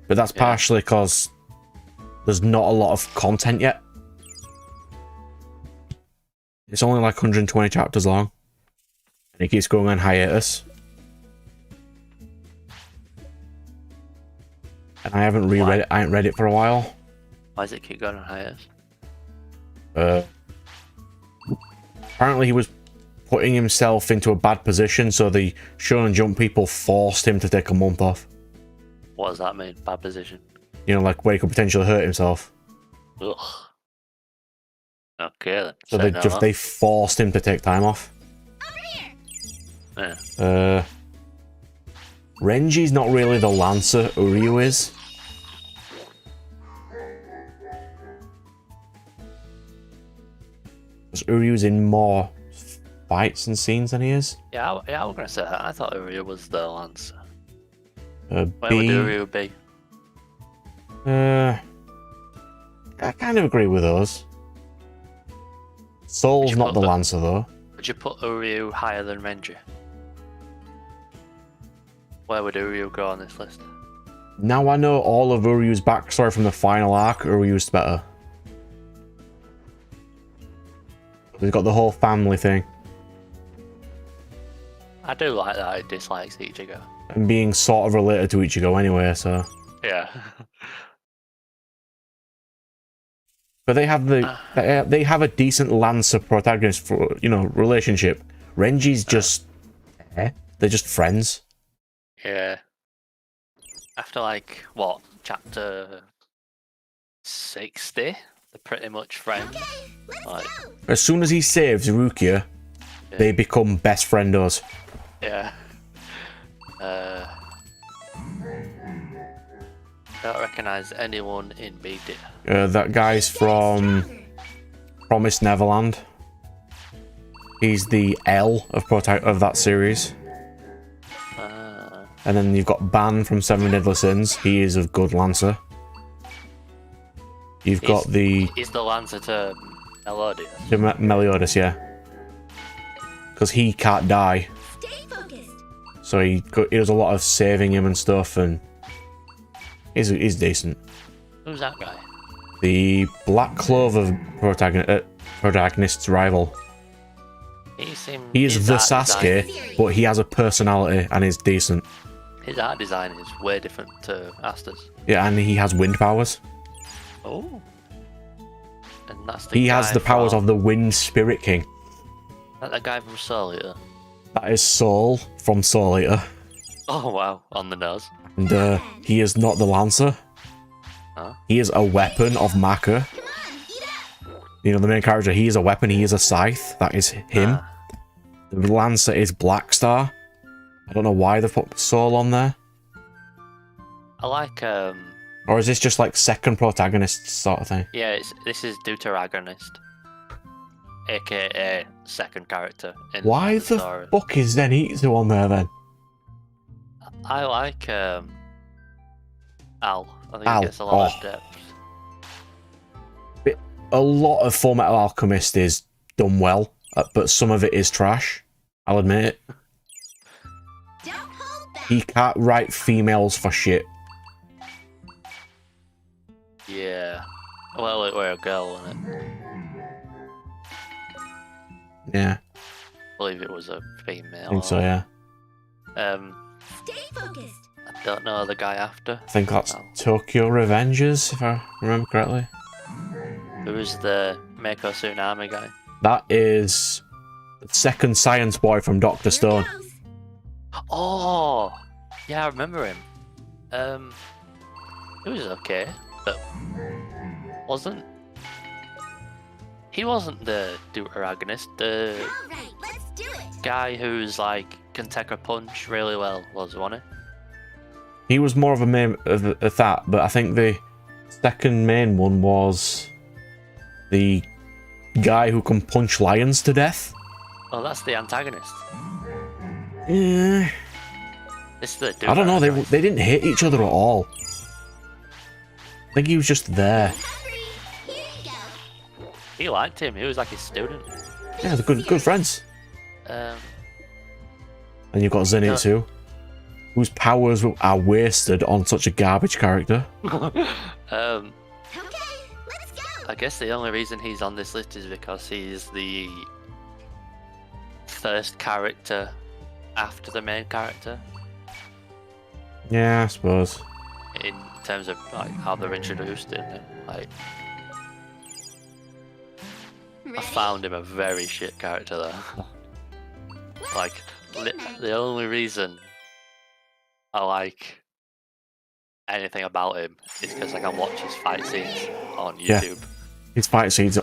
But that's partially because there's not a lot of content yet. It's only like 120 chapters long. And it keeps going on hiatus. And I haven't reread it. I haven't read it for a while. Why does it keep going on hiatus? Apparently he was putting himself into a bad position, so the Shonen Jump people forced him to take a month off. What does that mean? Bad position? You know, like where he could potentially hurt himself. Ugh. Okay then. So they forced him to take time off. Yeah. Renji's not really the Lancer Uryu is. Because Uryu's in more fights and scenes than he is. Yeah, I was gonna say that. I thought Uryu was the Lancer. Where would Uryu be? I kind of agree with those. Soul's not the Lancer though. Would you put Uryu higher than Renji? Where would Uryu go on this list? Now I know all of Uryu's backstory from the final arc, Uryu's better. He's got the whole family thing. I do like that he dislikes Ichigo. And being sort of related to Ichigo anyway, so... Yeah. But they have they have a decent Lancer protagonist for, you know, relationship. Renji's just... they're just friends. Yeah. After like, what, chapter 60? They're pretty much friends. Like, As soon as he saves Rukia, they become best friendos. yeah. Don't recognise anyone in BD. That guy's from Promised Neverland. He's the L of that series. And then you've got Ban from Seven Deadly Sins. He is a good Lancer. You've got the... He's the Lancer to Melodius. Meliodas, yeah. Because he can't die. Stay focused. So he does a lot of saving him and stuff, and he's decent. Who's that guy? The Black Clover protagonist's rival. He is the Sasuke, but he has a personality and is decent. His art design is way different to Asta's. Yeah, and he has wind powers. Oh. And that's the He guy has the powers from, of the Wind Spirit King. that the guy from Soul Eater. That is Soul from Soul Eater. Oh wow, on the nose. And he is not the Lancer. Huh? He is a weapon of Maka. You know, the main character, he is a weapon, he is a scythe. That is him. The Lancer is Black Star. I don't know why they've put Soul on there. I like Or is this just like second protagonist sort of thing? yeah, this is Deuteragonist. AKA second character in Why the the story. fuck is Zenitsu on there then? I like Al. I think Al, he gets a lot oh. of depth. A lot of Full Metal Alchemist is done well, but some of it is trash. I'll admit it. He can't write females for shit. Yeah. Well, we're a girl, wasn't it? Yeah, I believe it was a female. I think so, yeah. Stay focused. I don't know the guy after. I think that's Oh. Tokyo Revengers, if I remember correctly. Who's the Mako Tsunami guy? That is the second science boy from Dr. Stone. Oh, yeah, I remember him. He was okay, but he wasn't the Deuteragonist. The Alright, let's do it. guy who's like can take a punch really well was, wasn't He was more of a main of that, but I think the second main one was the guy who can punch lions to death. he? Oh, that's the antagonist. Yeah, This is the I don't know. They Deuteragonist. didn't hit each other at all. I think he was just there. Here you go. He liked him. He was like his student. Yeah, they're good friends. Um, And you've got Zenitsu, whose powers are wasted on such a garbage character. Okay, let's go. I guess the only reason he's on this list is because he's the first character after the main character Yeah, I suppose. in terms of like how they're introduced in it. Like, I found him a very shit character though. Like, the only reason I like anything about him is because I can watch his fight scenes on Yeah. YouTube. His fight scenes,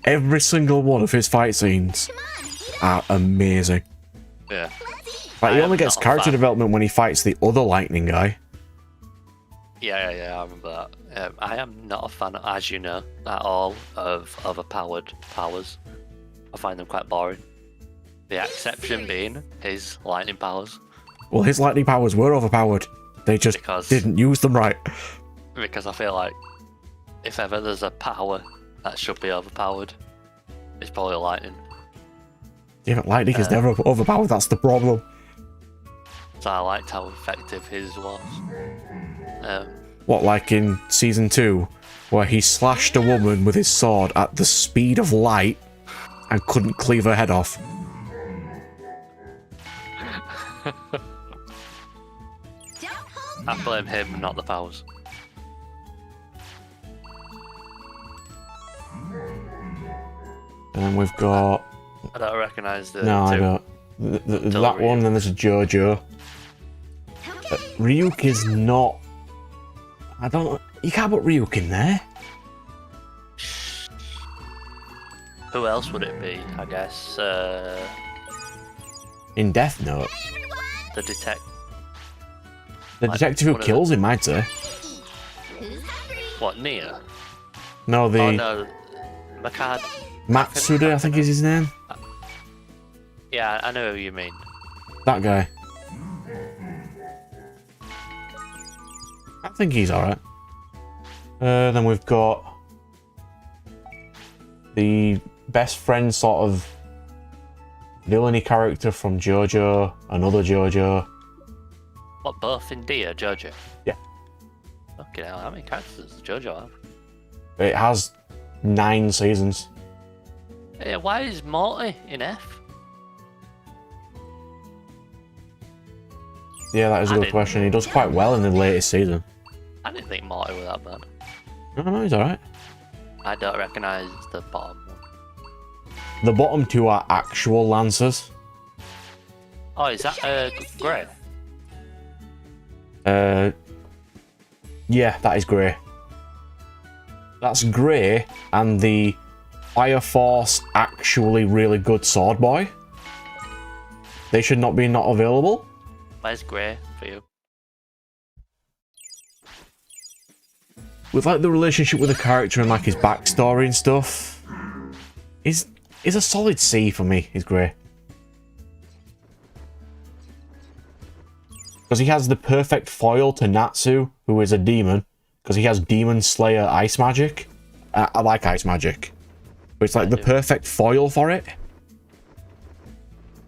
every single one of his fight scenes are amazing. Yeah. Like, he I only am gets not a character fan. development when he fights the other lightning guy. Yeah, I remember that. I am not a fan, as you know, at all of overpowered powers. I find them quite boring. The exception being his lightning powers, Well, his lightning powers were overpowered. They just Because- didn't use them right. because I feel like if ever there's a power that should be overpowered, it's probably lightning. Yeah, but lightning is never overpowered, that's the problem. So I liked how effective his was. What, like in Season 2, where he slashed a woman with his sword at the speed of light and couldn't cleave her head off? I blame him, not the powers. And then we've got... I don't recognise the No, I two. don't. That one, then there's a JoJo. Ryuk is not... I don't... You can't put Ryuk in there. Who else would it be? I guess In Death Note. the detect. The Like, detective who one of kills him, I'd say. What, Nia? No, the... Oh no, Makad. Matsuda, I think is his name. Yeah, I know who you mean. That guy. I think he's alright. Then we've got... the best friend sort of villainy character from JoJo, another JoJo. What, both in D or JoJo? Yeah. Okay, now how many characters does JoJo have? It has 9 seasons. Hey, why is Morty in F? Yeah, that is a I good didn't- question. He does quite well in the latest season. I didn't think Morty was that bad. No, he's alright. I don't recognise the bottom one. The bottom 2 are actual Lancers. Oh, is that Grey? Yeah, that is Grey. That's Grey and the Fire Force actually really good sword boy. They should not be not available. Where's Grey for you? With like the relationship with the character and like his backstory and stuff, is a solid C for me. Is Grey because he has the perfect foil to Natsu, who is a demon, because he has Demon Slayer ice magic. I like ice magic, but it's like the perfect foil for it.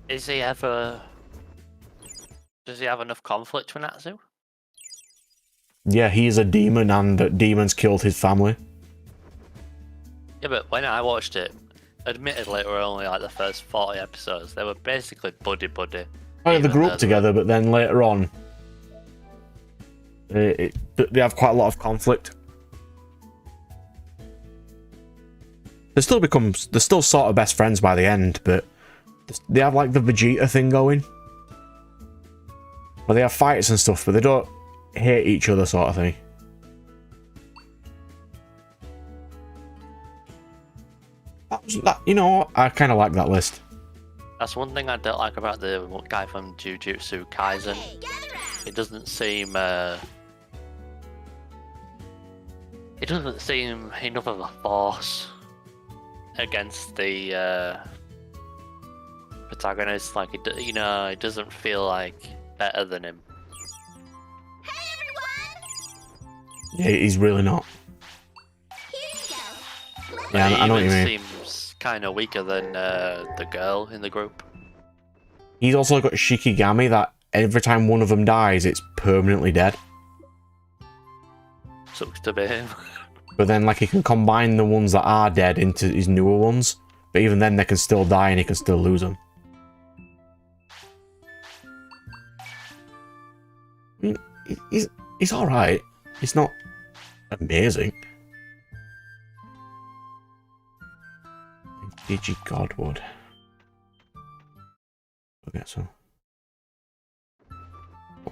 Is he ever? Does he have enough conflict with Natsu? Yeah, he is a demon, and demons killed his family. Yeah, but when I watched it, admittedly, it were only like the first 40 episodes. They were basically buddy. Oh, yeah, they grew up together, but then later on, they have quite a lot of conflict. They're still sort of best friends by the end, but they have like the Vegeta thing going. Well, they have fights and stuff, but they don't hate each other, sort of thing. You know, I kind of like that list. That's one thing I don't like about the guy from Jujutsu Kaisen. It doesn't seem enough of a force against the protagonist. Like it doesn't feel like better than him. Yeah, he's really not. Yeah, I know what you mean. Seems kind of weaker than the girl in the group. He's also got Shikigami that every time one of them dies, it's permanently dead. Sucks to be him. But then, like, he can combine the ones that are dead into his newer ones. But even then, they can still die and he can still lose them. I mean, he's alright. He's not amazing. Digi Godwood. Okay, so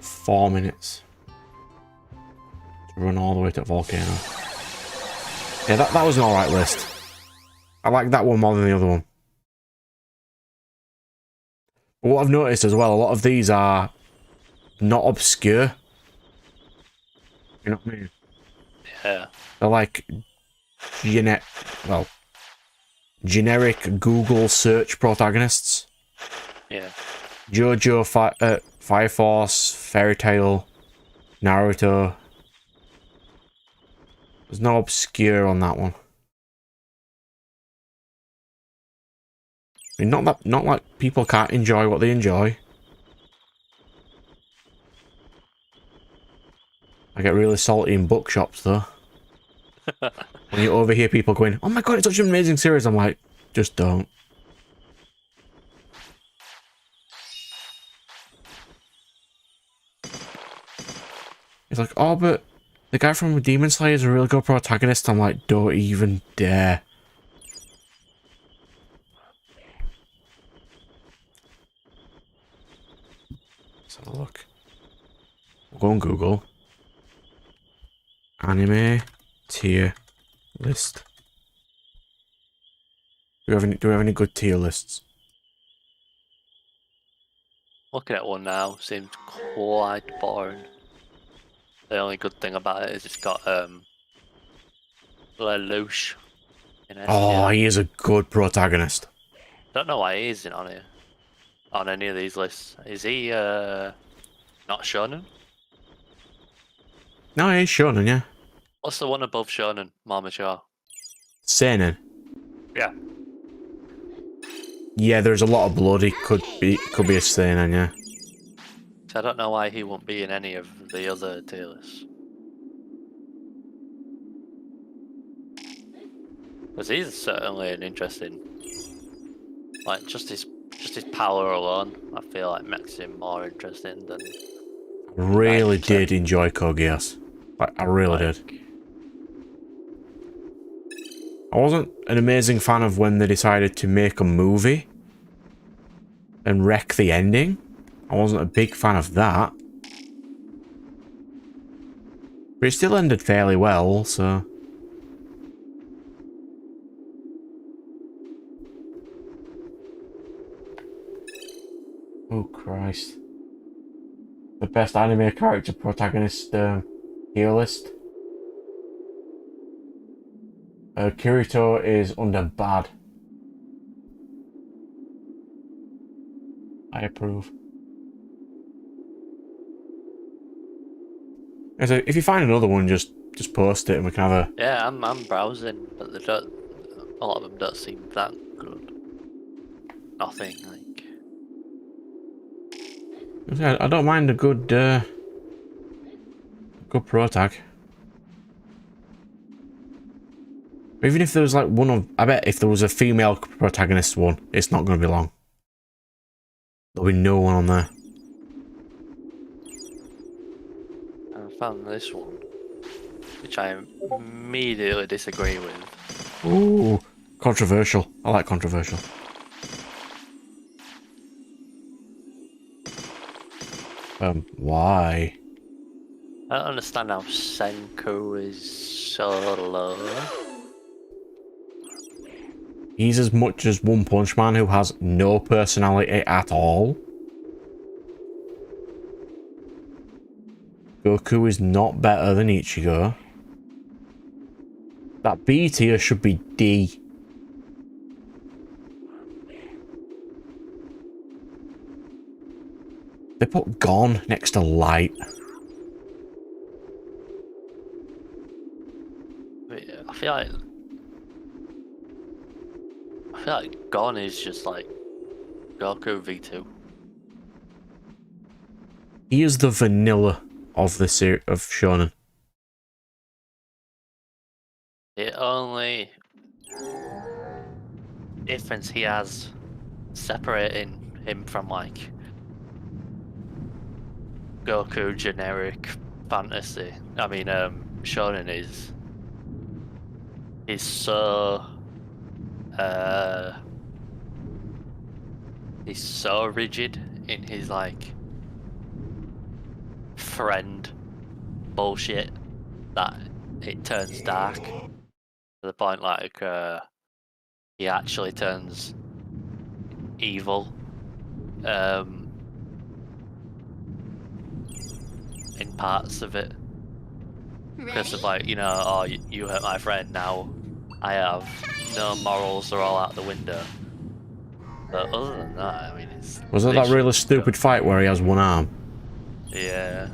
4 minutes to run all the way to Volcano. Yeah, that was an alright list. I like that one more than the other one. But what I've noticed as well, a lot of these are not obscure. You know what I mean? Yeah. They're like generic Google search protagonists. Yeah. JoJo, Fire Force, Fairy Tail, Naruto. There's no obscure on that one. I mean, not like people can't enjoy what they enjoy. I get really salty in bookshops though. When you overhear people going, "Oh my god, it's such an amazing series," I'm like, just don't. It's like, oh, but the guy from Demon Slayer is a really good protagonist. I'm like, don't even dare. Let's have a look. We'll go on Google. Anime tier list. Do we have any good tier lists? Looking at one now seems quite boring. The only good thing about it is it's got Lelouch in it. Oh, he is a good protagonist. Don't know why he isn't on here. On any of these lists. Is he not shonen? No, he's shonen, yeah. What's the one above shonen? More mature. Seinen. Yeah. Yeah, there's a lot of blood. He could be a seinen, yeah. So I don't know why he won't be in any of the other tier lists. Because he's certainly an interesting, like just his power alone. I feel like makes him more interesting than. I really 90%. did enjoy Kogias. Like, I really did. I wasn't an amazing fan of when they decided to make a movie and wreck the ending. I wasn't a big fan of that. But it still ended fairly well, so... Oh, Christ. The best anime character protagonist tier list. Kirito is under bad. I approve. So if you find another one, just post it and we can have a... Yeah, I'm browsing, but they don't. A lot of them don't seem that good. Nothing like. I don't mind a good pro tag. Even if there was like one of... I bet if there was a female protagonist one, it's not going to be long. There'll be no one on there. I found this one, which I immediately disagree with. Ooh, controversial. I like controversial. Why? I don't understand how Senku is so low. He's as much as One Punch Man, who has no personality at all. Goku is not better than Ichigo. That B tier should be D. They put Gon next to Light. I feel like Gon is just like Goku V2. He is the vanilla of the series of Shonen. The only difference he has separating him from like Goku generic fantasy, I mean Shonen is he's so rigid in his like friend bullshit that it turns dark to the point like he actually turns evil in parts of it because of like, you know, oh, you hurt my friend, now I have no morals, they're all out the window. But other than that, I mean, it's... Was that really stupid fight where he has one arm? Yeah.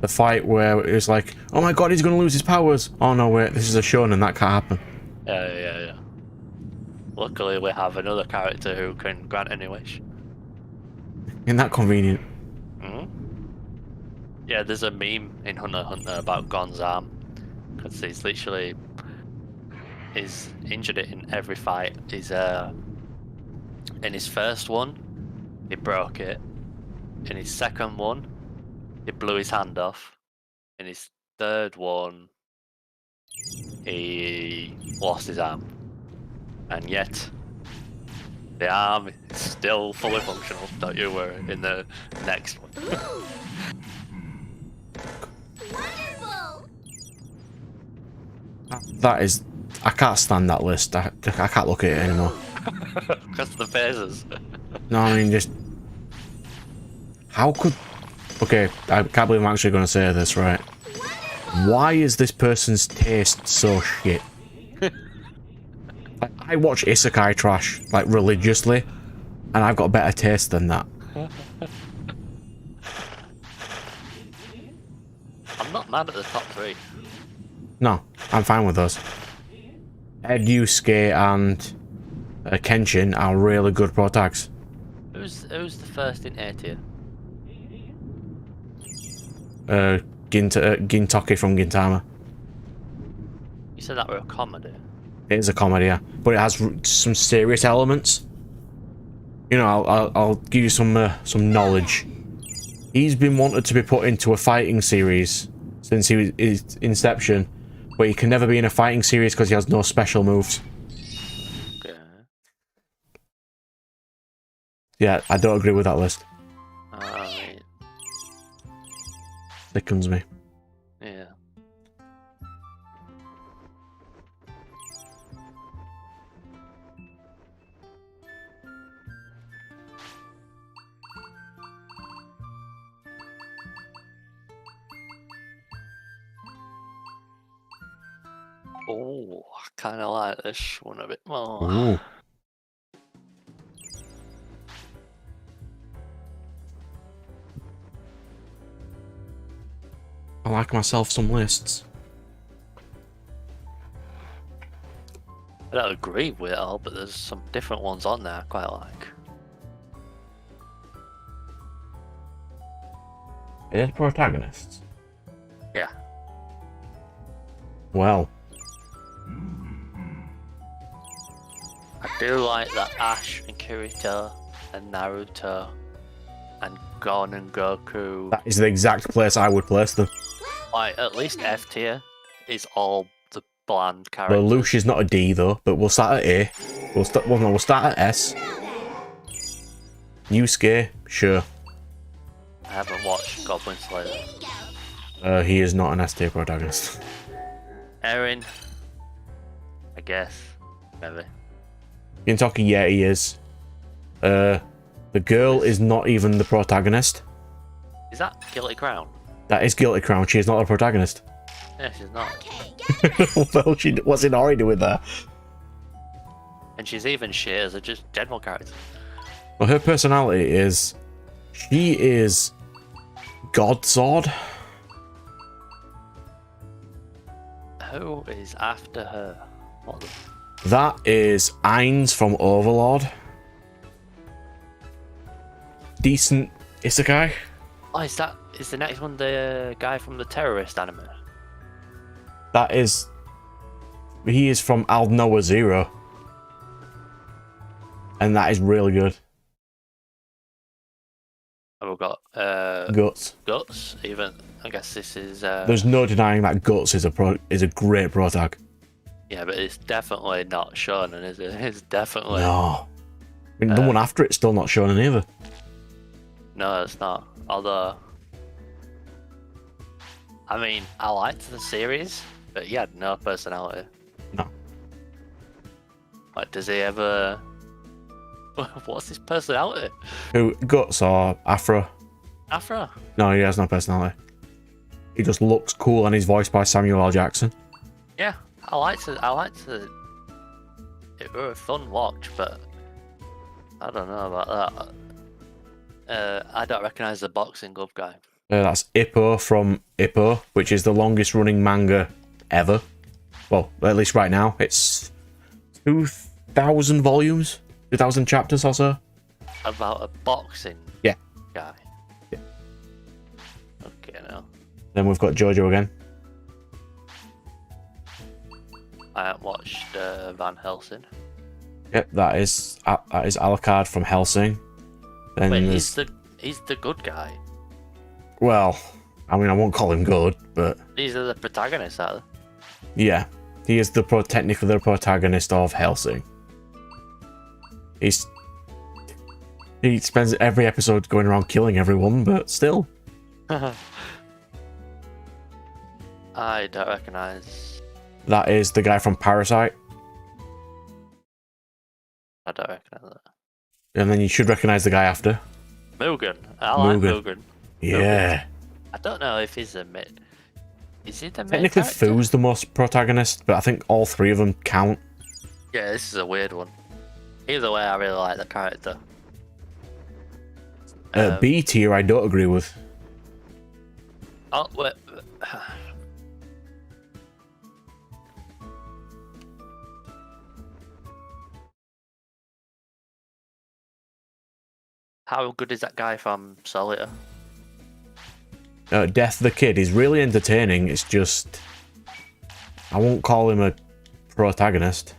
The fight where it's like, oh my god, he's gonna lose his powers. Oh no, wait, this is a shonen, that can't happen. Yeah. Luckily, we have another character who can grant any wish. Isn't that convenient? Yeah, there's a meme in Hunter x Hunter about Gon's arm. Because he's literally... he's injured it in every fight. He's, in his first one, he broke it. In his second one, he blew his hand off. In his third one, he lost his arm. And yet, the arm is still fully functional, don't you worry, in the next one. Wonderful! That is... I can't stand that list. I can't look at it anymore. Because of the phases. No, I mean, just... How could... Okay, I can't believe I'm actually going to say this, right? Why is this person's taste so shit? Like, I watch isekai trash, like, religiously, and I've got better taste than that. I'm not mad at the top three. No, I'm fine with those. Ed, Yusuke, and Kenshin are really good pro tags. Who's the first in A tier? Gintoki from Gintama. You said that were a comedy. It is a comedy, yeah, but it has some serious elements. You know, I'll give you some knowledge. He's been wanted to be put into a fighting series since his inception, but he can never be in a fighting series because he has no special moves. Okay. Yeah, I don't agree with that list. Right. Sickens me. Yeah. Oh, I kind of like this one a bit more. Ooh. I like myself some lists. I don't agree with it all, but there's some different ones on there I quite like. Are they protagonists? Yeah. Well, I do like that Ash and Kirito and Naruto and Gon and Goku. that is the exact place I would place them. Like, at least F tier is all the bland The characters. Lush is not a D though, but we'll start at A. We'll start at S. Yusuke, sure. I haven't watched Goblin Slayer. He is not an S tier protagonist. Eren, I guess, maybe. Gintoki, yeah, he is. The girl is not even the protagonist. Is that Guilty Crown? That is Guilty Crown. She is not the protagonist. Yeah, she's not. Well, what's Inori doing there? And she's even shit as a just general character. Well, her personality is... She is... Godzord. Who is after her? What the... That is Ainz from Overlord. Decent isekai. Oh, is the next one the guy from the terrorist anime? That is... He is from Al Noah Zero. And that is really good. Oh, we've got Guts. Guts. Even I guess this is. There's no denying that Guts is a great protag. Yeah, but it's definitely not shonen, is it? It's definitely No. I mean, the one after it's still not shonen either. no, it's not. Although, I mean, I liked the series, but he had no personality. No. Like, does he ever? What's his personality? Who, Guts or Afro? Afro. No, he has no personality. He just looks cool and he's voiced by Samuel L. Jackson. Yeah, I liked it. It was a fun watch, but I don't know about that. I don't recognise the boxing glove guy. That's Ippo from Ippo, which is the longest running manga ever. Well, at least right now. It's 2,000 volumes, 2,000 chapters or so. About a boxing Yeah. guy. Yeah. Okay, now. Then we've got JoJo again. I haven't watched Van Helsing. Yep, that is Alucard from Helsing. Then Wait, there's... he's the good guy. Well, I mean, I won't call him good, but These are the protagonists, are they? yeah, he is technically the protagonist of Helsing. He spends every episode going around killing everyone, but still. I don't recognise. That is the guy from Parasite. I don't recognise that. And then you should recognise the guy after. Mugen. I like Mugen. Mugen. Yeah. I don't know if he's a mid. Is he the main Technically, character? Fu's the most protagonist, but I think all three of them count. Yeah, this is a weird one. Either way, I really like the character. B tier, I don't agree with. Oh, wait. How good is that guy from Solitaire? Death the Kid is really entertaining. It's just I won't call him a protagonist.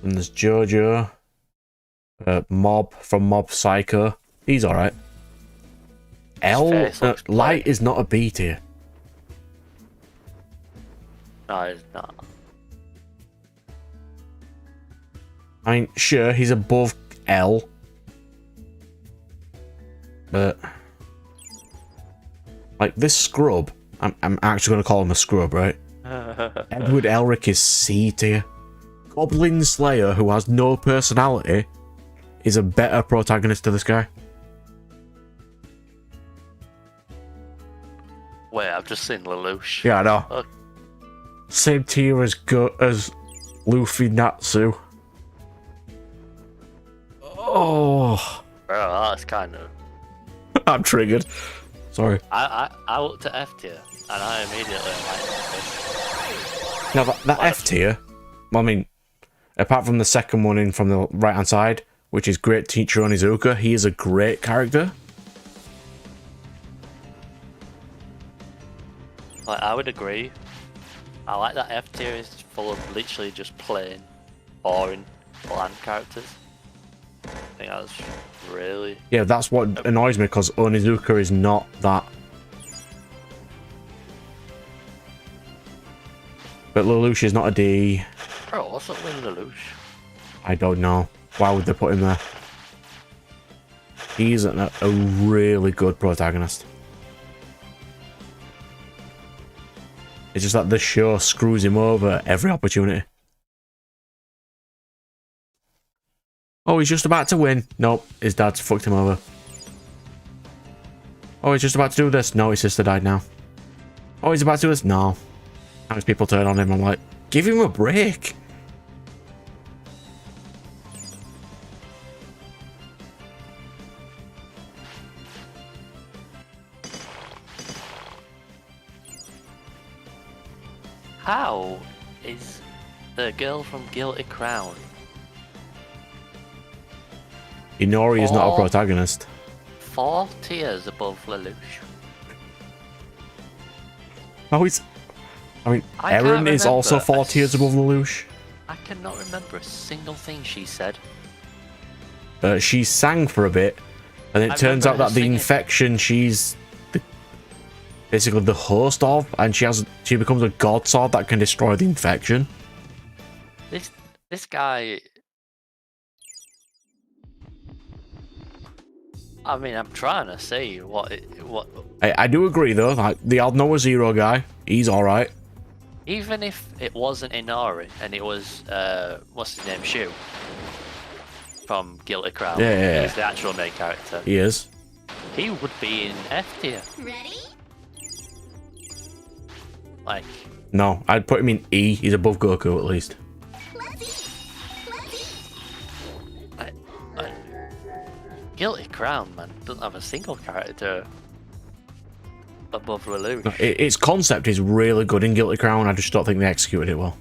And there's Jojo, Mob from Mob Psycho. He's all right. Light is not a B tier. No, it's not. I mean, sure, he's above L, but like this scrub, I'm actually going to call him a scrub, right? Edward Elric is C tier. Goblin Slayer, who has no personality, is a better protagonist to this guy. Wait, I've just seen Lelouch. Yeah, I know. Oh. Same tier as Luffy Natsu. Oh, Bro, that's kind of... I'm triggered. Sorry. I looked at F tier, and I immediately like Now that F tier, I mean, apart from the second one in from the right hand side, which is Great Teacher Onizuka, he is a great character. Like, I would agree. I like that F tier is full of literally just plain, boring, bland characters. I think that's really... Yeah, that's what annoys me, because Onizuka is not that. But Lelouch is not a D. Bro, what's up with Lelouch? I don't know. Why would they put him there? He's a really good protagonist. It's just that the show screws him over every opportunity. Oh, he's just about to win. Nope, his dad's fucked him over. Oh, he's just about to do this. No, his sister died now. Oh, he's about to do this. No. Now his people turn on him. I'm like, give him a break. How is the girl from Guilty Crown Inori is not a protagonist. 4 tiers above Lelouch? Oh, he's... I mean, I Erin can't is also remember 4 tiers above Lelouch. I cannot remember a single thing she said. She sang for a bit, and it I turns out remember her that the singing. infection she's basically the host of, and she becomes a god sword that can destroy the infection. This guy... I mean, I'm trying to see what... I do agree though, like the Aldnoah Zero guy, he's alright. Even if it wasn't Inari, and it was, what's his name, Shu? From Guilty Crown. Yeah. He's the actual main character. He is. He would be in F tier. Ready? Like... No, I'd put him in E, he's above Goku at least. Guilty Crown, man, doesn't have a single character above Lelouch. Its concept is really good in Guilty Crown, I just don't think they executed it well.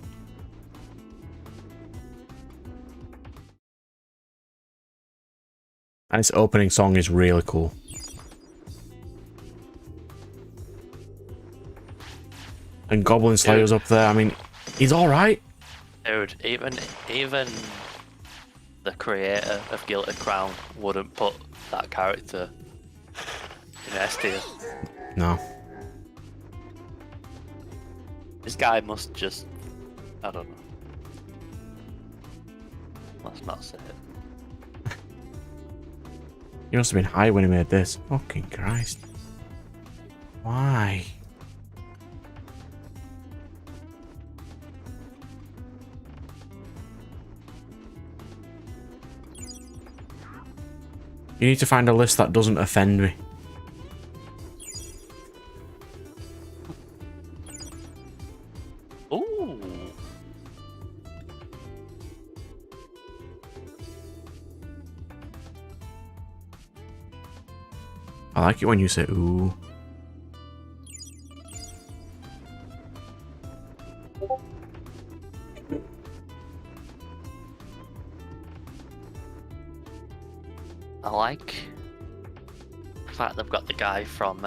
And its opening song is really cool. And Goblin Slayer's up there, I mean, he's alright. Dude, even the creator of Guilty Crown wouldn't put that character in S tier. No. This guy must just... I don't know. Let's not say it. He must have been high when he made this. Fucking Christ. Why? You need to find a list that doesn't offend me. Ooh. I like it when you say ooh. I like fact they've got the guy from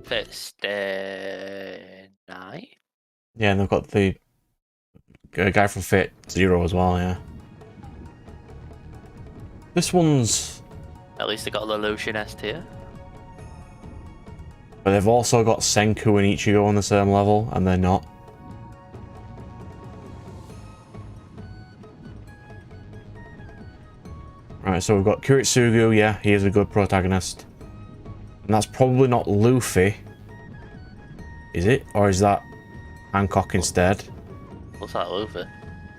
First Night. Yeah, and they've got the guy from Fate Zero as well, yeah. This one's... At least they got the Lucian S tier. But they've also got Senku and Ichigo on the same level, and they're not. Right, so we've got Kiritsugu, yeah, he is a good protagonist. And that's probably not Luffy. Is it? Or is that Hancock instead? What's that, Luffy?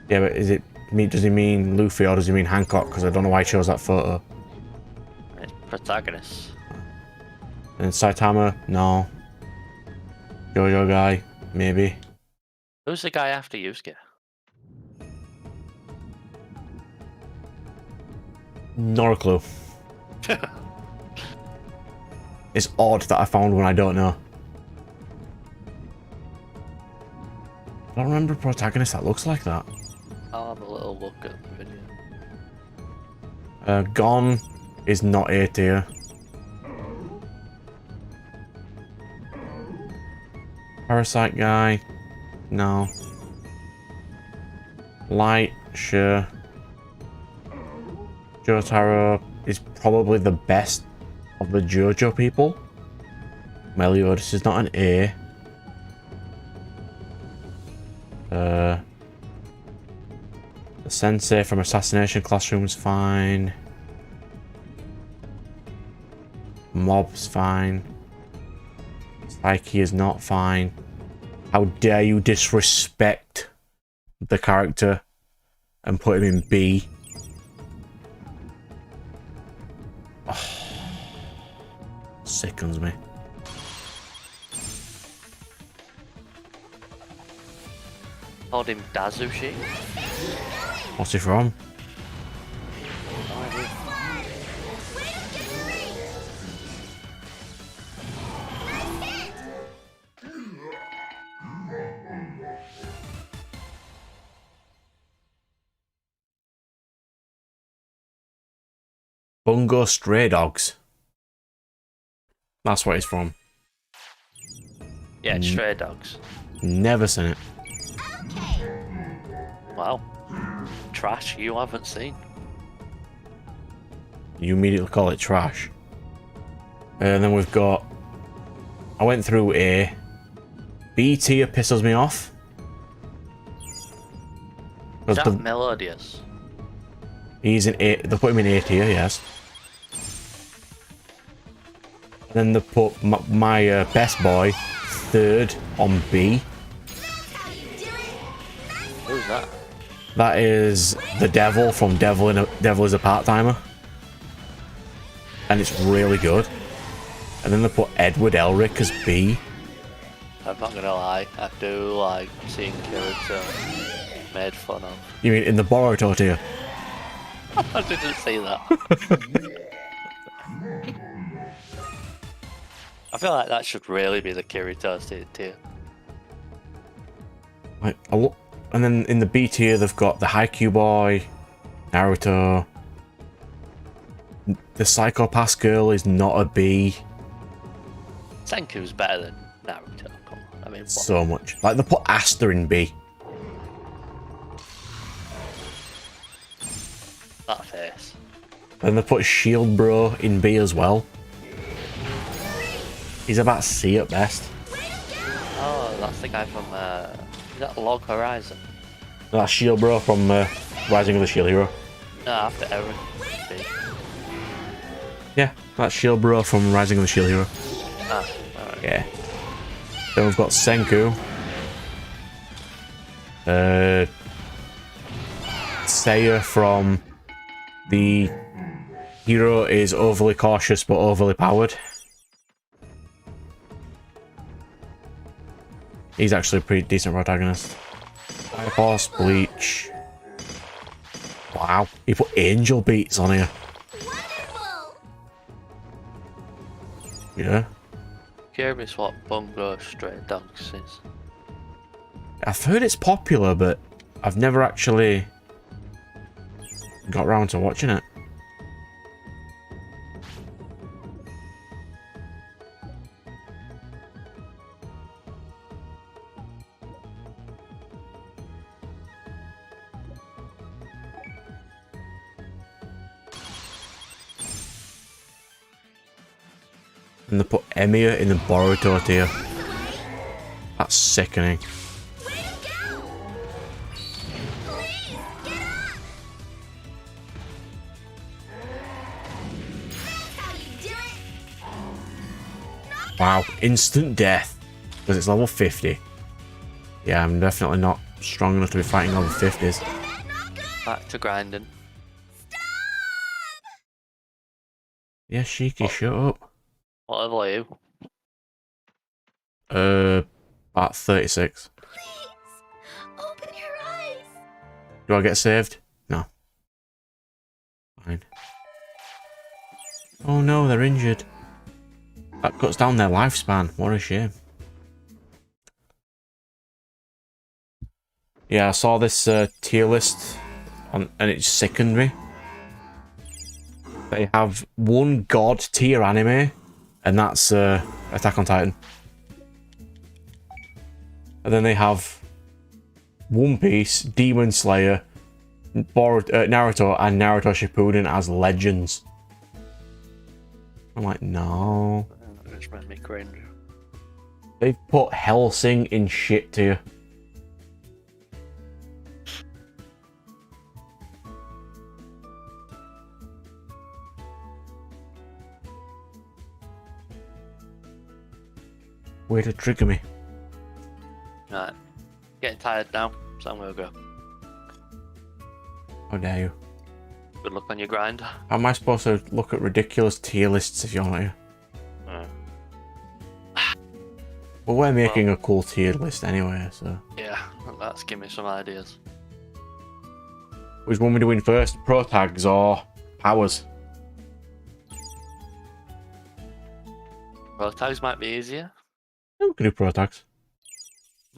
Yeah, but is it... Does he mean Luffy or does he mean Hancock? Because I don't know why he chose that photo. It's protagonist. And Saitama? No. Jojo guy? Maybe. Who's the guy after Yusuke? Not a clue. It's odd that I found one I don't know. I don't remember a protagonist that looks like that. I'll have a little look at the video. Gon is not A tier. Parasite guy? No. Light? Sure. Jotaro is probably the best of the JoJo people. Meliodas is not an A. The sensei from Assassination Classroom is fine. Mob's fine. Psyche is not fine. How dare you disrespect the character and put him in B? Oh, sickens me. Called him Dazushi. What's he from? No idea. Bungo Stray Dogs. That's what he's from. Yeah, Stray Dogs. Never seen it. Wow. Trash you haven't seen. You immediately call it trash. And then we've got... I went through A. B tier pisses me off. Is that Melodious? He's in A. They put him in A tier, yes. Then they put my best boy third on B. Who's that? That is the Devil from Devil is a Part-Timer. And it's really good. And then they put Edward Elric as B. I'm not gonna lie, I do like seeing character made fun of. You mean in the Boruto tier? I didn't see that. I feel like that should really be the Kirito tier. Like, and then in the B tier, they've got the Haikyuu boy, Naruto. The Psychopath girl is not a B. Senku's better than Naruto. Come on. I mean, what? So much. Like, they put Asta in B. That face. And they put Shield Bro in B as well. He's about C at best. Oh, that's the guy from, is that Log Horizon? No, that's Shield Bro from Rising of the Shield Hero. No, after Eren. Yeah, that's Shield Bro from Rising of the Shield Hero. Ah, alright. Yeah. Then we've got Senku. Seiya from the hero is overly cautious but overly powered. He's actually a pretty decent protagonist. Force Bleach. Wow, he put Angel Beats on here. Yeah. Curious what Bungo Stray Dogs is. I've heard it's popular, but I've never actually got around to watching it. And they put Emiya in the Boruto tier. That's sickening. Wow, instant death. Because it's level 50. Yeah, I'm definitely not strong enough to be fighting level 50s. Back to grinding. Yeah, Shiki, shut up. What level are you? About 36. Please, open your eyes. Do I get saved? No. Fine. Oh no, they're injured. That cuts down their lifespan. What a shame. Yeah, I saw this tier list and it sickened me. They have one god tier anime, and that's Attack on Titan. And then they have One Piece, Demon Slayer, Naruto, and Naruto Shippuden as legends. I'm like, no. Which made me cringe. They've put Hellsing in shit tier. Way to trigger me. Right. Getting tired now, so I'm gonna go. How dare you? Good luck on your grind. How am I supposed to look at ridiculous tier lists if you're not here? Well, we're making a cool tier list anyway, so... Yeah, that's give me some ideas. Which one we doing first? Pro tags or powers? Well, tags might be easier. Yeah, we can do pro tags.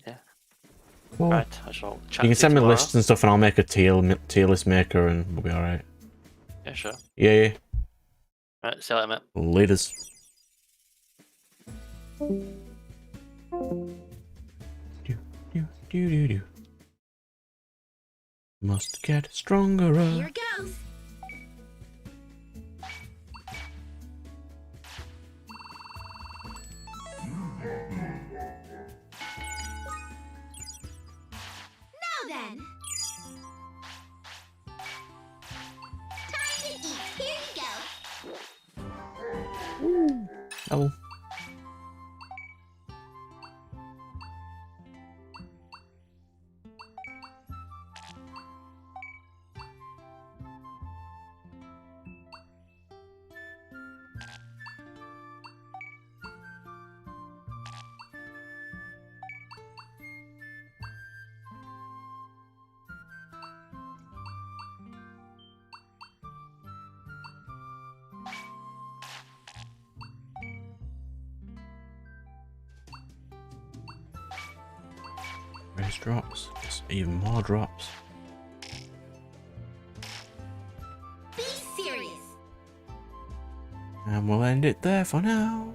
Yeah. Cool. Right, I shall chat You can to send me tomorrow. lists and stuff and I'll make a tier list maker and we'll be alright. Yeah, sure. Yeah. Right, see you later, mate. Laters. Do. Must get stronger. Here goes. Now then. Time to eat. Here you go. Oh. Raise drops. There's even more drops. Be serious. And we'll end it there for now.